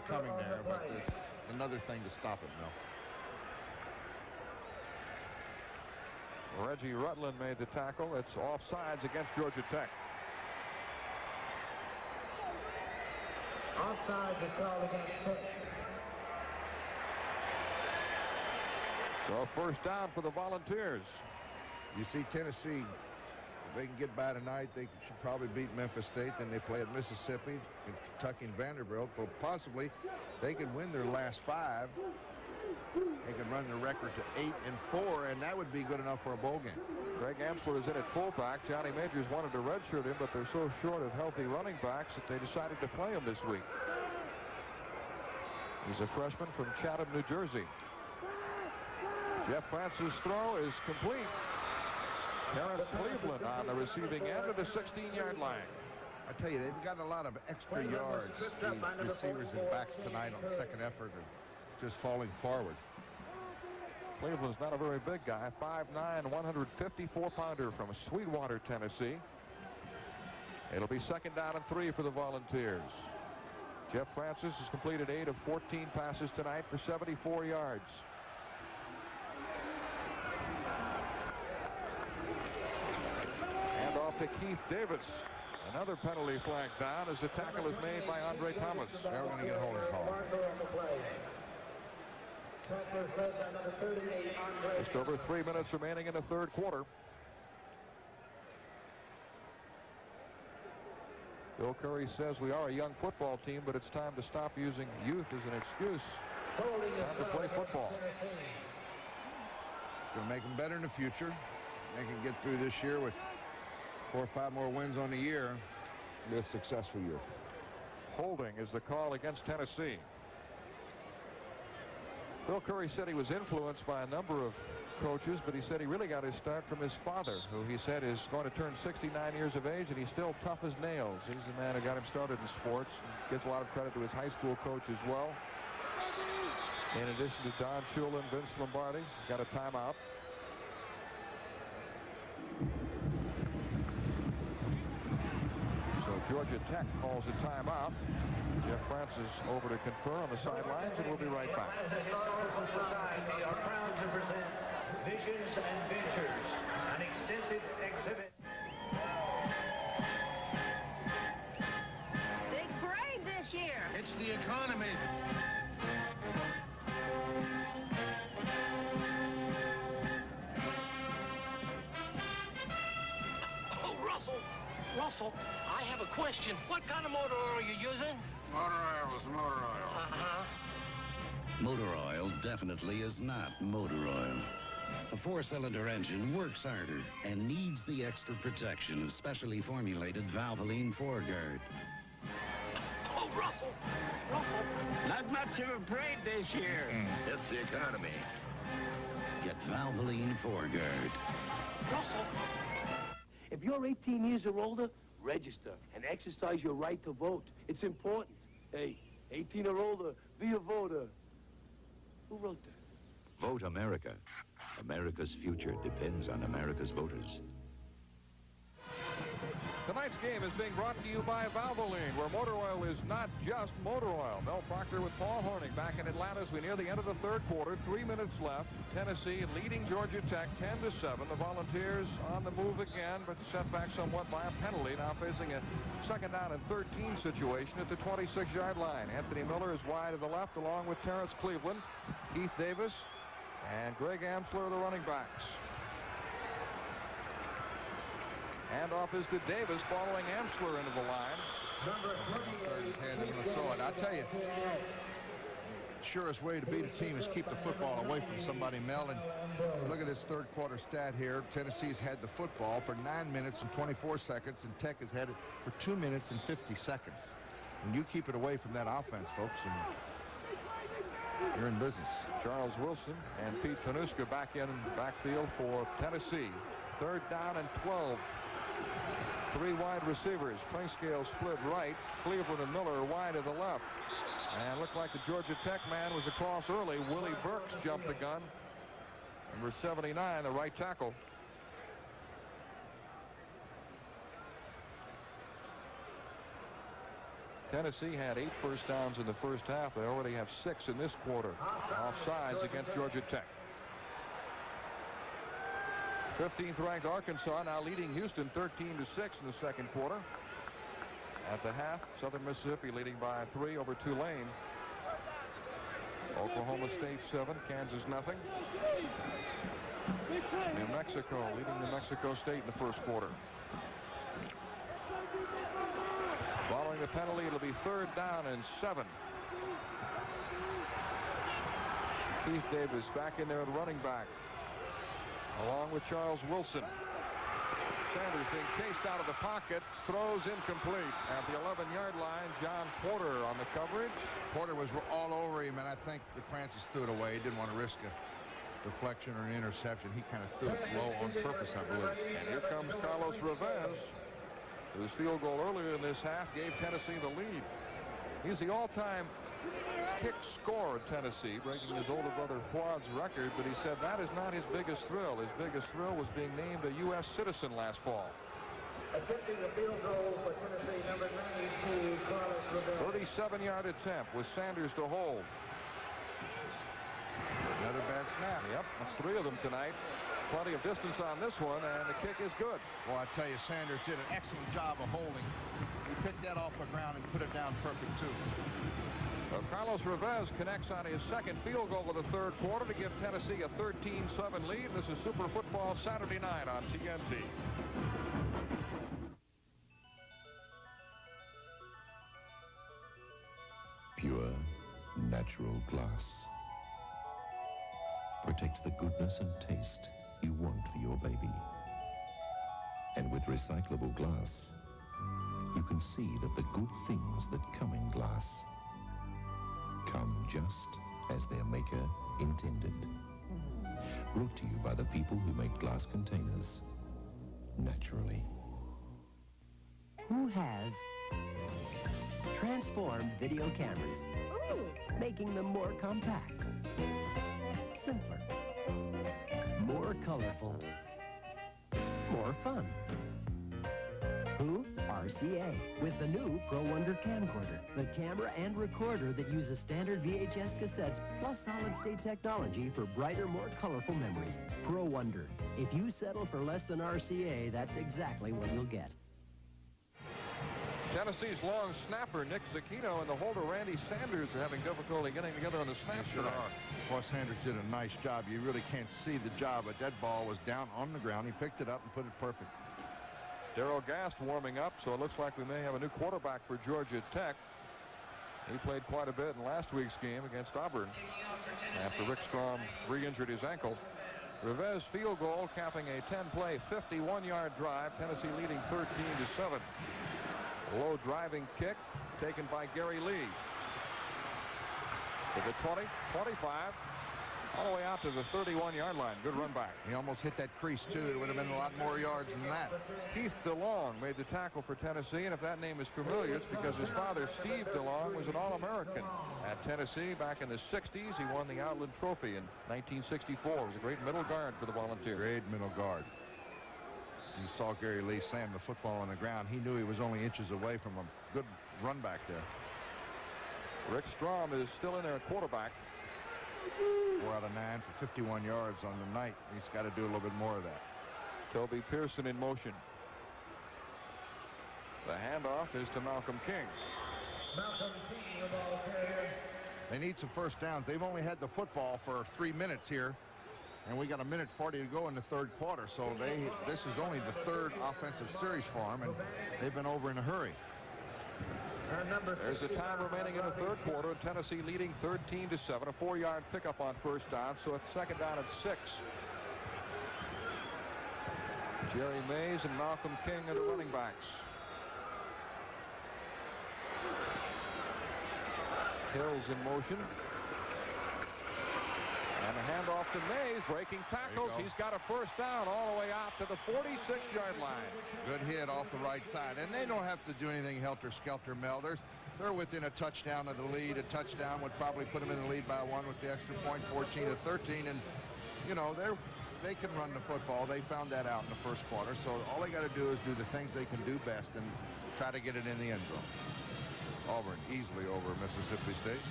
coming there, but there's another thing to stop it now. Reggie Rutland made the tackle. It's offsides against Georgia Tech. Offsides is called against Tech. So first down for the Volunteers. You see Tennessee, if they can get by tonight, they should probably beat Memphis State. Then they play at Mississippi, and Kentucky, and Vanderbilt. Well, possibly they could win their last 5. They could run the record to 8-4, and that would be good enough for a bowl game. Greg Amsler is in at fullback. Johnny Majors wanted to redshirt him, but they're so short of healthy running backs that they decided to play him this week. He's a freshman from Chatham, New Jersey. Jeff Francis' throw is complete. Terrence Cleveland on the receiving end of the 16-yard line. I tell you, they've gotten a lot of extra yards, these receivers and backs tonight on the second effort, and just falling forward. Cleveland's not a very big guy, 5'9", 154-pounder from Sweetwater, Tennessee. It'll be 2nd down and 3 for the Volunteers. Jeff Francis has completed 8 of 14 passes tonight for 74 yards. And off to Keith Davis. Another penalty flag down as the tackle is made by Andre Thomas. They're going to get a holding call. Just over 3 minutes remaining in the third quarter. Bill Curry says we are a young football team, but it's time to stop using youth as an excuse. Time to play football. Going to make them better in the future. They can get through this year with 4 or 5 more wins on the year. Be a successful year. Holding is the call against Tennessee. Bill Curry said he was influenced by a number of coaches, but he said he really got his start from his father, who he said is going to turn 69 years of age, and he's still tough as nails. He's the man who got him started in sports. Gives a lot of credit to his high school coach as well. In addition to Don Shula and Vince Lombardi, got a timeout. So Georgia Tech calls a timeout. Jeff Francis over to confer on the sidelines, and we'll be right back. Historical Society are proud to present Visions and Ventures, an extensive exhibit. Big parade this year. It's the economy. Oh, Russell, I have a question. What kind of motor oil are you using? Motor oil is motor oil. Uh-huh. Motor oil definitely is not motor oil. A four-cylinder engine works harder and needs the extra protection of specially formulated Valvoline 4Guard. Oh, Russell. Not much of a parade this year. It's the economy. Get Valvoline 4Guard. Russell. If you're 18 years or older, register and exercise your right to vote. It's important. Hey, 18 or older, be a voter. Who wrote that? Vote America. America's future depends on America's voters. Tonight's game is being brought to you by Valvoline, where motor oil is not just motor oil. Mel Proctor with Paul Hornung back in Atlanta as we near the end of the third quarter. 3 minutes left. Tennessee leading Georgia Tech 10-7. The Volunteers on the move again, but set back somewhat by a penalty. Now facing a second down and 13 situation at the 26-yard line. Anthony Miller is wide to the left along with Terrence Cleveland, Keith Davis, and Greg Amsler, the running backs. Handoff is to Davis, following Amsler into the line. I tell you, surest way to beat a team is keep the football away from somebody, Mel. And look at this third quarter stat here. Tennessee's had the football for 9 minutes and 24 seconds, and Tech has had it for 2 minutes and 50 seconds. When you keep it away from that offense, folks, and you're in business. Charles Wilson and Pete Fanuska back in backfield for Tennessee. Third down and 12. 3 wide receivers. Playscale split right. Cleveland and Miller wide to the left. And looked like the Georgia Tech man was across early. Willie Burks jumped the gun. Number 79, the right tackle. Tennessee had 8 first downs in the first half. They already have 6 in this quarter. Offsides against Georgia Tech. 15th ranked Arkansas now leading Houston 13-6 in the second quarter. At the half, Southern Mississippi leading by 3 over Tulane. Oklahoma State 7, Kansas nothing. New Mexico leading New Mexico State in the first quarter. Following the penalty, it'll be third down and 7. Keith Davis back in there at running back, along with Charles Wilson. Sanders being chased out of the pocket, throws incomplete. At the 11-yard line, John Porter on the coverage. Porter was all over him, and I think that Francis threw it away. He didn't want to risk a deflection or an interception. He kind of threw it low on purpose, I believe. And here comes Carlos Revez, whose field goal earlier in this half gave Tennessee the lead. He's the all-time kick scorer at Tennessee, breaking his older brother Fuad's record, but he said that is not his biggest thrill. His biggest thrill was being named a U.S. citizen last fall. Attempting the field goal for Tennessee, number 92, Carlos Revez. 37-yard attempt with Sanders to hold. Another bad snap. Yep, that's 3 of them tonight. Plenty of distance on this one, and the kick is good. Well, I tell you, Sanders did an excellent job of holding. He picked that off the ground and put it down perfect, too. Well, Carlos Revez connects on his second field goal of the third quarter to give Tennessee a 13-7 lead. This is Super Football Saturday night on TNT. Pure, natural glass protects the goodness and taste you want for your baby. And with recyclable glass, you can see that the good things that come in glass come just as their maker intended. Brought to you by the people who make glass containers naturally. Who has transformed video cameras, making them more compact, colorful, more fun. Who? RCA, with the new Pro Wonder camcorder, the camera and recorder that uses standard VHS cassettes plus solid-state technology for brighter, more colorful memories. Pro Wonder. If you settle for less than RCA, that's exactly what you'll get. Tennessee's long snapper, Nick Zecchino, and the holder, Randy Sanders, are having difficulty getting together on the snap. Sure are. Well, Sanders did a nice job. You really can't see the job, but that ball was down on the ground. He picked it up and put it perfect. Darrell Gast warming up, so it looks like we may have a new quarterback for Georgia Tech. He played quite a bit in last week's game against Auburn after Rick Strom re-injured his ankle. Rivez field goal capping a 10-play, 51-yard drive. Tennessee leading 13-7. Low driving kick taken by Gary Lee. To the 20, 25, all the way out to the 31-yard line. Good run back. He almost hit that crease, too. It would have been a lot more yards than that. Keith DeLong made the tackle for Tennessee, and if that name is familiar, it's because his father, Steve DeLong, was an All-American at Tennessee back in the 60s. He won the Outland Trophy in 1964. He was a great middle guard for the Volunteers. Great middle guard. You saw Gary Lee slam the football on the ground. He knew he was only inches away from a good run back there. Rick Strom is still in there at quarterback. 4 out of 9 for 51 yards on the night. He's got to do a little bit more of that. Toby Pearson in motion. The handoff is to Malcolm King. Malcolm King, the ball carrier. They need some first downs. They've only had the football for 3 minutes here, and we got 1:40 to go in the third quarter. So this is only the third offensive series for them, and they've been over in a hurry. There's a time remaining in the third quarter. Tennessee leading 13-7. A 4-yard pickup on first down, so it's second down at 6. Jerry Mays and Malcolm King are the running backs. Hills in motion. And a handoff to Mays, breaking tackles. He's got a first down all the way out to the 46-yard line. Good hit off the right side. And they don't have to do anything helter-skelter, Mel. They're within a touchdown of the lead. A touchdown would probably put them in the lead by 1 with the extra point, 14-13. And, you know, they can run the football. They found that out in the first quarter. So all they got to do is do the things they can do best and try to get it in the end zone. Auburn easily over Mississippi State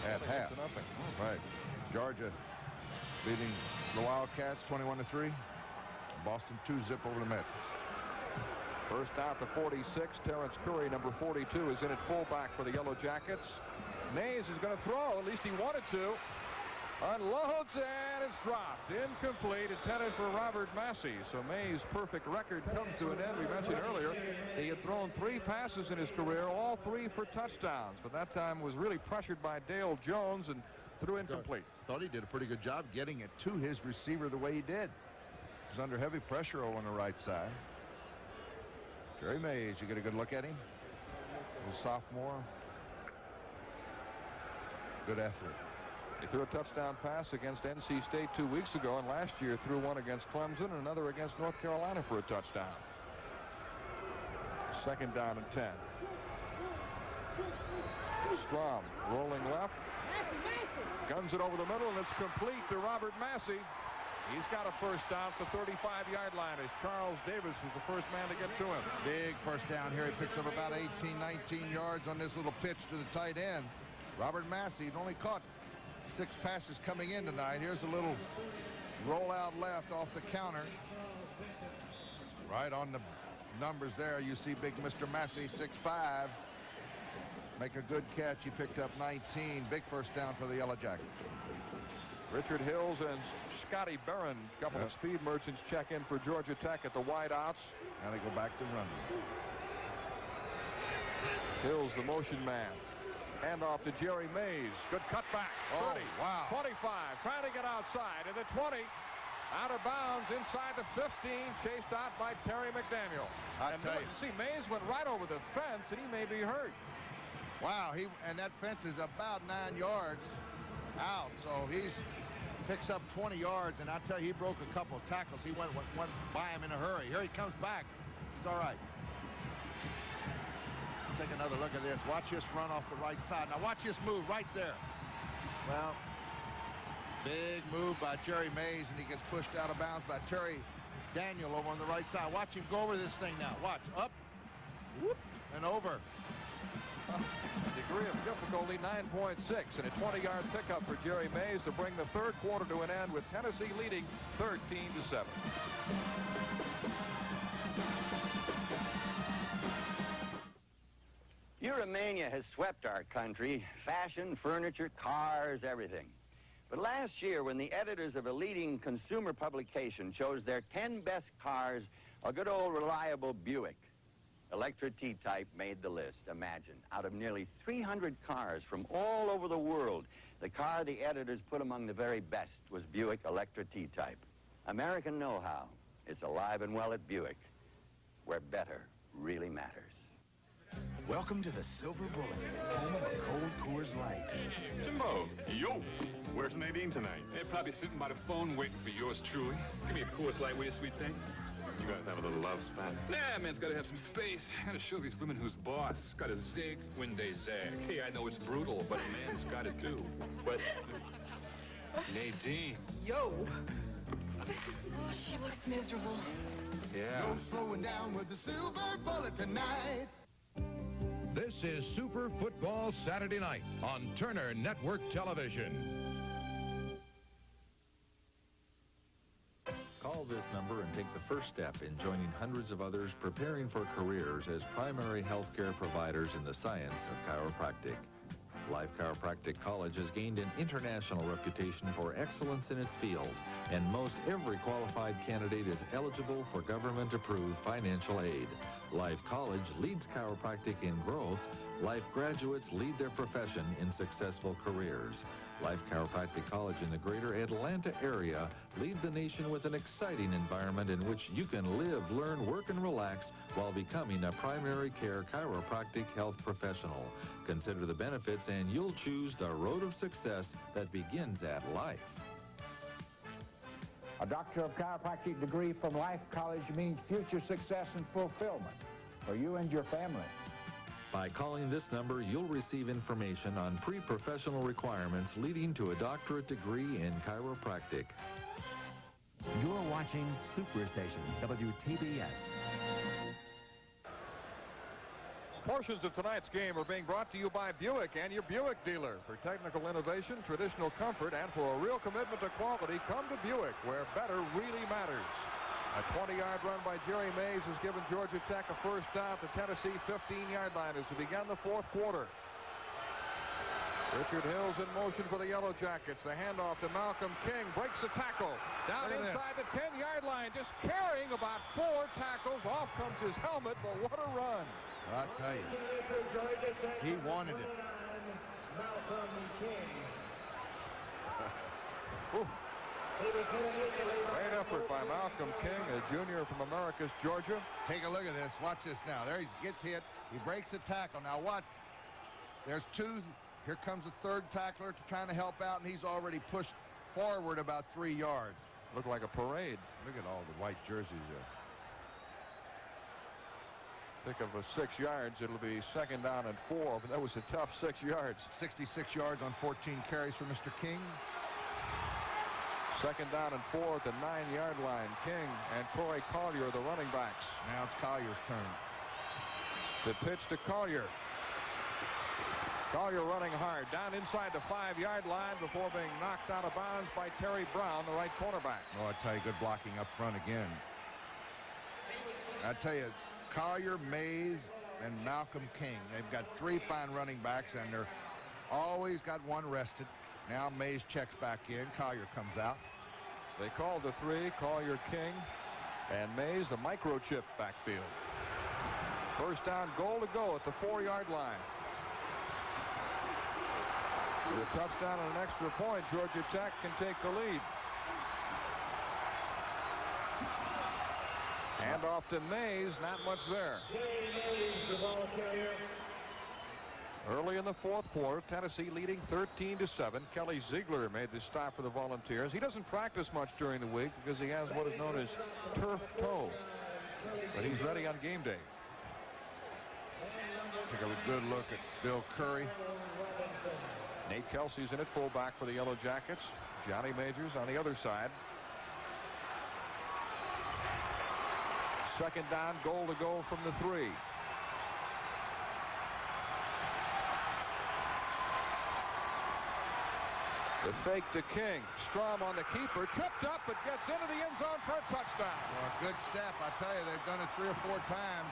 at half. Right. Georgia leading the Wildcats 21-3. Boston 2-zip over the Mets. First out to 46. Terrence Curry, number 42, is in at fullback for the Yellow Jackets. Mays is going to throw. At least he wanted to. Unloads, and it's dropped. Incomplete. Intended for Robert Massey. So Mays' perfect record comes to an end. We mentioned earlier he had thrown 3 passes in his career, all 3 for touchdowns. But that time was really pressured by Dale Jones and threw incomplete. Thought he did a pretty good job getting it to his receiver the way he did. He was under heavy pressure over on the right side. Jerry Mays, you get a good look at him. He's a sophomore. Good athlete. He threw a touchdown pass against NC State 2 weeks ago, and last year threw one against Clemson and another against North Carolina for a touchdown. Second down and 10. Strom rolling left. Guns it over the middle, and it's complete to Robert Massey. He's got a first down at the 35-yard line as Charles Davis was the first man to get to him. Big first down here. He picks up about 18, 19 yards on this little pitch to the tight end. Robert Massey had only caught 6 passes coming in tonight. Here's a little roll out left off the counter. Right on the numbers there, you see big Mr. Massey, 6'5". Make a good catch. He picked up 19. Big first down for the Yellow Jackets. Richard Hills and Scotty Barron, a couple of speed merchants, check in for Georgia Tech at the wideouts. Now they go back to running. Hills, the motion man. Handoff to Jerry Mays. Good cutback. 30, wow. 25, trying to get outside. And the 20, out of bounds inside the 15, chased out by Terry McDaniel. And see, Mays went right over the fence, and he may be hurt. Wow, and that fence is about 9 yards out, so he picks up 20 yards, and I tell you, he broke a couple of tackles. He went by him in a hurry. Here he comes back. It's all right. Take another look at this. Watch this run off the right side. Now watch this move right there. Well, Big move by Jerry Mays, and he gets pushed out of bounds by Terry Daniel over on the right side. Watch him go over this thing now. Watch. Up. Whoop. And over. Degree of difficulty, 9.6, and a 20-yard pickup for Jerry Mays to bring the third quarter to an end with Tennessee leading 13-7. Euromania has swept our country. Fashion, furniture, cars, everything. But last year, when the editors of a leading consumer publication chose their 10 best cars, a good old reliable Buick Electra T-Type made the list. Imagine, out of nearly 300 cars from all over the world, the car the editors put among the very best was Buick Electra T-Type. American know-how. It's alive and well at Buick, where better really matters. Welcome to the Silver Bullet, home of a cold Coors Light. Jimbo, yo, where's Nadine tonight? They're probably sitting by the phone waiting for yours truly. Give me a Coors Light, will you, sweet thing? You guys have a little love spat? Nah, man's gotta have some space. Gotta show these women who's boss. Gotta zig when they zag. Hey, I know it's brutal, but a man's got it too. But Nadine. Yo. Oh, she looks miserable. Yeah. No slowing down with the Silver Bullet tonight. This is Super Football Saturday Night on Turner Network Television. Call this number and take the first step in joining hundreds of others preparing for careers as primary health care providers in the science of chiropractic. Life Chiropractic College has gained an international reputation for excellence in its field, and most every qualified candidate is eligible for government-approved financial aid. Life College leads chiropractic in growth. Life graduates lead their profession in successful careers. Life Chiropractic College in the greater Atlanta area leads the nation with an exciting environment in which you can live, learn, work, and relax while becoming a primary care chiropractic health professional. Consider the benefits and you'll choose the road of success that begins at Life. A Doctor of Chiropractic degree from Life College means future success and fulfillment for you and your family. By calling this number, you'll receive information on pre-professional requirements leading to a doctorate degree in chiropractic. You're watching Superstation WTBS. Portions of tonight's game are being brought to you by Buick and your Buick dealer. For technical innovation, traditional comfort, and for a real commitment to quality, come to Buick, where better really matters. A 20-yard run by Jerry Mays has given Georgia Tech a first down at the Tennessee 15-yard line as we begin the fourth quarter. Richard Hill's in motion for the Yellow Jackets. The handoff to Malcolm King. Breaks the tackle. Down inside the 10-yard line. Just carrying about 4 tackles. Off comes his helmet, but what a run. I'll tell you, he wanted it. Great effort by Malcolm King, a junior from Americus, Georgia. Take a look at this. Watch this now. There he gets hit. He breaks the tackle. Now watch. There's 2. Here comes the third tackler trying to help out, and he's already pushed forward about 3 yards. Looked like a parade. Look at all the white jerseys there. Think of 6 yards. It'll be second down and 4, but that was a tough 6 yards. 66 yards on 14 carries for Mr. King. Second down and 4 at the 9-yard line. King and Corey Collier, the running backs. Now it's Collier's turn. The pitch to Collier. Collier running hard down inside the 5-yard line before being knocked out of bounds by Terry Brown, the right cornerback. Oh, I tell you, good blocking up front again. I tell you, Collier, Mays, and Malcolm King. They've got 3 fine running backs, and they're always got one rested. Now Mays checks back in. Collier comes out. They called the 3, Collier, King, and Mays, the microchip backfield. First down, goal to go at the 4-yard line. With a touchdown and an extra point, Georgia Tech can take the lead. Hand off to Mays, not much there. Early in the fourth quarter, Tennessee leading 13-7. Kelly Ziegler made the stop for the Volunteers. He doesn't practice much during the week because he has what is known as turf toe, but he's ready on game day. Take a good look at Bill Curry. Nate Kelsey's in at fullback for the Yellow Jackets. Johnny Majors on the other side. Second down, goal to go from the 3. The fake to King. Strom on the keeper, tripped up, but gets into the end zone for a touchdown. Well, good step. I tell you, they've done it 3 or 4 times.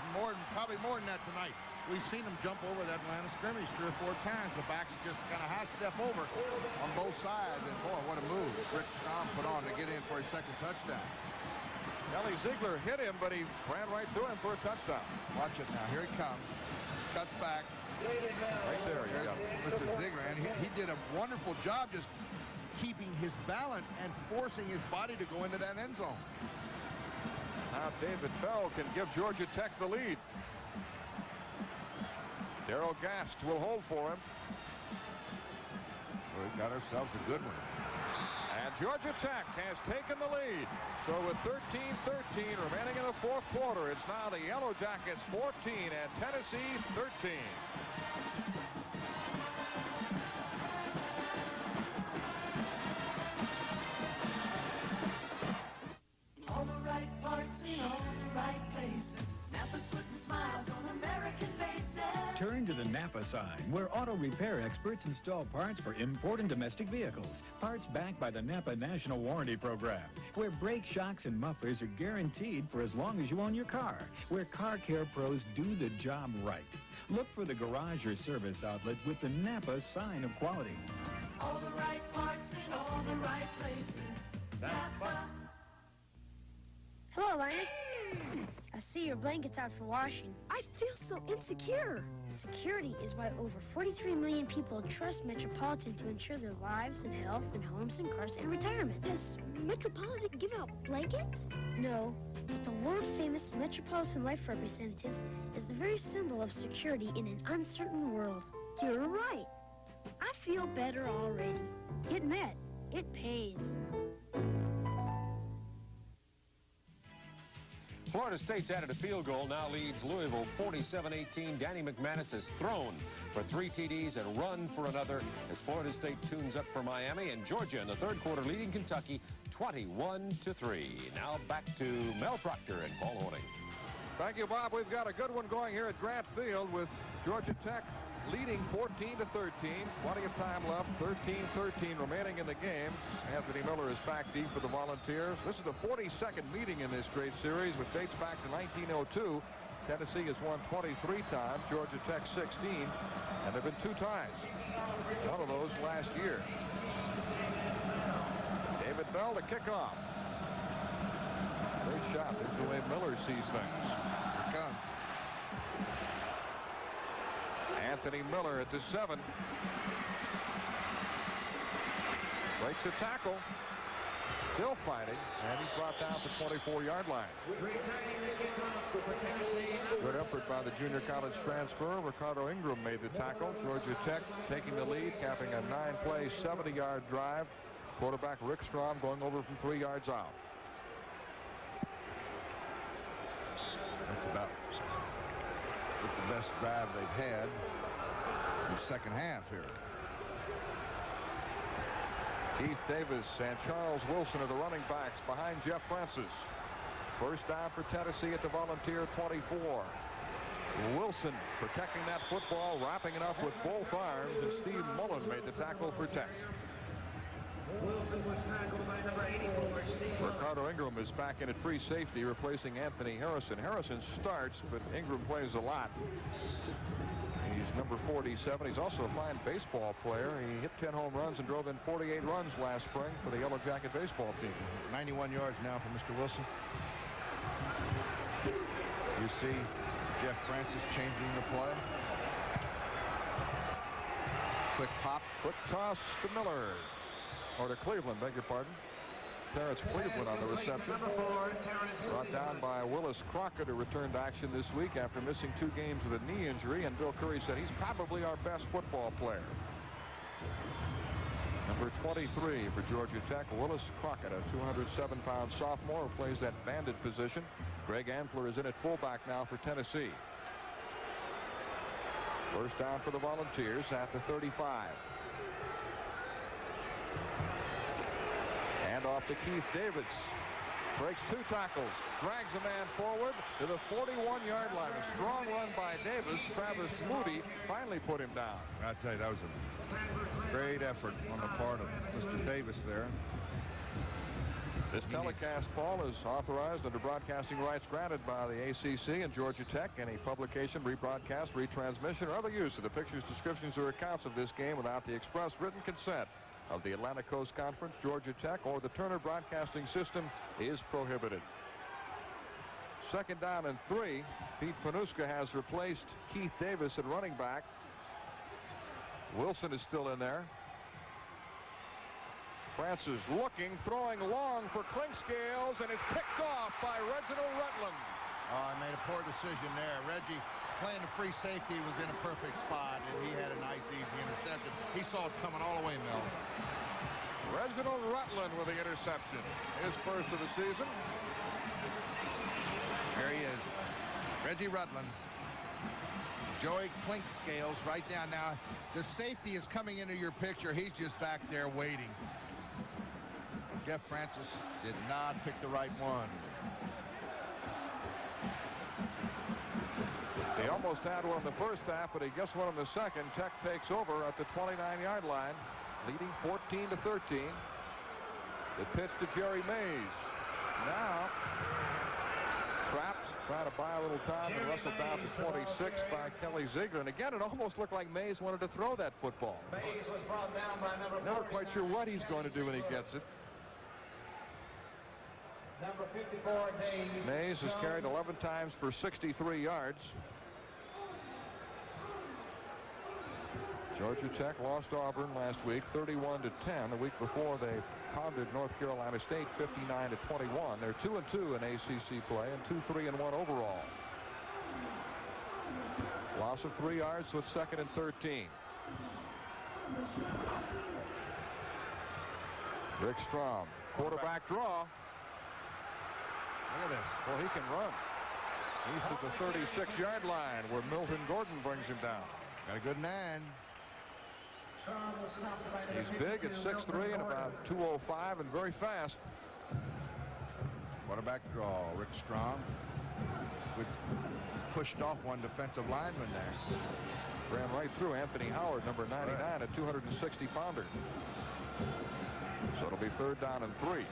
Probably more than that tonight. We've seen them jump over that line of scrimmage 3 or 4 times. The backs just kind of high step over on both sides. And boy, what a move Rick Strom put on to get in for his second touchdown. Ellie Ziegler hit him, but he ran right through him for a touchdown. Watch it now. Here he comes. Cuts back. Right there, you got Mr. Ziegler, and he did a wonderful job just keeping his balance and forcing his body to go into that end zone. Now David Bell can give Georgia Tech the lead. Darrell Gast will hold for him. We've got ourselves a good one. And Georgia Tech has taken the lead. So with 13-13 remaining in the fourth quarter, it's now the Yellow Jackets 14 and Tennessee 13. All the right parts in all the right places. Napa's putting smiles on American faces. Turn to the Napa sign, where auto repair experts install parts for import and domestic vehicles. Parts backed by the Napa National Warranty Program, where brake shocks and mufflers are guaranteed for as long as you own your car, where car care pros do the job right. Look for the garage or service outlet with the Napa sign of quality. All the right parts in all the right places. Napa. Hello, Linus. I see your blanket's out for washing. I feel so insecure. Security is why over 43 million people trust Metropolitan to ensure their lives and health and homes and cars and retirement. Does Metropolitan give out blankets? No, but the world-famous Metropolitan Life Representative is the very symbol of security in an uncertain world. You're right. I feel better already. Get Met. It pays. Florida State's added a field goal, now leads Louisville 47-18. Danny McManus has thrown for 3 TDs and run for another as Florida State tunes up for Miami, and Georgia in the third quarter leading Kentucky 21-3. Now back to Mel Proctor and Paul Horning. Thank you, Bob. We've got a good one going here at Grant Field with Georgia Tech leading 14-13. Plenty of time left. 13-13 remaining in the game. Anthony Miller is back deep for the Volunteers. This is the 42nd meeting in this great series, which dates back to 1902. Tennessee has won 23 times, Georgia Tech 16, and there have been 2 ties. One of those last year. David Bell to kick off. Great shot. There's the way Miller sees things. Here it comes. Anthony Miller at the 7. Breaks a tackle. Still fighting, and he's brought down to the 24-yard line. Good effort by the junior college transfer. Ricardo Ingram made the tackle. Georgia Tech taking the lead, capping a 9-play, 70-yard drive. Quarterback Rick Strom going over from 3 yards out. It's the best drive they've had in the second half here. Keith Davis and Charles Wilson are the running backs behind Jeff Francis. First down for Tennessee at the Volunteer 24. Wilson protecting that football, wrapping it up with both arms, and Steve Mullen made the tackle for Tech. Wilson was tackled by number 84, Steve. Ricardo Ingram is back in at free safety, replacing Anthony Harrison. Harrison starts, but Ingram plays a lot. He's number 47. He's also a fine baseball player. He hit 10 home runs and drove in 48 runs last spring for the Yellow Jacket baseball team. 91 yards now for Mr. Wilson. You see Jeff Francis changing the play. Quick pop. Quick toss to Miller. Or to Cleveland, beg your pardon. Terrence Cleveland on the reception. Brought down by Willis Crockett, who returned to action this week after missing 2 games with a knee injury, and Bill Curry said he's probably our best football player. Number 23 for Georgia Tech, Willis Crockett, a 207-pound sophomore who plays that bandit position. Greg Antler is in at fullback now for Tennessee. First down for the Volunteers at the 35. Hand off to Keith Davis. Breaks 2 tackles. Drags a man forward to the 41-yard line. A strong run by Davis. Travis Moody finally put him down. I tell you, that was a great effort on the part of Mr. Davis there. This telecast, Paul, is authorized under broadcasting rights granted by the ACC and Georgia Tech. Any publication, rebroadcast, retransmission, or other use of the pictures, descriptions, or accounts of this game without the express written consent of the Atlantic Coast Conference, Georgia Tech, or the Turner Broadcasting System is prohibited. 2nd down and 3. Pete Panuska has replaced Keith Davis at running back. Wilson is still in there. Francis looking, throwing long for Clinkscales, and it's picked off by Reginald Rutland. Oh, I made a poor decision there. Reggie, playing the free safety, was in a perfect spot, and he had a nice, easy interception. He saw it coming all the way, Mel. Reginald Rutland with the interception. His first of the season. There he is. Reggie Rutland. Joey Clinkscales right down. Now, the safety is coming into your picture. He's just back there waiting. Jeff Francis did not pick the right one. He almost had one in the first half, but he gets one in the second. Tech takes over at the 29-yard line, leading 14-13. The pitch to Jerry Mays. Now, trapped, trying to buy a little time, and wrestled down to 26 by Kelly Ziegler. And again, it almost looked like Mays wanted to throw that football. Mays was brought down by number Never quite sure what he's going to do when he gets it. Number 54, Dave Mays has Jones. carried 11 times for 63 yards. Georgia Tech lost Auburn last week 31-10. The week before, they pounded North Carolina State 59-21. They're 2-2 in ACC play and 2-3-1 overall. Loss of 3 yards with 2nd and 13. Rick Strom, quarterback draw. Look at this. Well, he can run. He's at the 36-yard line where Milton Gordon brings him down. Got a good man. He's big at 6'3" and about 205 and very fast. Quarterback draw. Rick Strom pushed off one defensive lineman there. Ran right through Anthony Howard, number 99, right. A 260-pounder. So it'll be 3rd down and 3.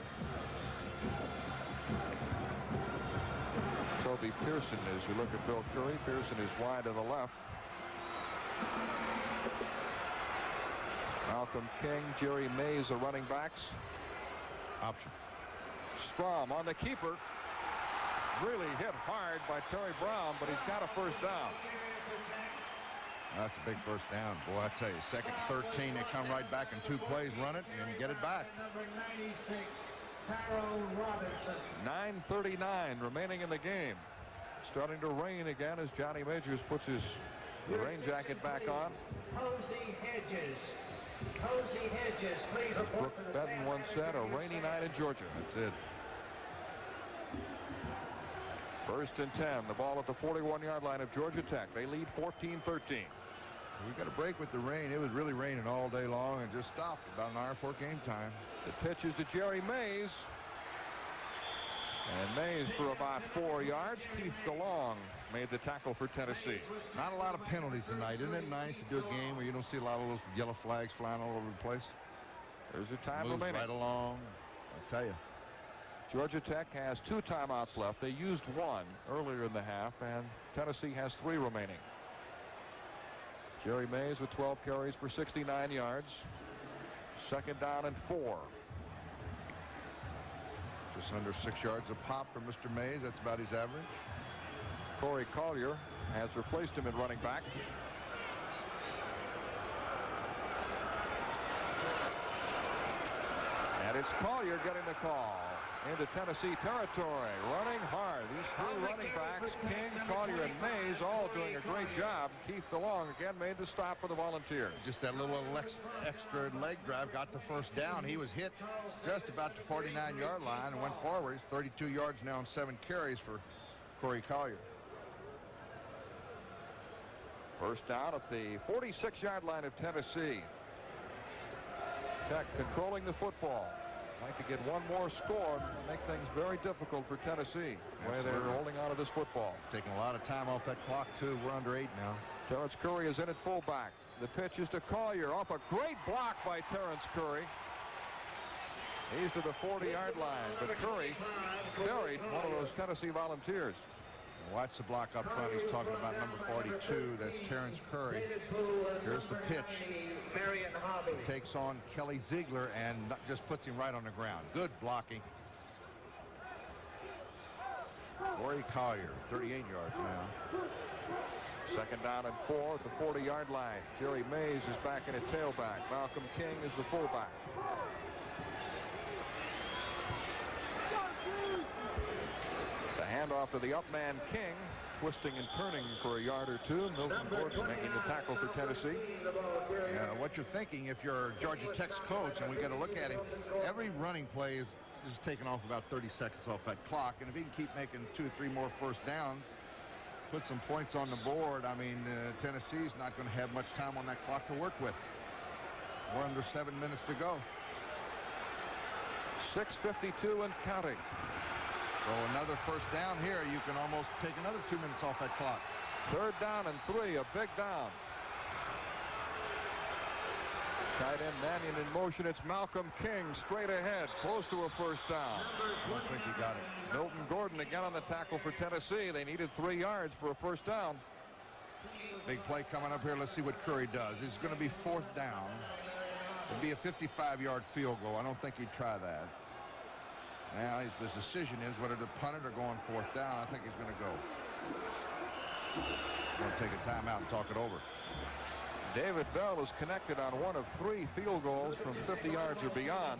Toby Pearson, as you look at Bill Curry, Pearson is wide to the left. Malcolm King, Jerry Mays are running backs. Option. Strom on the keeper. Really hit hard by Terry Brown, but he's got a 1st down. That's a big 1st down. Boy, I tell you, 2nd 13, they come right back in 2 plays, run it, and get it back. Number 96, Tyrone Robinson. 9:39 remaining in the game. Starting to rain again as Johnny Majors puts his rain jacket back on. Posey Hedges. Posey Hedges, please report Brooke Benton once said, a rainy night in Georgia. That's it. 1st and 10. The ball at the 41-yard line of Georgia Tech. They lead 14-13. We got a break with the rain. It was really raining all day long and just stopped about an hour before game time. The pitch is to Jerry Mays. And Mays for about 4 yards. Keith DeLong made the tackle for Tennessee. Not a lot of penalties tonight. Isn't it nice to do a game where you don't see a lot of those yellow flags flying all over the place? There's a time Moves remaining. Right along. I tell you. Georgia Tech has 2 timeouts left. They used 1 earlier in the half, and Tennessee has 3 remaining. Jerry Mays with 12 carries for 69 yards. 2nd down and 4. Just under 6 yards a pop for Mr. Mays. That's about his average. Corey Collier has replaced him at running back. And it's Collier getting the call into Tennessee territory. Running hard. These 3 running backs, King, Collier, and Mays, all doing a great job. Keith DeLong again made the stop for the Volunteers. Just that little extra leg drive got the 1st down. He was hit just about the 49-yard line and went forward. He's 32 yards now and 7 carries for Corey Collier. 1st down at the 46-yard line of Tennessee. Tech controlling the football. Like to get one more score and make things very difficult for Tennessee. The way they're holding on to this football. Taking a lot of time off that clock, too. We're under 8 now. Terrence Curry is in at fullback. The pitch is to Collier. Off a great block by Terrence Curry. He's to the 40-yard line, but Curry buried one of those Tennessee Volunteers. Watch the block up front. He's talking about number 42. That's Terrence Curry. Here's the pitch. He takes on Kelly Ziegler and just puts him right on the ground. Good blocking. Corey Collier, 38 yards now. Second down and 4 at the 40-yard line. Jerry Mays is back in at tailback. Malcolm King is the fullback. The handoff to the up man King, twisting and turning for a yard or two. Milton Gordon making the tackle for Tennessee. Yeah, what you're thinking if you're Georgia Tech's coach, and we got to look at him, every running play is taking off about 30 seconds off that clock, and if he can keep making 2 or 3 more first downs, put some points on the board, I mean, Tennessee's not going to have much time on that clock to work with. We're under 7 minutes to go. 6:52 and counting. So another first down here. You can almost take another 2 minutes off that clock. Third down and 3, a big down. Tight end Mannion in motion. It's Malcolm King straight ahead, close to a first down. I don't think he got it. Milton Gordon again on the tackle for Tennessee. They needed 3 yards for a first down. Big play coming up here. Let's see what Curry does. It's going to be 4th down. It'd be a 55-yard field goal. I don't think he'd try that. Now the decision is whether to punt it or go on 4th down. I think he's going to go. Going to take a timeout and talk it over. David Bell is connected on 1 of 3 field goals from 50 yards or beyond.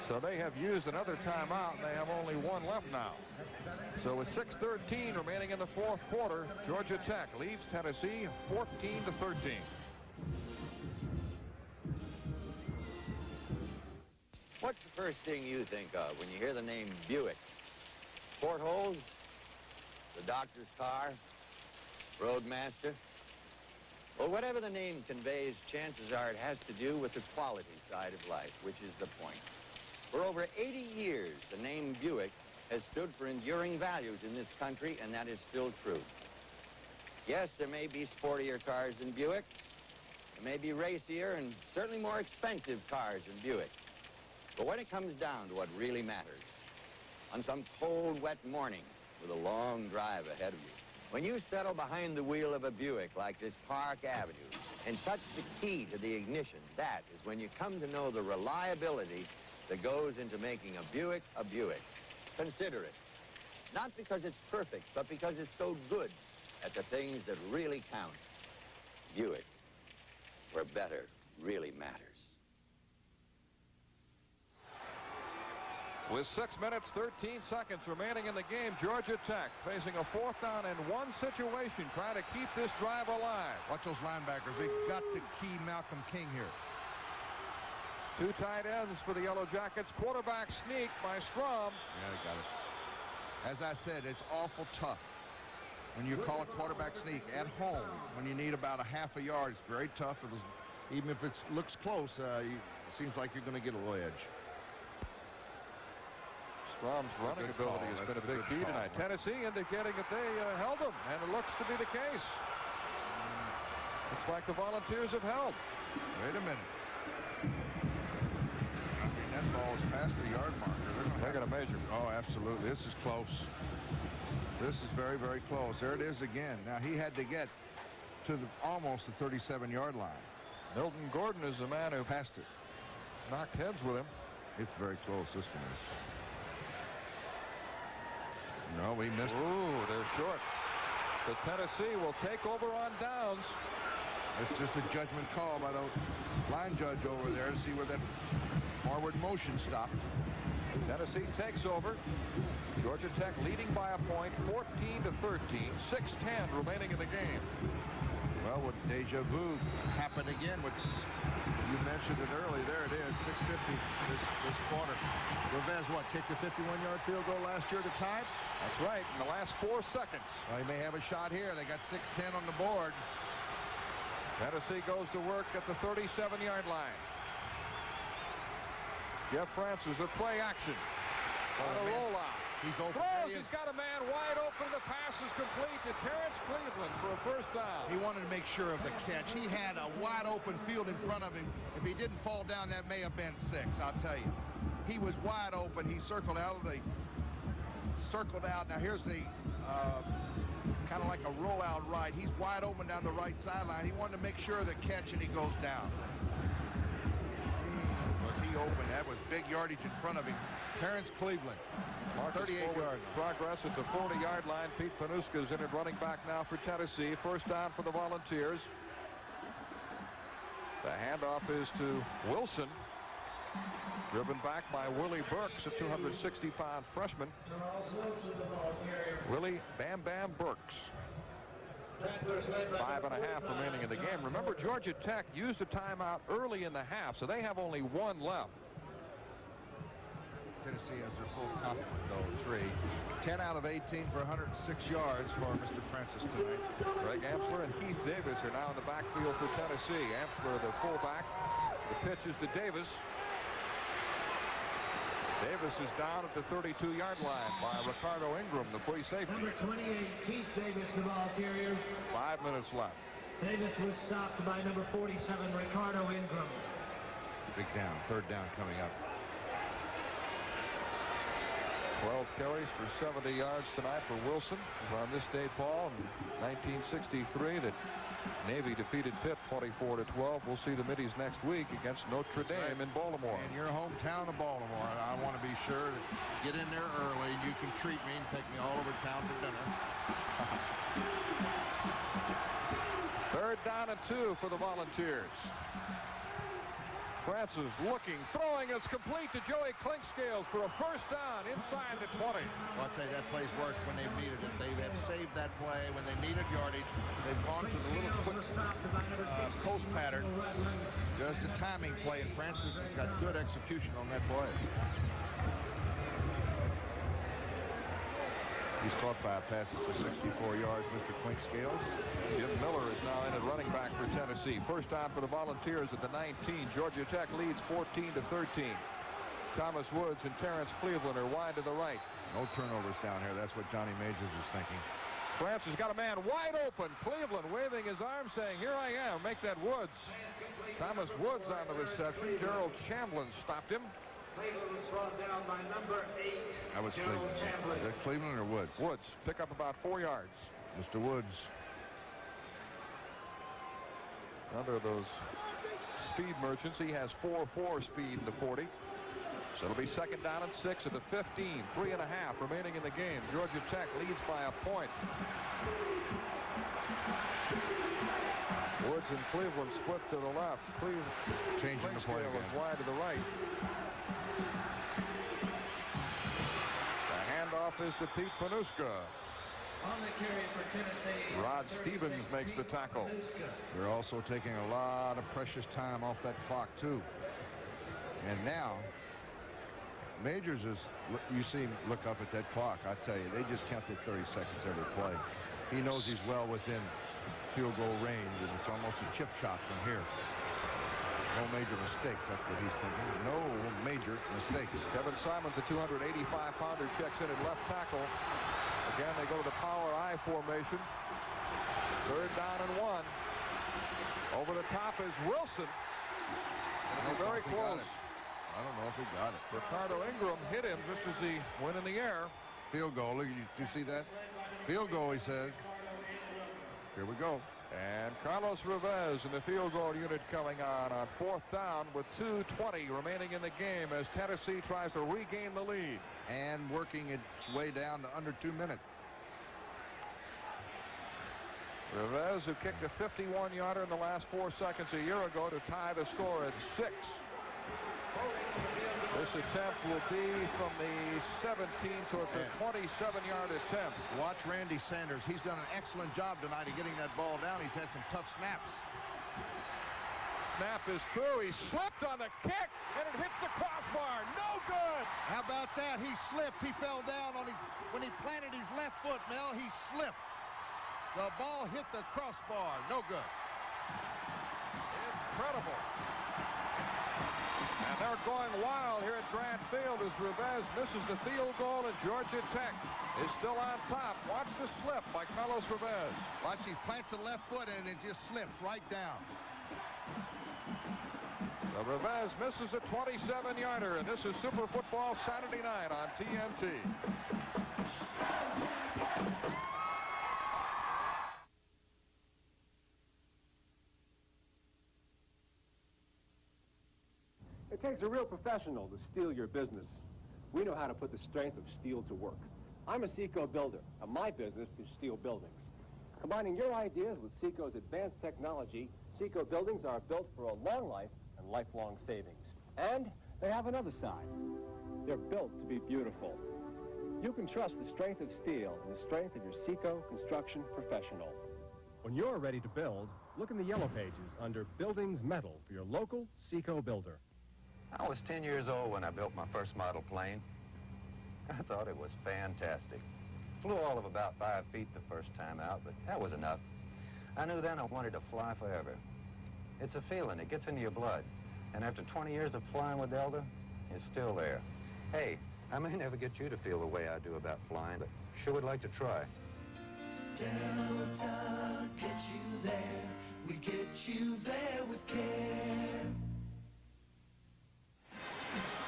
So they have used another timeout, and they have only 1 left now. So with 6:13 remaining in the 4th quarter, Georgia Tech leads Tennessee 14-13. What's the first thing you think of when you hear the name Buick? Portholes? The doctor's car? Roadmaster? Well, whatever the name conveys, chances are it has to do with the quality side of life, which is the point. For over 80 years, the name Buick has stood for enduring values in this country, and that is still true. Yes, there may be sportier cars than Buick. There may be racier and certainly more expensive cars than Buick. But when it comes down to what really matters, on some cold, wet morning with a long drive ahead of you, when you settle behind the wheel of a Buick like this Park Avenue and touch the key to the ignition, that is when you come to know the reliability that goes into making a Buick a Buick. Consider it. Not because it's perfect, but because it's so good at the things that really count. Buick, where better really matters. With 6 minutes, 13 seconds remaining in the game, Georgia Tech facing a 4th down and 1 situation, trying to keep this drive alive. Watch those linebackers. They've got to key Malcolm King here. 2 tight ends for the Yellow Jackets. Quarterback sneak by Strom. Yeah, they got it. As I said, it's awful tough when you call a quarterback sneak at home when you need about a half a yard. It's very tough. Even if it looks close, it seems like you're going to get a little edge. Strom's running ability has been a big key tonight. Tennessee indicating that they held them, and it looks to be the case. Looks like the Volunteers have held. Wait a minute. I mean, that ball is past the yard marker. They're going to measure. Oh, absolutely. This is close. This is very, very close. There it is again. Now, he had to get to almost the 37-yard line. Milton Gordon is the man who passed it. Knocked heads with him. It's very close, this one is. No, we missed it. Ooh, they're short. But Tennessee will take over on downs. It's just a judgment call by the line judge over there to see where that forward motion stopped. Tennessee takes over. Georgia Tech leading by a point, 14-13. 6:10 remaining in the game. Well, would deja vu happen again? You mentioned it early. There it is, 6:50 this quarter. Revez, what, kicked a 51-yard field goal last year to tie? That's right, in the last 4 seconds. Well, he may have a shot here. They got 6:10 on the board. Tennessee goes to work at the 37-yard line. Jeff Francis with play action. On a rollout. He's open. Throws. He's got a man wide open. The pass is complete to Terrence Cleveland for a first down. He wanted to make sure of the catch. He had a wide open field in front of him. If he didn't fall down, that may have been 6, I'll tell you. He was wide open. He circled out. Now here's the kind of like a rollout right. He's wide open down the right sideline. He wanted to make sure of the catch, and he goes down. Was he open? That was big yardage in front of him. Terrence Cleveland, 38-yard progress at the 40-yard line. Pete Panuska is in at running back now for Tennessee. First down for the Volunteers. The handoff is to Wilson. Driven back by Willie Burks, a 260-pound freshman. Willie Bam Bam Burks. 5.5 remaining in the game. Remember, Georgia Tech used a timeout early in the half, so they have only 1 left. Tennessee has their full complement, though, 3. 10 out of 18 for 106 yards for Mr. Francis tonight. Greg Amsler and Keith Davis are now in the backfield for Tennessee. Amsler, the fullback. The pitch is to Davis. Davis is down at the 32-yard line by Ricardo Ingram, the free safety. Number 28, Keith Davis, the ball carrier. 5 minutes left. Davis was stopped by number 47, Ricardo Ingram. Big down, 3rd down coming up. 12 carries for 70 yards tonight for Wilson. It was on this day, Paul, in 1963 that Navy defeated Pitt 24-12. We'll see the Middies next week against Notre Dame in Baltimore. In your hometown of Baltimore. I want to be sure to get in there early. You can treat me and take me all over town to dinner. 3rd down and 2 for the Volunteers. Francis looking, throwing, it's complete to Joey Clinkscales for a first down inside the 20. Well, I'll tell you, that play's worked when they've needed it. They have saved that play when they needed yardage. They've gone to the little quick post pattern. Just a timing play, and Francis has got good execution on that play. He's caught by a pass for 64 yards, Mr. Clinkscales. Jim Miller is now in at running back for Tennessee. First down for the Volunteers at the 19. Georgia Tech leads 14-13. Thomas Woods and Terrence Cleveland are wide to the right. No turnovers down here. That's what Johnny Majors is thinking. Francis got a man wide open. Cleveland waving his arm saying, here I am. Make that Woods. Thomas Woods on the reception. Gerald Chamblin stopped him. Cleveland was brought down by number 8. That was Cleveland. Is that Cleveland or Woods? Woods. Pick up about 4 yards. Mr. Woods. Another of those speed merchants. He has 4.4 speed in the 40. So it'll be 2nd down and 6 at the 15. 3.5 remaining in the game. Georgia Tech leads by a point. Woods and Cleveland split to the left. Cleveland changing the play was wide to the right. The handoff is to Pete Panuska. On the carry for Tennessee. Rod Stevens makes the tackle. They're also taking a lot of precious time off that clock, too. And now, Majors is, you see him look up at that clock. I tell you, they just counted 30 seconds every play. He knows he's well within field goal range, and it's almost a chip shot from here. No major mistakes, that's what he's thinking. No major mistakes. Kevin Simons, a 285-pounder, checks in at left tackle. Again, they go to the power I formation. 3rd down and 1. Over the top is Wilson. Very close. I don't know if he got it. Ricardo Ingram hit him just as he went in the air. Field goal. Look, do you see that? Field goal, he says. Here we go. And Carlos Revesz in the field goal unit coming on 4th down with 2:20 remaining in the game as Tennessee tries to regain the lead. And working its way down to under 2 minutes. Revesz, who kicked a 51-yarder in the last 4 seconds a year ago to tie the score at 6. This attempt will be from the 17, so it's a 27-yard attempt. Watch Randy Sanders. He's done an excellent job tonight of getting that ball down. He's had some tough snaps. Snap is through. He slipped on the kick, and it hits the crossbar. No good. How about that? He slipped. He fell down on his, when he planted his left foot, Mel, he slipped. The ball hit the crossbar. No good. Incredible. And They're going wild here at Grant Field as Rivas misses the field goal, and Georgia Tech is still on top. Watch the slip by Carlos Rivas. Watch, he plants the left foot and it just slips right down. The Rivas misses a 27-yarder, and this is Super Football Saturday night on TNT. It takes a real professional to steal your business. We know how to put the strength of steel to work. I'm a Seco builder, and my business is steel buildings. Combining your ideas with Seco's advanced technology, Seco buildings are built for a long life and lifelong savings. And they have another side. They're built to be beautiful. You can trust the strength of steel and the strength of your Seco construction professional. When you're ready to build, look in the yellow pages under Buildings Metal for your local Seco builder. I was 10 years old when I built my first model plane. I thought it was fantastic. Flew all of about 5 feet the first time out, but that was enough. I knew then I wanted to fly forever. It's a feeling, it gets into your blood. And after 20 years of flying with Delta, it's still there. Hey, I may never get you to feel the way I do about flying, but sure would like to try. Delta gets you there. We get you there with care.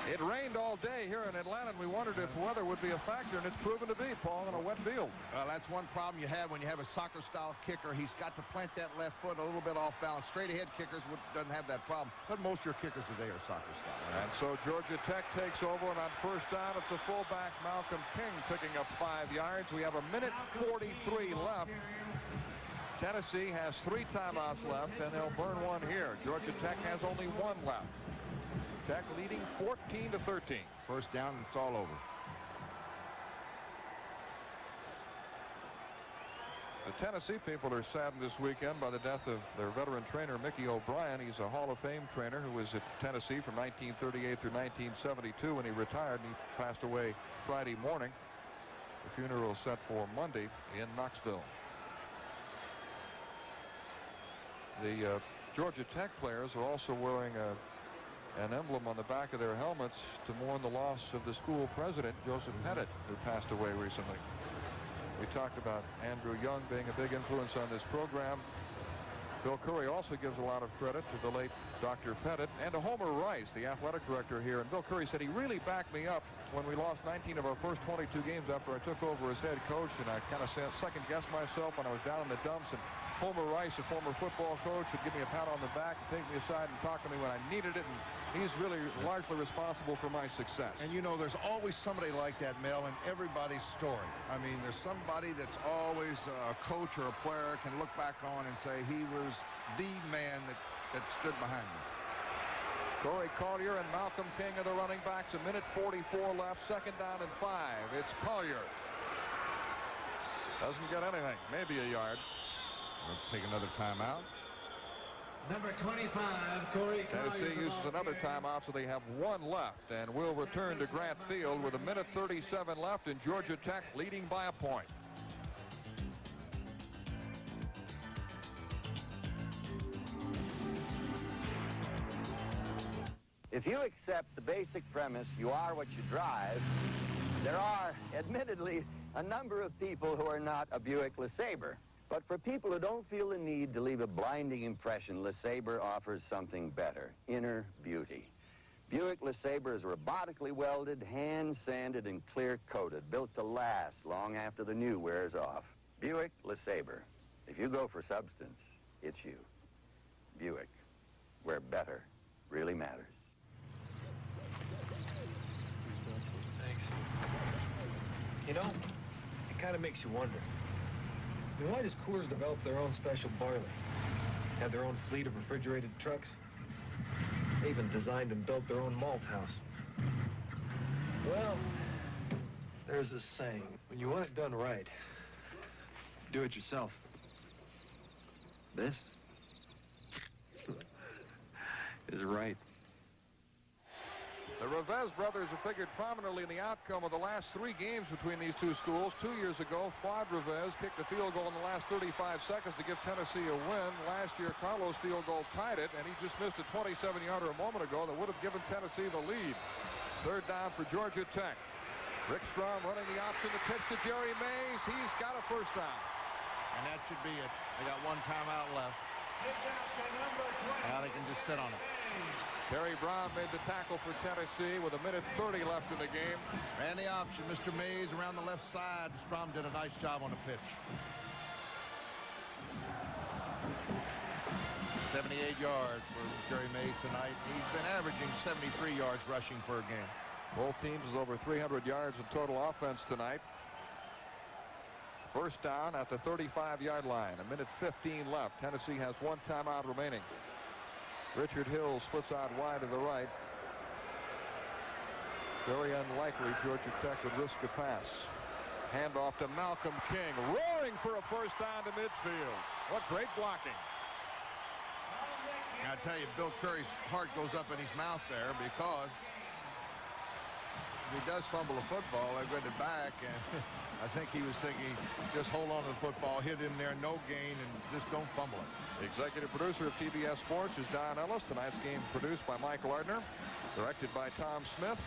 It rained all day here in Atlanta, and we wondered if weather would be a factor, and it's proven to be, Paul, on a wet field. Well, that's one problem you have when you have a soccer-style kicker. He's got to plant that left foot a little bit off balance. Straight-ahead kickers doesn't have that problem, but most of your kickers today are soccer-style. And so Georgia Tech takes over, and on first down, it's a fullback, Malcolm King, picking up 5 yards. We have a minute 43 left. Tennessee has 3 timeouts left, and they'll burn one here. Georgia Tech has only 1 left. Tech leading 14-13. First down, and it's all over. The Tennessee people are saddened this weekend by the death of their veteran trainer, Mickey O'Brien. He's a Hall of Fame trainer who was at Tennessee from 1938 through 1972 when he retired, and he passed away Friday morning. The funeral is set for Monday in Knoxville. The Georgia Tech players are also wearing an emblem on the back of their helmets to mourn the loss of the school president, Joseph Pettit, who passed away recently. We talked about Andrew Young being a big influence on this program. Bill Curry also gives a lot of credit to the late Dr. Pettit and to Homer Rice, the athletic director here. And Bill Curry said he really backed me up when we lost 19 of our first 22 games after I took over as head coach, and I kind of second-guessed myself when I was down in the dumps. And Homer Rice, a former football coach, would give me a pat on the back and take me aside and talk to me when I needed it, and he's really largely responsible for my success. And you know, there's always somebody like that, Mel, in everybody's story. I mean, there's somebody that's always a coach or a player can look back on and say he was the man that stood behind me. Corey Collier and Malcolm King are the running backs. A minute 44 left, second down and 5. It's Collier. Doesn't get anything, maybe a yard. We'll take another timeout. Number 25, Corey Collier. Tennessee uses another timeout, so they have 1 left, and will return to Grant Field with a minute 37 left, and Georgia Tech leading by a point. If you accept the basic premise, you are what you drive, there are, admittedly, a number of people who are not a Buick LeSabre. But for people who don't feel the need to leave a blinding impression, LeSabre offers something better, inner beauty. Buick LeSabre is robotically welded, hand-sanded, and clear-coated, built to last long after the new wears off. Buick LeSabre. If you go for substance, it's you. Buick, where better really matters. Thanks. You know, it kind of makes you wonder. I mean, why does Coors develop their own special boiler? Have their own fleet of refrigerated trucks? They even designed and built their own malt house. Well, there's this saying, when you want it done right, do it yourself. This is right. The The Revez brothers have figured prominently in the outcome of the last 3 games between these two schools. 2 years ago, Fuad Revez kicked a field goal in the last 35 seconds to give Tennessee a win. Last year, Carlos' field goal tied it, and he just missed a 27-yarder a moment ago that would have given Tennessee the lead. 3rd down for Georgia Tech. Rick Strom running the option, the pitch to Jerry Mays. He's got a 1st down. And that should be it. They got 1 timeout left. Now they can just sit on it. Terry Brown made the tackle for Tennessee with 1:30 left in the game. Ran the option. Mr. Mays around the left side. Strom did a nice job on the pitch. 78 yards for Jerry Mays tonight. He's been averaging 73 yards rushing per game. Both teams is over 300 yards in total offense tonight. 1st down at the 35-yard line. 1:15 left. Tennessee has 1 timeout remaining. Richard Hill splits out wide to the right. Very unlikely Georgia Tech would risk a pass. Handoff to Malcolm King, roaring for a 1st down to midfield. What great blocking. I tell you, Bill Curry's heart goes up in his mouth there because he does fumble a football. They get it back, and I think he was thinking, just hold on to the football, hit in there, no gain, and just don't fumble it. The executive producer of TBS Sports is Don Ellis. Tonight's game produced by Michael Ardner, directed by Tom Smith.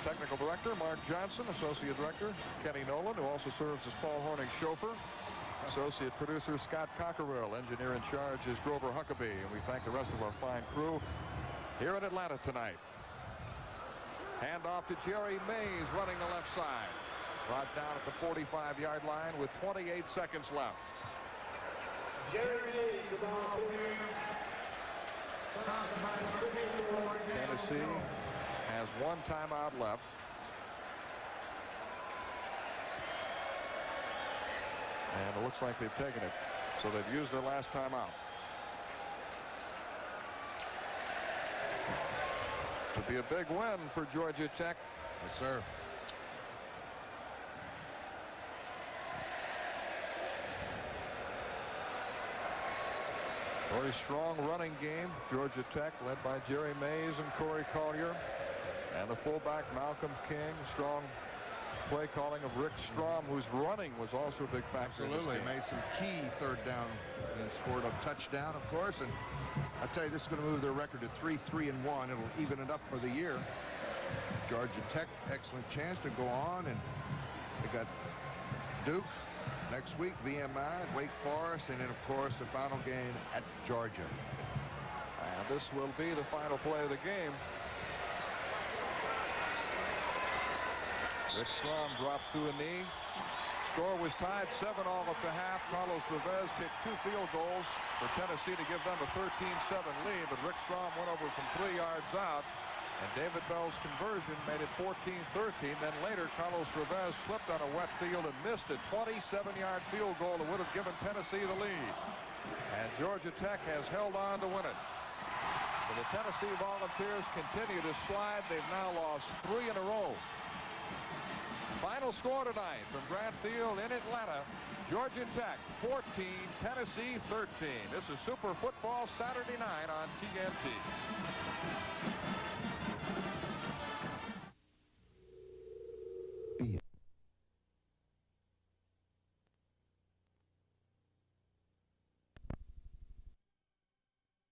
Technical director Mark Johnson, associate director Kenny Nolan, who also serves as Paul Horning's chauffeur. Associate producer Scott Cockerill. Engineer in charge is Grover Huckabee, and we thank the rest of our fine crew here in Atlanta tonight. Handoff to Jerry Mays running the left side. Brought down at the 45-yard line with 28 seconds left. Tennessee has 1 timeout left. And it looks like they've taken it. So they've used their last timeout. To be a big win for Georgia Tech. Yes, sir. Very strong running game. Georgia Tech led by Jerry Mays and Corey Collier. And the fullback Malcolm King. Strong play calling of Rick Strom, whose running was also a big factor. Absolutely. Made some key 3rd down and scored a touchdown, of course. And I tell you, this is going to move their record to 3-3-1. It'll even it up for the year. Georgia Tech, excellent chance to go on. And they got Duke next week, VMI, Wake Forest, and then, of course, the final game at Georgia. And this will be the final play of the game. Rick Strom drops to a knee. Score was tied 7-all at the half. Carlos Revez kicked 2 field goals for Tennessee to give them a 13-7 lead, but Rick Strom went over from 3 yards out, and David Bell's conversion made it 14-13. Then later, Carlos Revez slipped on a wet field and missed a 27-yard field goal that would have given Tennessee the lead. And Georgia Tech has held on to win it. But the Tennessee Volunteers continue to slide. They've now lost 3 in a row. Final score tonight from Grant Field in Atlanta. Georgia Tech 14, Tennessee 13. This is Super Football Saturday night on TNT.